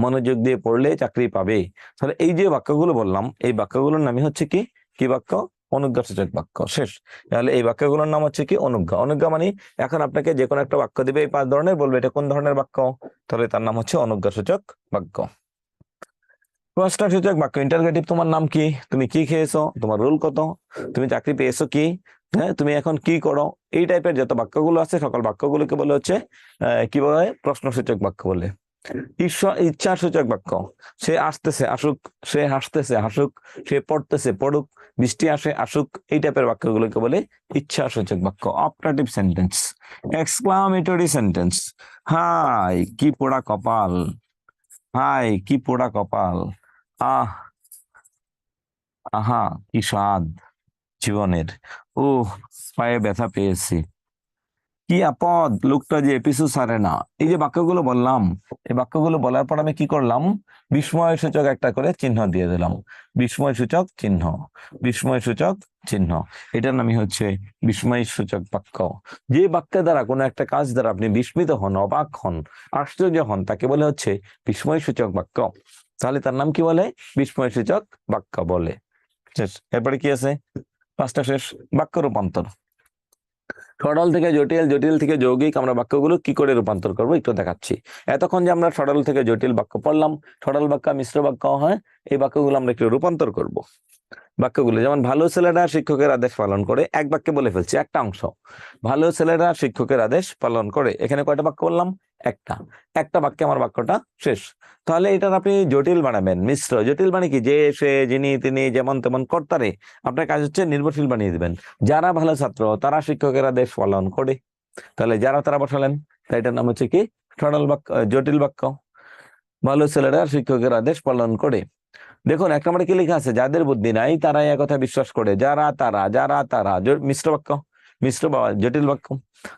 মনোযোগ দিয়ে পড়লে চাকরি পাবে। তাহলে এই যে বাক্যগুলো বললাম, এই বাক্যগুলোর নামই হচ্ছে কি কি বাক্য? অনুজ্ঞাসূচক বাক্য। শেষ। তাহলে এই বাক্যগুলোর নাম হচ্ছে কি অনুজ্ঞা। অনুজ্ঞা মানে এখন আপনাকে যে কোনো একটা বাক্য দিবে, এই 5 ধরনের, বলবে এটা কোন ধরনের বাক্য, তাহলে তার নাম হচ্ছে অনুজ্ঞাসূচক বাক্য। প্রশ্নসূচক বাক্য। ইন্টারগেটিভ, তোমার নাম কি, তুমি কি খেয়েছো, তোমার রোল কত, তুমি চাকরি পেয়েছো কি, হ্যাঁ, তুমি এখন কি করো, এই টাইপের যত বাক্যগুলো আছে সকল বাক্যগুলোকে বলে হচ্ছে কি বলে, প্রশ্নসূচক বাক্য বলে। ইচ্ছাসূচক বাক্য, সে আসতেছে আসুক, সে হাসতেছে হাসুক, সে পড়তেছে পড়ুক, বৃষ্টি আসে আসুক, এই টাইপের বাক্যগুলোকে বলে ইচ্ছাসূচক বাক্য। অপটাটিভ সেন্টেন্স, এক্সক্লামেটরি সেন্টেন্স, হাই কি পোড়া কপাল, হাই কি পোড়া কপাল, আহ আহা কি স্বাদ জীবনের, ও পায়ে ব্যথা পেয়েছি, কি আপদ লোকটা যে পিছু ছাড়ে না। এই যে বাক্যগুলো বললাম, এই বাক্যগুলো বলার পর আমি কি করলাম, বিস্ময় সূচক একটা করে চিহ্ন দিয়ে দিলাম, বিস্ময় সূচক চিহ্ন, বিস্ময় সূচক চিহ্ন, এটার নামই হচ্ছে বিস্ময় সূচক বাক্য। যে বাক্যের দ্বারা কোনো একটা কাজ দ্বারা আপনি বিস্মিত হন, অবাক হন, আশ্চর্য হন, তাকে বলে হচ্ছে বিস্ময় সূচক বাক্য। তাহলে তার নাম কি বলে, বিস্ময় সূচক বাক্য বলে। শেষ। এরপরে কি আছে, পাঁচটা শেষ। বাক্য রূপান্তর, সরল থেকে জটিল, জটিল থেকে যৌগিক আমরা বাক্যগুলো কি করে রূপান্তর করবো একটু দেখাচ্ছি। এতক্ষণ যে আমরা সরল থেকে জটিল বাক্য পড়লাম, সরল বাক্য মিশ্র বাক্য হয়, এই বাক্যগুলো আমরা একটু রূপান্তর করব। বাক্যগুলো যেমন, ভালো ছেলেরা শিক্ষকের আদেশ পালন করে, এক বাক্যে বলে ফেলছি একটা অংশ, ভালো ছেলেরা শিক্ষকের আদেশ পালন করে। এখানে কয়টা বাক্য বললাম, একটা, একটা বাক্যে আমার বাক্যটা শেষ। তাহলে এটার আপনি জটিল বানাবেন, মিশ্র। জটিল মানে কি, যে সে যিনি তিনি যেমন তেমন কর্তারে, আপনার কাজ হচ্ছে নির্ভরশীল বানিয়ে দিবেন। যারা ভালো ছাত্র তারা শিক্ষকের আদেশ পালন করে, তাহলে যারা তারা বসালেন, তাই এটার নাম হচ্ছে কি, সরল বাক্য, জটিল বাক্য। ভালো ছেলেরা শিক্ষকের আদেশ পালন করে। দেখুন এক নম্বরে কি লেখা আছে, যাদের বুদ্ধি নাই তারাই একথা বিশ্বাস করে, যারা তারা, যারা তারা, মিশ্র বাক্য, মিশ্র বা জটিল বাক্য।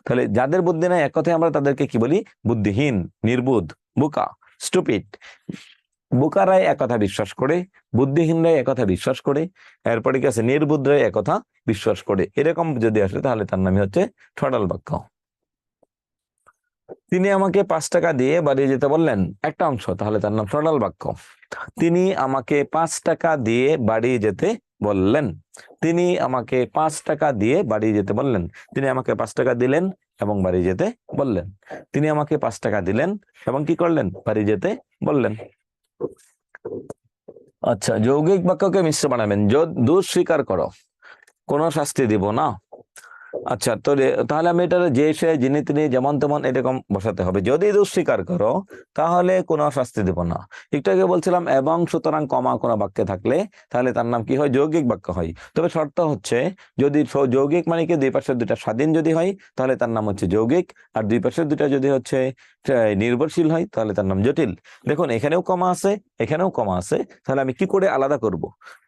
তাহলে যাদের বুদ্ধি নাই এক কথায় আমরা তাদেরকে কি বলি, বুদ্ধিহীন, নির্বুধ, বোকা, স্টুপিড। বোকারাই একথা বিশ্বাস করে, বুদ্ধিহীনরাই একথা বিশ্বাস করে, এরপরে কি আছে, নির্বুধরাই একথা বিশ্বাস করে। এরকম যদি আসে তাহলে তার নামই হচ্ছে সরল বাক্য। তিনি আমাকে 5 টাকা দিয়ে বাড়ি যেতে বললেন, একটা অংশ, তাহলে তার নাম সরল বাক্য। তিনি আমাকে 5 টাকা দিয়ে বাড়ি যেতে বললেন, তিনি আমাকে 5 টাকা দিয়ে বাড়ি যেতে বললেন, তিনি আমাকে 5 টাকা দিলেন এবং বাড়ি যেতে বললেন। তিনি আমাকে 5 টাকা দিলেন এবং কি করলেন, বাড়ি যেতে বললেন। আচ্ছা, যৌগিক বাক্যকে মিশ্র বানাবেন। দোষ স্বীকার করো, কোনো শাস্তি দিব না। আচ্ছা, তো তাহলে আমি এটা যে সে যিনি তিনি যেমন তেমন এরকম বসাতে হবে। যদি দোষ স্বীকার করো তাহলে কোনো শাস্তি দেব না। একটু আগে বলছিলাম এবং সুতরাং কমা কোনো বাক্যে থাকলে তাহলে তার নাম কি হয়, যৌগিক বাক্য হয়। তবে শর্ত হচ্ছে, যদি যৌগিক মানে কি দুই পাশের দুইটা স্বাধীন যদি হয় তাহলে তার নাম হচ্ছে যৌগিক, আর দুই পাশের দুইটা যদি হচ্ছে নির্ভরশীল হয় তাহলে তার নাম জটিল। দেখুন এখানেও কমা আছে, এখানেও কমা আছে, তাহলে আমি কি করে আলাদা করব।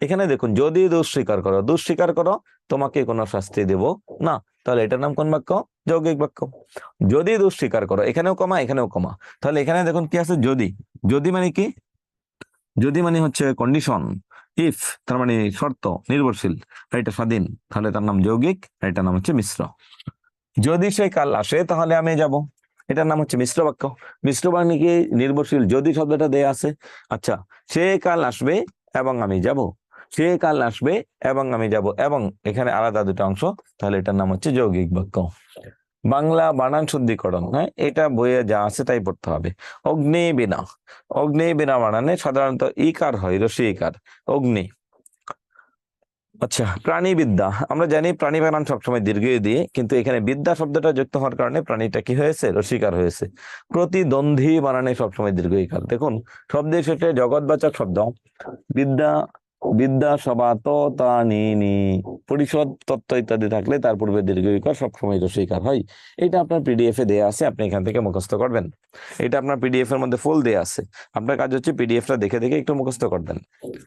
এখানে দেখুন, যদি দোষ স্বীকার করো, দোষ স্বীকার করো, তোমাকে কোনো শাস্তি দেব না, তাহলে এটার নাম কোন বাক্য, যৌগিক বাক্য। যদি দোষ স্বীকার করো, এখানেও কমা এখানেও কমা, তাহলে এখানে দেখুন কি আছে, যদি। যদি মানে কি, যদি মানে হচ্ছে কন্ডিশন, ইফ তার মানে শর্ত, নির্ভরশীল, আর এটা স্বাধীন, তাহলে তার নাম যৌগিক, আর এটার নাম হচ্ছে মিশ্র। যদি সে কাল আসে তাহলে আমি যাব, এটার নাম হচ্ছে মিশ্র বাক্য। মিশ্র মানে কি, নির্ভরশীল, যদি শব্দটা দেয়া আছে। আচ্ছা, সে কাল আসবে এবং আমি যাব, সে কাল আসবে এবং আমি যাব, এবং এখানে আলাদা দুটো অংশ, তাহলে এটার নাম হচ্ছে যৌগিক বাক্য। বাংলা বানান শুদ্ধিকরণ, হ্যাঁ, এটা বইয়ে যা আছে তাই পড়তে হবে। অগ্নি বিনা, অগ্নি বিনা বানানে সাধারণত ইকার হয়, রসি ইকার, অগ্নি। আচ্ছা, প্রাণীবিদ্যা, আমরা জানি প্রাণী বানান সবসময় দীর্ঘ দিয়ে, কিন্তু এখানে বিদ্যা শব্দটা যুক্ত হওয়ার কারণে প্রাণীটা কি হয়েছে, রসিকার হয়েছে। প্রতিদ্বন্দ্বী বানানে সবসময় দীর্ঘ ইকার। দেখুন শব্দের শেষে জগৎবাচক শব্দ, বিদ্যা, বিদ্যা, সভা, তা, নি, পরিষদ, তত্ত্ব ইত্যাদি থাকলে তার পূর্বে দীর্ঘ ইকার সবসময় রসিকার হয়। এটা আপনার পিডিএফ এ দেয়া আছে, আপনি এখান থেকে মুখস্থ করবেন। এটা আপনার পিডিএফ এর মধ্যে ফুল দেয়া আছে, আপনার কাজ হচ্ছে পিডিএফটা দেখে দেখে একটু মুখস্থ করবেন,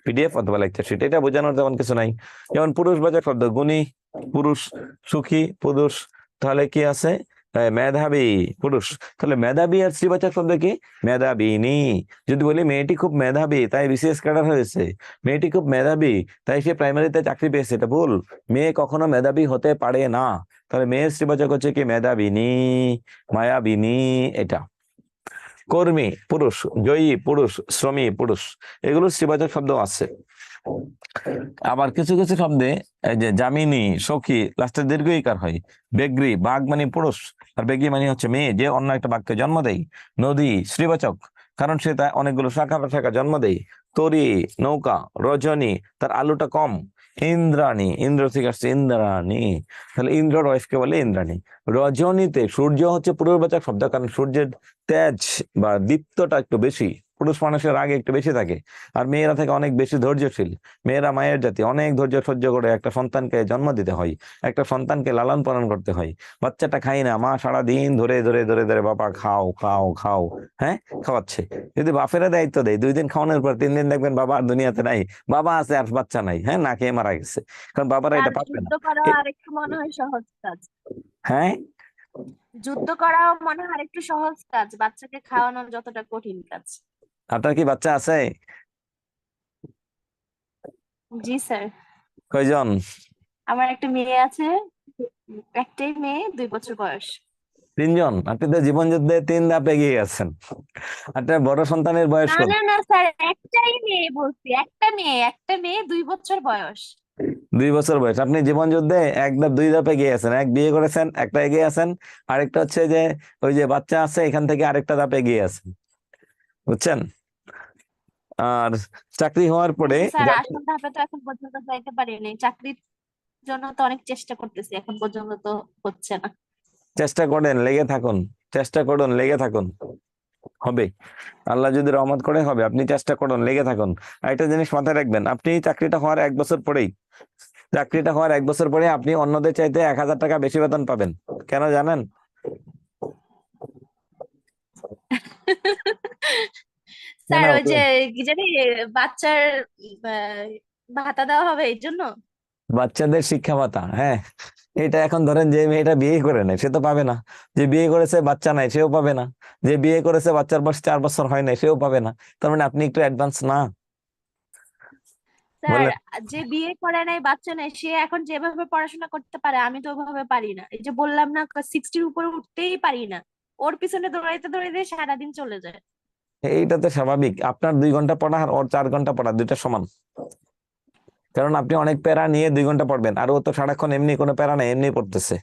পিডিএফ অথবা লেকচার শিট। এটা বোঝানোর তেমন কিছু নাই। যেমন পুরুষবাচক শব্দ, গুণী, পুরুষ, সুখী, পুরুষ, তাহলে কি আছে, মেধাবী, পুরুষ। তাহলে মেধাবী আর স্ত্রীবাচক শব্দ কি, মেধাবিনী। যদি বলি মেয়েটি খুব মেধাবী তাই বিসিএস ক্যাডার হয়েছে, মেয়েটি খুব মেধাবী তাই সে প্রাইমারিতে চাকরি পেয়েছে, এটা ভুল। মেয়ে কখনো মেধাবী হতে পারে না। তাহলে মেয়ের স্ত্রীবাচক হচ্ছে কি, মেধাবিনী, মায়াবিনী, এটা। কর্মী পুরুষ, জয়ী পুরুষ, শ্রমী পুরুষ, এগুলো স্ত্রীবাচক শব্দ আছে। আবার কিছু কিছু শব্দে, এই যে জামিনী, সখী, লাস্টে দীর্ঘ ইকার হয়। বেগ্রী, বাঘ মানে পুরুষ, আর বেগী মানে হচ্ছে মেয়ে যে অন্য একটা বাক্যে জন্ম দেয়। নদী স্ত্রীবাচক, কারণ সে তা অনেকগুলো শাখা প্রশাখা জন্ম দেয়। তরি, নৌকা, রজনী, তার আলুটা কম, ইন্দ্রাণী, ইন্দ্র থেকে আসছে ইন্দ্রাণী, তাহলে ইন্দ্রর ওয়াইফকে বলে ইন্দ্রাণী। রজনীতে, সূর্য হচ্ছে পুরুষবাচক শব্দ, কারণ সূর্যের তেজ বা দীপ্তটা একটু বেশি, পুরুষ মানুষের আগে একটু বেশি থাকে, আর মেয়েরা থেকে অনেক বেশি ধৈর্যশীল। মেয়েরা মায়ের জাতি, অনেক ধৈর্য সহ্য করে একটা সন্তানকে জন্ম দিতে হয়, একটা সন্তানকে লালন পালন করতে হয়। বাচ্চাটা খাই না, মা সারাদিন ধরে ধরে ধরে ধরে বাবা খাও খাও খাও, হ্যাঁ খাওয়াচ্ছে। যদি বাপেরা দায়িত্ব দেয়, 2 দিন খাওয়ানোর পর 3 দিন দেখবেন বাবা আর দুনিয়াতে নাই, বাবা আছে আর বাচ্চা নাই, হ্যাঁ না খেয়ে মারা গেছে, কারণ বাবারা আর এটা পারবে না। যুদ্ধ করা এ- আরেকটু মনে হয় সহজ কাজ। হ্যাঁ, যুদ্ধ করাও মনে হয় আরেকটু সহজ কাজ, বাচ্চাকে খাওয়ানো যতটা কঠিন কাজ। আপনার কি বাচ্চা আছে? জি স্যার, কয়জন? আমার একটা মেয়ে আছে, একটাই মেয়ে, 2 বছর বয়স। 3 জন? আপনি তো জীবন যুদ্ধে 3 ধাপ এগিয়ে গেছেন। আপনার বড় সন্তানের বয়স না কত? না না স্যার, একটাই মেয়ে বলছি, একটা মেয়ে 2 বছর বয়স। 2 বছর বয়স। আপনি জীবন যুদ্ধে 1 ধাপ 2 ধাপ এগিয়ে আছেন, এক বিয়ে করেছেন, একটা এগিয়ে আছেন, আরেকটা হচ্ছে যে ওই যে বাচ্চা আছে, এখান থেকে আরেকটা ধাপ এগিয়ে আছেন, বুঝছেন? আর চাকরি হওয়ার পরে কিন্তু স্যার যাদের আসল ধাপে তো এখন পর্যন্ত যাইতে পারিনি, চাকরির জন্য তো অনেক চেষ্টা করতেছি, এখন পর্যন্ত তো হচ্ছে না। চেষ্টা করেন, লেগে থাকুন, চেষ্টা করুন, লেগে থাকুন, হবে। আল্লাহ যদি রহমত করে হবে, আপনি চেষ্টা করুন, লেগে থাকুন। আর একটা জিনিস মাথায় রাখবেন, আপনি চাকরিটা হওয়ার 1 বছর পরেই, চাকরিটা হওয়ার 1 বছর পরে আপনি অন্যদের চাইতে 1,000 টাকা বেশি বেতন পাবেন। কেন জানেন? কেন? স্যার ওই যে কি জানি বাচ্চার আহ, ভাতা দেওয়া হবে এই জন্য। বাচ্চাদের শিক্ষা ভাতা, হ্যাঁ। এটা এখন ধরেন যে মেয়েটা বিয়ে করে নাই সে তো পাবে না, যে বিয়ে করেছে বাচ্চা নাই সেও পাবে না, যে বিয়ে করেছে বাচ্চার বয়স 4 বছর হয় নাই সেও পাবে না। তার মানে আপনি একটু অ্যাডভান্স না? স্যার বললেন যে বিয়ে করে নাই বাচ্চা নাই সে এখন যেভাবে পড়াশোনা করতে পারে আমি তো ওইভাবে পারি না, এই যে বললাম না 60-র উপরে উঠতেই পারি না, ওর পিছনে দৌড়াইতে দৌড়াইতে সারাদিন চলে যায়। এইটা তো স্বাভাবিক, আপনার 2 ঘন্টা পড়া আর ওর 4 ঘন্টা পড়া দুইটা সমান, কারণ আপনি অনেক প্যারা নিয়ে 2 ঘন্টা পড়বেন, আর ও তো সারাক্ষণ এমনি কোনো প্যারা নাই, এমনি পড়তেছে,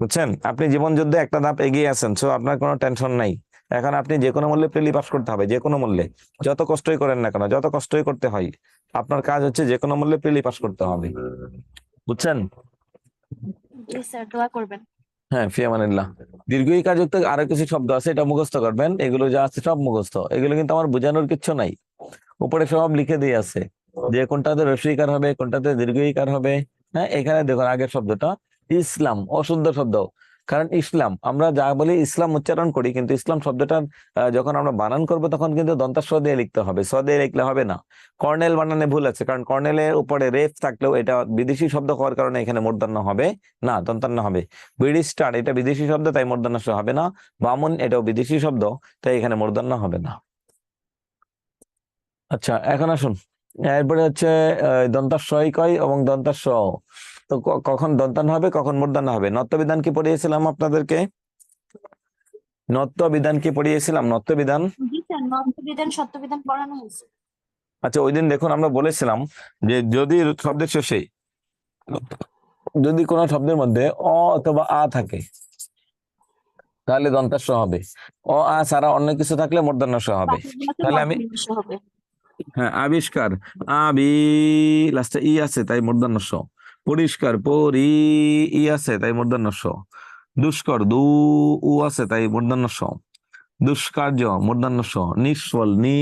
বুঝছেন? আপনি জীবন যুদ্ধে একটা ধাপ এগিয়ে আছেন, সো আপনার কোনো টেনশন নাই। এখন আপনি যে কোনো মূল্যে প্রিলি পাস করতে হবে, যে কোনো মূল্যে, যত কষ্টই করেন না কেন, যত কষ্টই করতে হয়, আপনার কাজ হচ্ছে যে কোনো মূল্যে প্রিলি পাস করতে হবে, বুঝছেন? জি স্যার, দোয়া করবেন। হ্যাঁ, ফি আমানিল্লাহ। দীর্ঘ ই কার্যক্ত আরো কিছু শব্দ আছে, এটা মুখস্থ করবেন, এগুলো যা আছে সব মুখস্থ, এগুলো কিন্তু আমার বোঝানোর কিচ্ছু নাই, উপরে সব লিখে দিয়ে আছে যে কোনটাতে রস্বইকার হবে, কোনটাতে দীর্ঘইকার হবে। হ্যাঁ, এখানে দেখুন আগের শব্দটা ইসলাম, অশুদ্ধ শব্দ, কারণ ইসলাম আমরা যা বলি ইসলাম উচ্চারণ করি, কিন্তু ইসলাম শব্দটা যখন আমরা বানান করবো তখন কিন্তু দন্তা স দিয়ে লিখতে হবে, স দিয়ে লিখলে হবে না। কর্নেল বানানে ভুল আছে, কারণ কর্নেলের উপরে রেফ থাকলেও এটা বিদেশি শব্দ হওয়ার কারণে এখানে মূর্ধন্য হবে না, দন্তান্ন হবে। ব্যারিস্টার এটা বিদেশি শব্দ, তাই মূর্ধন্য স হবে না। বামুন এটাও বিদেশি শব্দ, তাই এখানে মূর্ধন্য হবে না। আচ্ছা, এখন আসুন, এরপরে হচ্ছে দন্তাস কয় এবং দন্তাস স। তো কখন দন্তান্ন হবে, কখন মূর্ধন্য হবে? নত্যবিধান কি পড়িয়েছিলাম আপনাদেরকে? নত্যবিধান কি পড়িয়েছিলাম? নত্যবিধান। জি স্যার, নব্যবিধান সত্যবিধান পড়ানো হয়েছে। আচ্ছা, ওই দিন দেখুন আমরা বলেছিলাম যে যদি শব্দের শেষে, যদি কোনো শব্দের মধ্যে অ অথবা আ থাকে তাহলে দন্তাস স হবে, অ আ ছাড়া অন্য কিছু থাকলে মূর্ধন্য স হবে। বাকিগুলোতে তাহলে আমি, মধ্যবিত্ত হবে। হ্যাঁ, আবিষ্কার, আবি, লাস্টে ই আছে তাই মূর্ধন্য স। পরিষ্কার, পরি, ই আছে তাই মূর্ধন্য স। দুষ্কর, দু, উ আছে তাই মূর্ধন্য স। দুষ্কার্য মূর্ধন্য স। নিষ্ফল, নি,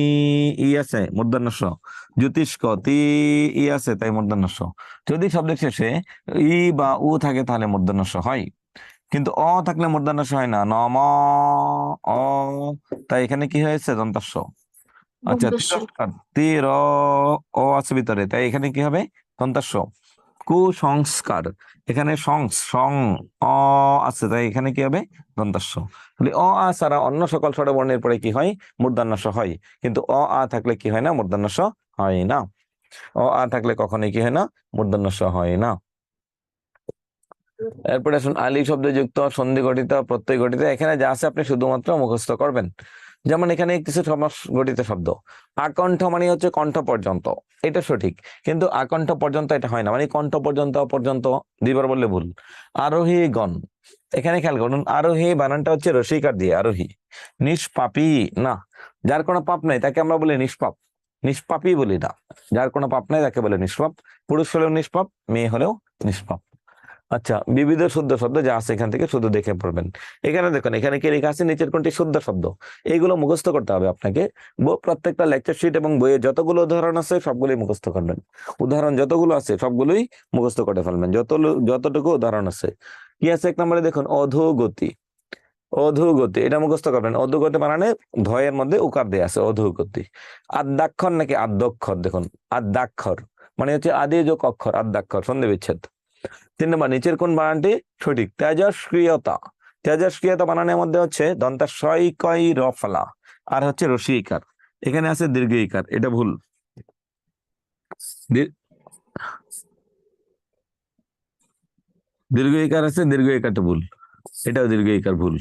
ই আছে মূর্ধন্য স। জ্যোতিষ্ক, তি, ই আছে তাই মূর্ধন্য স। যদি শব্দের শেষে ই বা উ থাকে তাহলে মূর্ধন্য স হয়, কিন্তু অ থাকলে মূর্ধন্য স হয় না। নম, অ, তাই এখানে কি হয়েছে? দন্তাস। আচ্ছা, দন্তস্ব। তিরস্কার, তীর, ও আছে ভিতরে, তাই এখানে কি হবে? দন্তাস্ব। কুসংস্কার, এখানে সং অ আছে, তাই এখানে কি হবে? দন্তাস্ব। তাহলে অ আ ছাড়া অন্য সকল স্বরবর্ণের পরে কি হয়? মূর্ধন্য স হয়, কিন্তু অ আ থাকলে কি হয় না? মূর্ধন্য স হয় না। অ আ থাকলে কখনোই কি হয় না? মূর্ধন্য স হয় না। এরপরে আসুন, আলি শব্দ যুক্ত, সন্ধি গঠিত, প্রত্যয় গঠিত, এখানে যা আছে আপনি শুধুমাত্র মুখস্থ করবেন। যেমন এখানে কিছু সমাস গঠিত শব্দ, আকণ্ঠ মানে হচ্ছে কণ্ঠ পর্যন্ত, এটা সঠিক, কিন্তু আকণ্ঠ পর্যন্ত এটা হয় না, মানে কণ্ঠ পর্যন্ত, পর্যন্ত দুইবার বললে ভুল। আরোহী গণ, এখানে খেয়াল করুন, আরোহী বানানটা হচ্ছে রসিকার দিয়ে, আরোহী। নিষ্পাপী না, যার কোনো পাপ নাই তাকে আমরা বলি নিষ্পাপ, নিষ্পাপই বলি না, যার কোনো পাপ নাই তাকে বলে নিষ্পাপ। পুরুষ হলেও নিষ্পাপ, মেয়ে হলেও নিষ্পাপ। আচ্ছা, বিবিধ শুদ্ধ শব্দ যা আছে এখান থেকে শুধু দেখে পড়বেন। এখানে দেখুন, এখানে কি লেখা আছে, নিচের কোনটি শুদ্ধ শব্দ, এইগুলো মুখস্থ করতে হবে আপনাকে। প্রত্যেকটা লেকচার শিট এবং বইয়ে যতগুলো উদাহরণ আছে সবগুলোই মুখস্থ করবেন। উদাহরণ যতগুলো আছে সবগুলোই মুখস্থ করে ফেলবেন, যতটুকু উদাহরণ আছে। কি আছে এক নম্বরে দেখুন, অধোগতি। অধোগতি এটা মুখস্থ করবেন। অধোগতি বানানে ধয়ের মধ্যে উকার দেয়া আছে, অধোগতি। আদ্যাক্ষর নাকি আদ্যক্ষর, দেখুন আদ্যাক্ষর মানে হচ্ছে আদি যোগ অক্ষর, আদ্যাক্ষর সন্ধি বিচ্ছেদ। 3 নম্বর, নিচের কোন বানানটি সঠিক? তেজস্ক্রিয়তা। তেজস্ক্রিয়তা বানানের মধ্যে হচ্ছে দন্তা সই কই রফলা আর হচ্ছে রসি ইকার, এখানে আছে দীর্ঘ ইকার, এটা ভুল। দীর্ঘ ইকার আছে, দীর্ঘ ইকারটা ভুল, এটাও দীর্ঘ ইকার ভুল।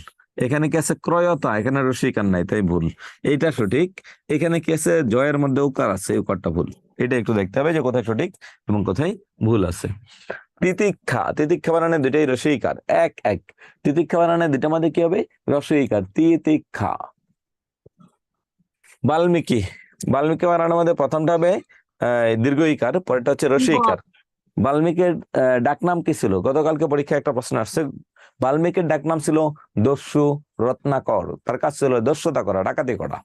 এখানে কি আছে ক্রয়তা, এখানে রসি ইকার নাই তাই ভুল, এইটা সঠিক। এখানে কি আছে জয়ের মধ্যে উকার আছে, উকারটা ভুল। এটা একটু দেখতে হবে যে কোথায় সঠিক এবং কোথায় ভুল আছে। তিতিক্ষা, তিতিক্ষা বানানে দুটাই রসইকার, এক এক। তিতিক্ষা বানানে দুটার মধ্যে কি হবে? রসইকার, তিতিক্ষা। বাল্মীকি, বাল্মীকি বানানোর মধ্যে প্রথমটা হবে দীর্ঘ ইকার, পরেরটা হচ্ছে রসইকার। বাল্মীকির ডাকনাম কি ছিল? গতকালকে পরীক্ষায় একটা প্রশ্ন আসছে। বাল্মীকির ডাকনাম ছিল দস্যু রত্নাকর, তার কাজ ছিল দস্যুতা করা, ডাকাতি করা।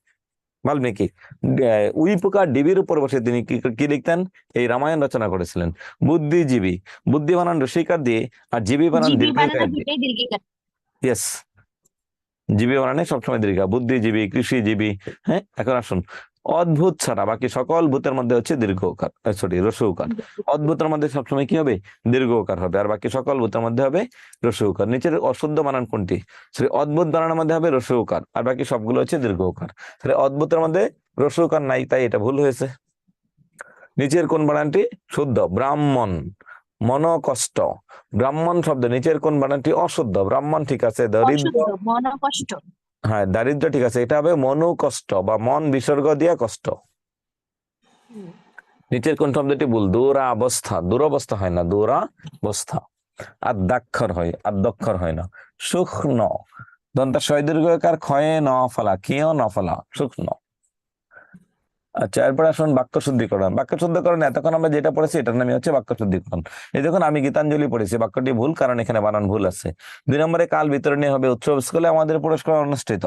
বাল্মীকি উই পোকা ডিবির উপর বসে তিনি কি লিখতেন? এই রামায়ণ রচনা করেছিলেন। বুদ্ধিজীবী, বুদ্ধি বানান রসিকার দিয়ে আর জীবী বানান দীর্ঘিকার দিয়ে। ইয়েস, জীবী বানানে সবসময় দীর্ঘা। বুদ্ধিজীবী, কৃষিজীবী। হ্যাঁ, এখন আসুন, অদ্ভুত ছাড়া বাকি সকল ভূতের মধ্যে হচ্ছে দীর্ঘ উকার, সরি রস্য উকার। অদ্ভুতের মধ্যে সবসময় কি হবে? দীর্ঘ উকার হবে, আর বাকি সকল ভূতের মধ্যে হবে রস্য উকার। নিচের অশুদ্ধ বানান কোনটি? সরি, অদ্ভুত বানানোর মধ্যে হবে রস্য উকার আর বাকি সবগুলো হচ্ছে দীর্ঘ উকার। তাহলে অদ্ভুতের মধ্যে রস্য উকার নাই, তাই এটা ভুল হয়েছে। নিচের কোন বানানটি শুদ্ধ? ব্রাহ্মণ, মনকষ্ট। ব্রাহ্মণ শব্দ নিচের কোন বানানটি অশুদ্ধ? ব্রাহ্মণ ঠিক আছে, দরিদ্র, মনকষ্ট। হ্যাঁ দারিদ্র ঠিক আছে, এটা হবে মনু কষ্ট বা মন বিসর্গ দিয়া কষ্ট। নিচের কোন শব্দটি ভুল? দুরাবস্থা, দুরবস্থা হয় না, দুরাবস্থা। আদ্যাক্ষর হয়, আদ্যক্ষর হয় না। শুকনো, দন্তা শয় দীর্ঘকার, ক্ষয়ে ন ফলা, ক্ষীয় ন ফলা, শুকনো। আচ্ছা, এরপর আসুন বাক্য শুদ্ধিকরণ। বাক্য শুদ্ধিকরণ এতক্ষণ আমরা যেটা পড়েছি এটার নামই হচ্ছে বাক্য শুদ্ধিকরণ। এই দেখুন, আমি গীতাঞ্জলি পড়েছি, বাক্যটি ভুল কারণ এখানে বানান ভুল আছে। 2 নম্বরে, কাল বিতরণী হবে উৎসব স্কুলে আমাদের পুরস্কার অনুষ্ঠিত।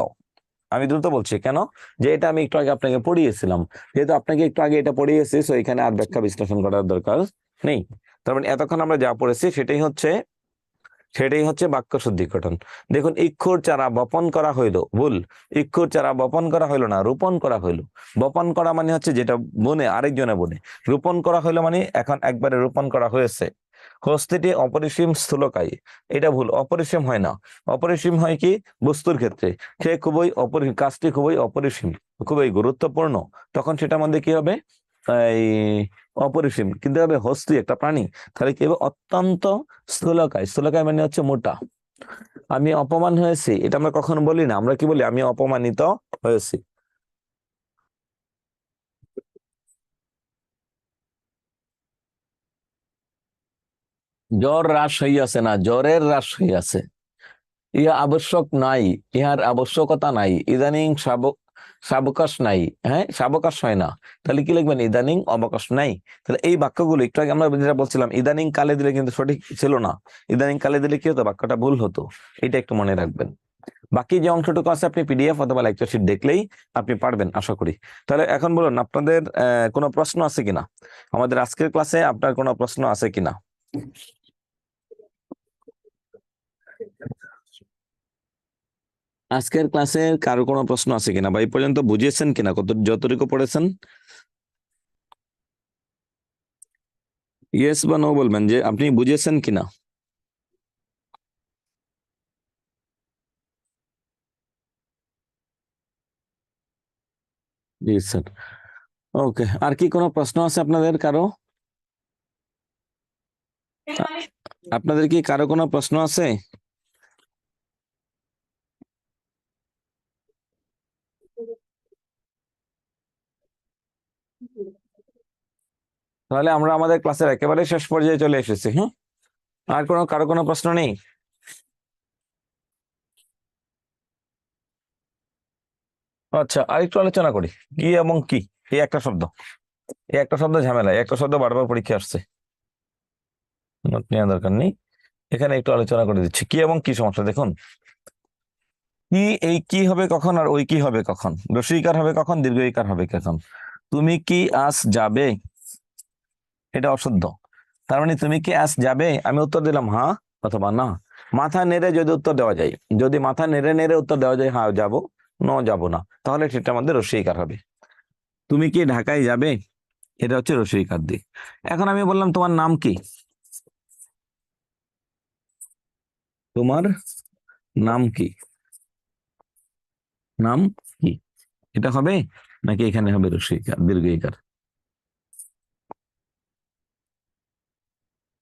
আমি দ্রুত বলছি কেন, যে এটা আমি একটু আগে আপনাকে পড়িয়েছিলাম, যেহেতু আপনাকে একটু আগে এটা পড়িয়েছি সো এখানে আর ব্যাখ্যা বিশ্লেষণ করার দরকার নেই। তার মানে এতক্ষণ আমরা যা পড়েছি সেটাই হচ্ছে বাক্য শুদ্ধিকরণ। দেখুন, ইক্ষুর চারা বপন করা হইলো, ভুল। ইক্ষুর চারা বপন করা হইলো না, রোপণ করা হইলো। বপন করা মানে হচ্ছে যেটা বনে আরেকজনে বনে, রোপণ করা হইলো মানে এখন একবারে রোপণ করা হয়েছে। হস্তিটি অপরিসীম স্থূলকায়, এটা ভুল, অপরিসীম হয় না। অপরিসীম হয় কি? বস্তুর ক্ষেত্রে সে খুবই কাজটি খুবই অপরিসীম, খুবই গুরুত্বপূর্ণ, তখন সেটার মধ্যে কি হবে? এই অপরিসীম। কিন্তু হবে হস্তি একটা প্রাণী, তাহলে কি হবে? অত্যন্ত স্থূলকায়। স্থূলকায় মানে হচ্ছে মোটা। আমি অপমান হয়েছি, এটা আমরা কখনো বলি না, আমরা কি বলি? আমি অপমানিত হয়েছি। জ্বর হ্রাস হইয়াছে না, জ্বরের হ্রাস হইয়াছে। ইহা আবশ্যক নাই, ইহার আবশ্যকতা নাই। ইদানিং সাবকাশ নাই, হ্যাঁ সাবকাশ হয় না, তাহলে কি লিখবেন? ইদানিং অবকাশ নাই। তাহলে এই বাক্যগুলো একটু আগে আমরা যেটা বলছিলাম, ইদানিং কালে দিলে কিন্তু সঠিক ছিল না। ইদানিং কালে দিলে কি হতো? বাক্যটা ভুল হতো, এটা একটু মনে রাখবেন। বাকি যে অংশটুকু আছে আপনি পিডিএফ অথবা লেকচার শিট দেখলেই আপনি পারবেন আশা করি। তাহলে এখন বলুন, আপনাদের কোনো প্রশ্ন আছে কিনা? আমাদের আজকের ক্লাসে আপনার কোনো প্রশ্ন আছে কিনা? আজকের ক্লাসে কারো কোনো প্রশ্ন আছে কিনা, বা এই পর্যন্ত বুঝিয়েছেন কিনা, যতটুকু পড়েছেন? ইয়েস বা নো বলবেন যে আপনি বুঝিয়েছেন কিনা। জি স্যার, ওকে। আর কি কোনো প্রশ্ন আছে আপনাদের কারো? আপনাদের কি কারো কোনো প্রশ্ন আছে? তাহলে আমরা আমাদের ক্লাসের একেবারে শেষ পর্যায়ে চলে এসেছি। হ্যাঁ, আর কারো কোনো প্রশ্ন নেই? আচ্ছা, আরেকটু আলোচনা করি কি এবং কি। এই একটা শব্দ, এই একটা শব্দ ঝামেলা, এই একটা শব্দ বারবার পরীক্ষা আসছে, নোট নেওয়ার দরকার নেই, এখানে একটু আলোচনা করে দিচ্ছি কি এবং কি সমস্যা। দেখুন, কি, এই কি হবে কখন আর ওই কি হবে কখন, রস্বইকার হবে কখন, দীর্ঘইকার হবে কখন। তুমি কি আজ যাবে, এটা অশুদ্ধ। তার মানে তুমি কি আজ যাবে, আমি উত্তর দিলাম হ্যাঁ অথবা না। মাথা নেড়ে যদি উত্তর দেওয়া যায়, যদি মাথা নেড়ে নেড়ে উত্তর দেওয়া যায় হ্যাঁ যাবো, ন যাব না, তাহলে সেটা আমাদের রস্বইকার হবে। তুমি কি ঢাকায় যাবে, এটা হচ্ছে রস্বইকার দিক। এখন আমি বললাম তোমার নাম কি, তোমার নাম কি, নাম কি, এটা হবে নাকি এখানে হবে রস্বইকার দীর্ঘইকার?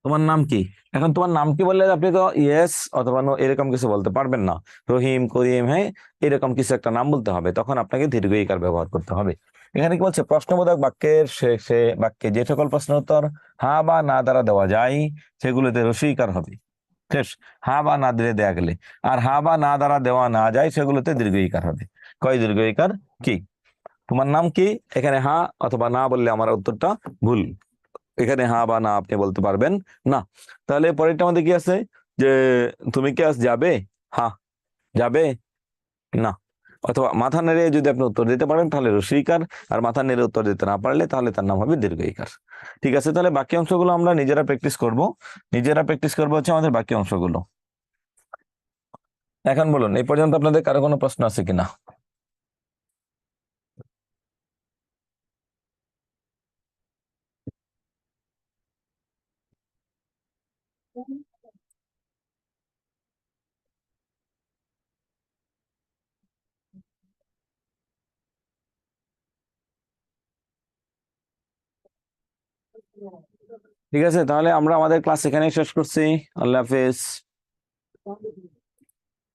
তোমার নাম কি, এখন তোমার নাম কি বললে আপনি তো ইয়েস অথবা নো এরকম কিছু বলতে পারবেন না। রহিম, করিম, হ্যাঁ এরকম কিছু একটা নাম বলতে হবে, তখন আপনাকে দীর্ঘইকার ব্যবহার করতে হবে। এখানে কি বলছে, প্রশ্নবোধক বাক্যের শেষে বাক্যে যে সকল প্রশ্নের উত্তর হ্যাঁ বা না দ্বারা দেওয়া যায় সেগুলোতে রস্বইকার হবে। শেষ, হ্যাঁ বা না দিলে দেয়া গেলে। আর হ্যাঁ বা না দ্বারা দেওয়া না যায় সেগুলোতে দীর্ঘইকার হবে। কয় দীর্ঘইকার, কি, তোমার নাম কি, এখানে হ্যাঁ অথবা না বললে আমার উত্তরটা ভুল, এখানে হ্যাঁ বা না আপনি বলতে পারবেন না। তাহলে পরেরটা আমাদের কি আছে, যে তুমি কি আজ যাবে, হ্যাঁ যাবে, না। অথবা মাথা নেড়ে যদি আপনি উত্তর দিতে পারেন তাহলে রস্বইকার, আর মাথা নেড়ে উত্তর দিতে না পারলে তাহলে তার নাম হবে দীর্ঘইকার। ঠিক আছে, তাহলে বাকি অংশগুলো আমরা নিজেরা প্র্যাকটিস করব, নিজেরা প্র্যাকটিস করবো হচ্ছে আমাদের বাকি অংশগুলো। এখন বলুন, এই পর্যন্ত আপনাদের কারো কোনো প্রশ্ন আছে কিনা? ঠিক আছে, তাহলে আমরা আমাদের ক্লাস এখানেই শেষ করছি। আল্লাহ হাফেজ।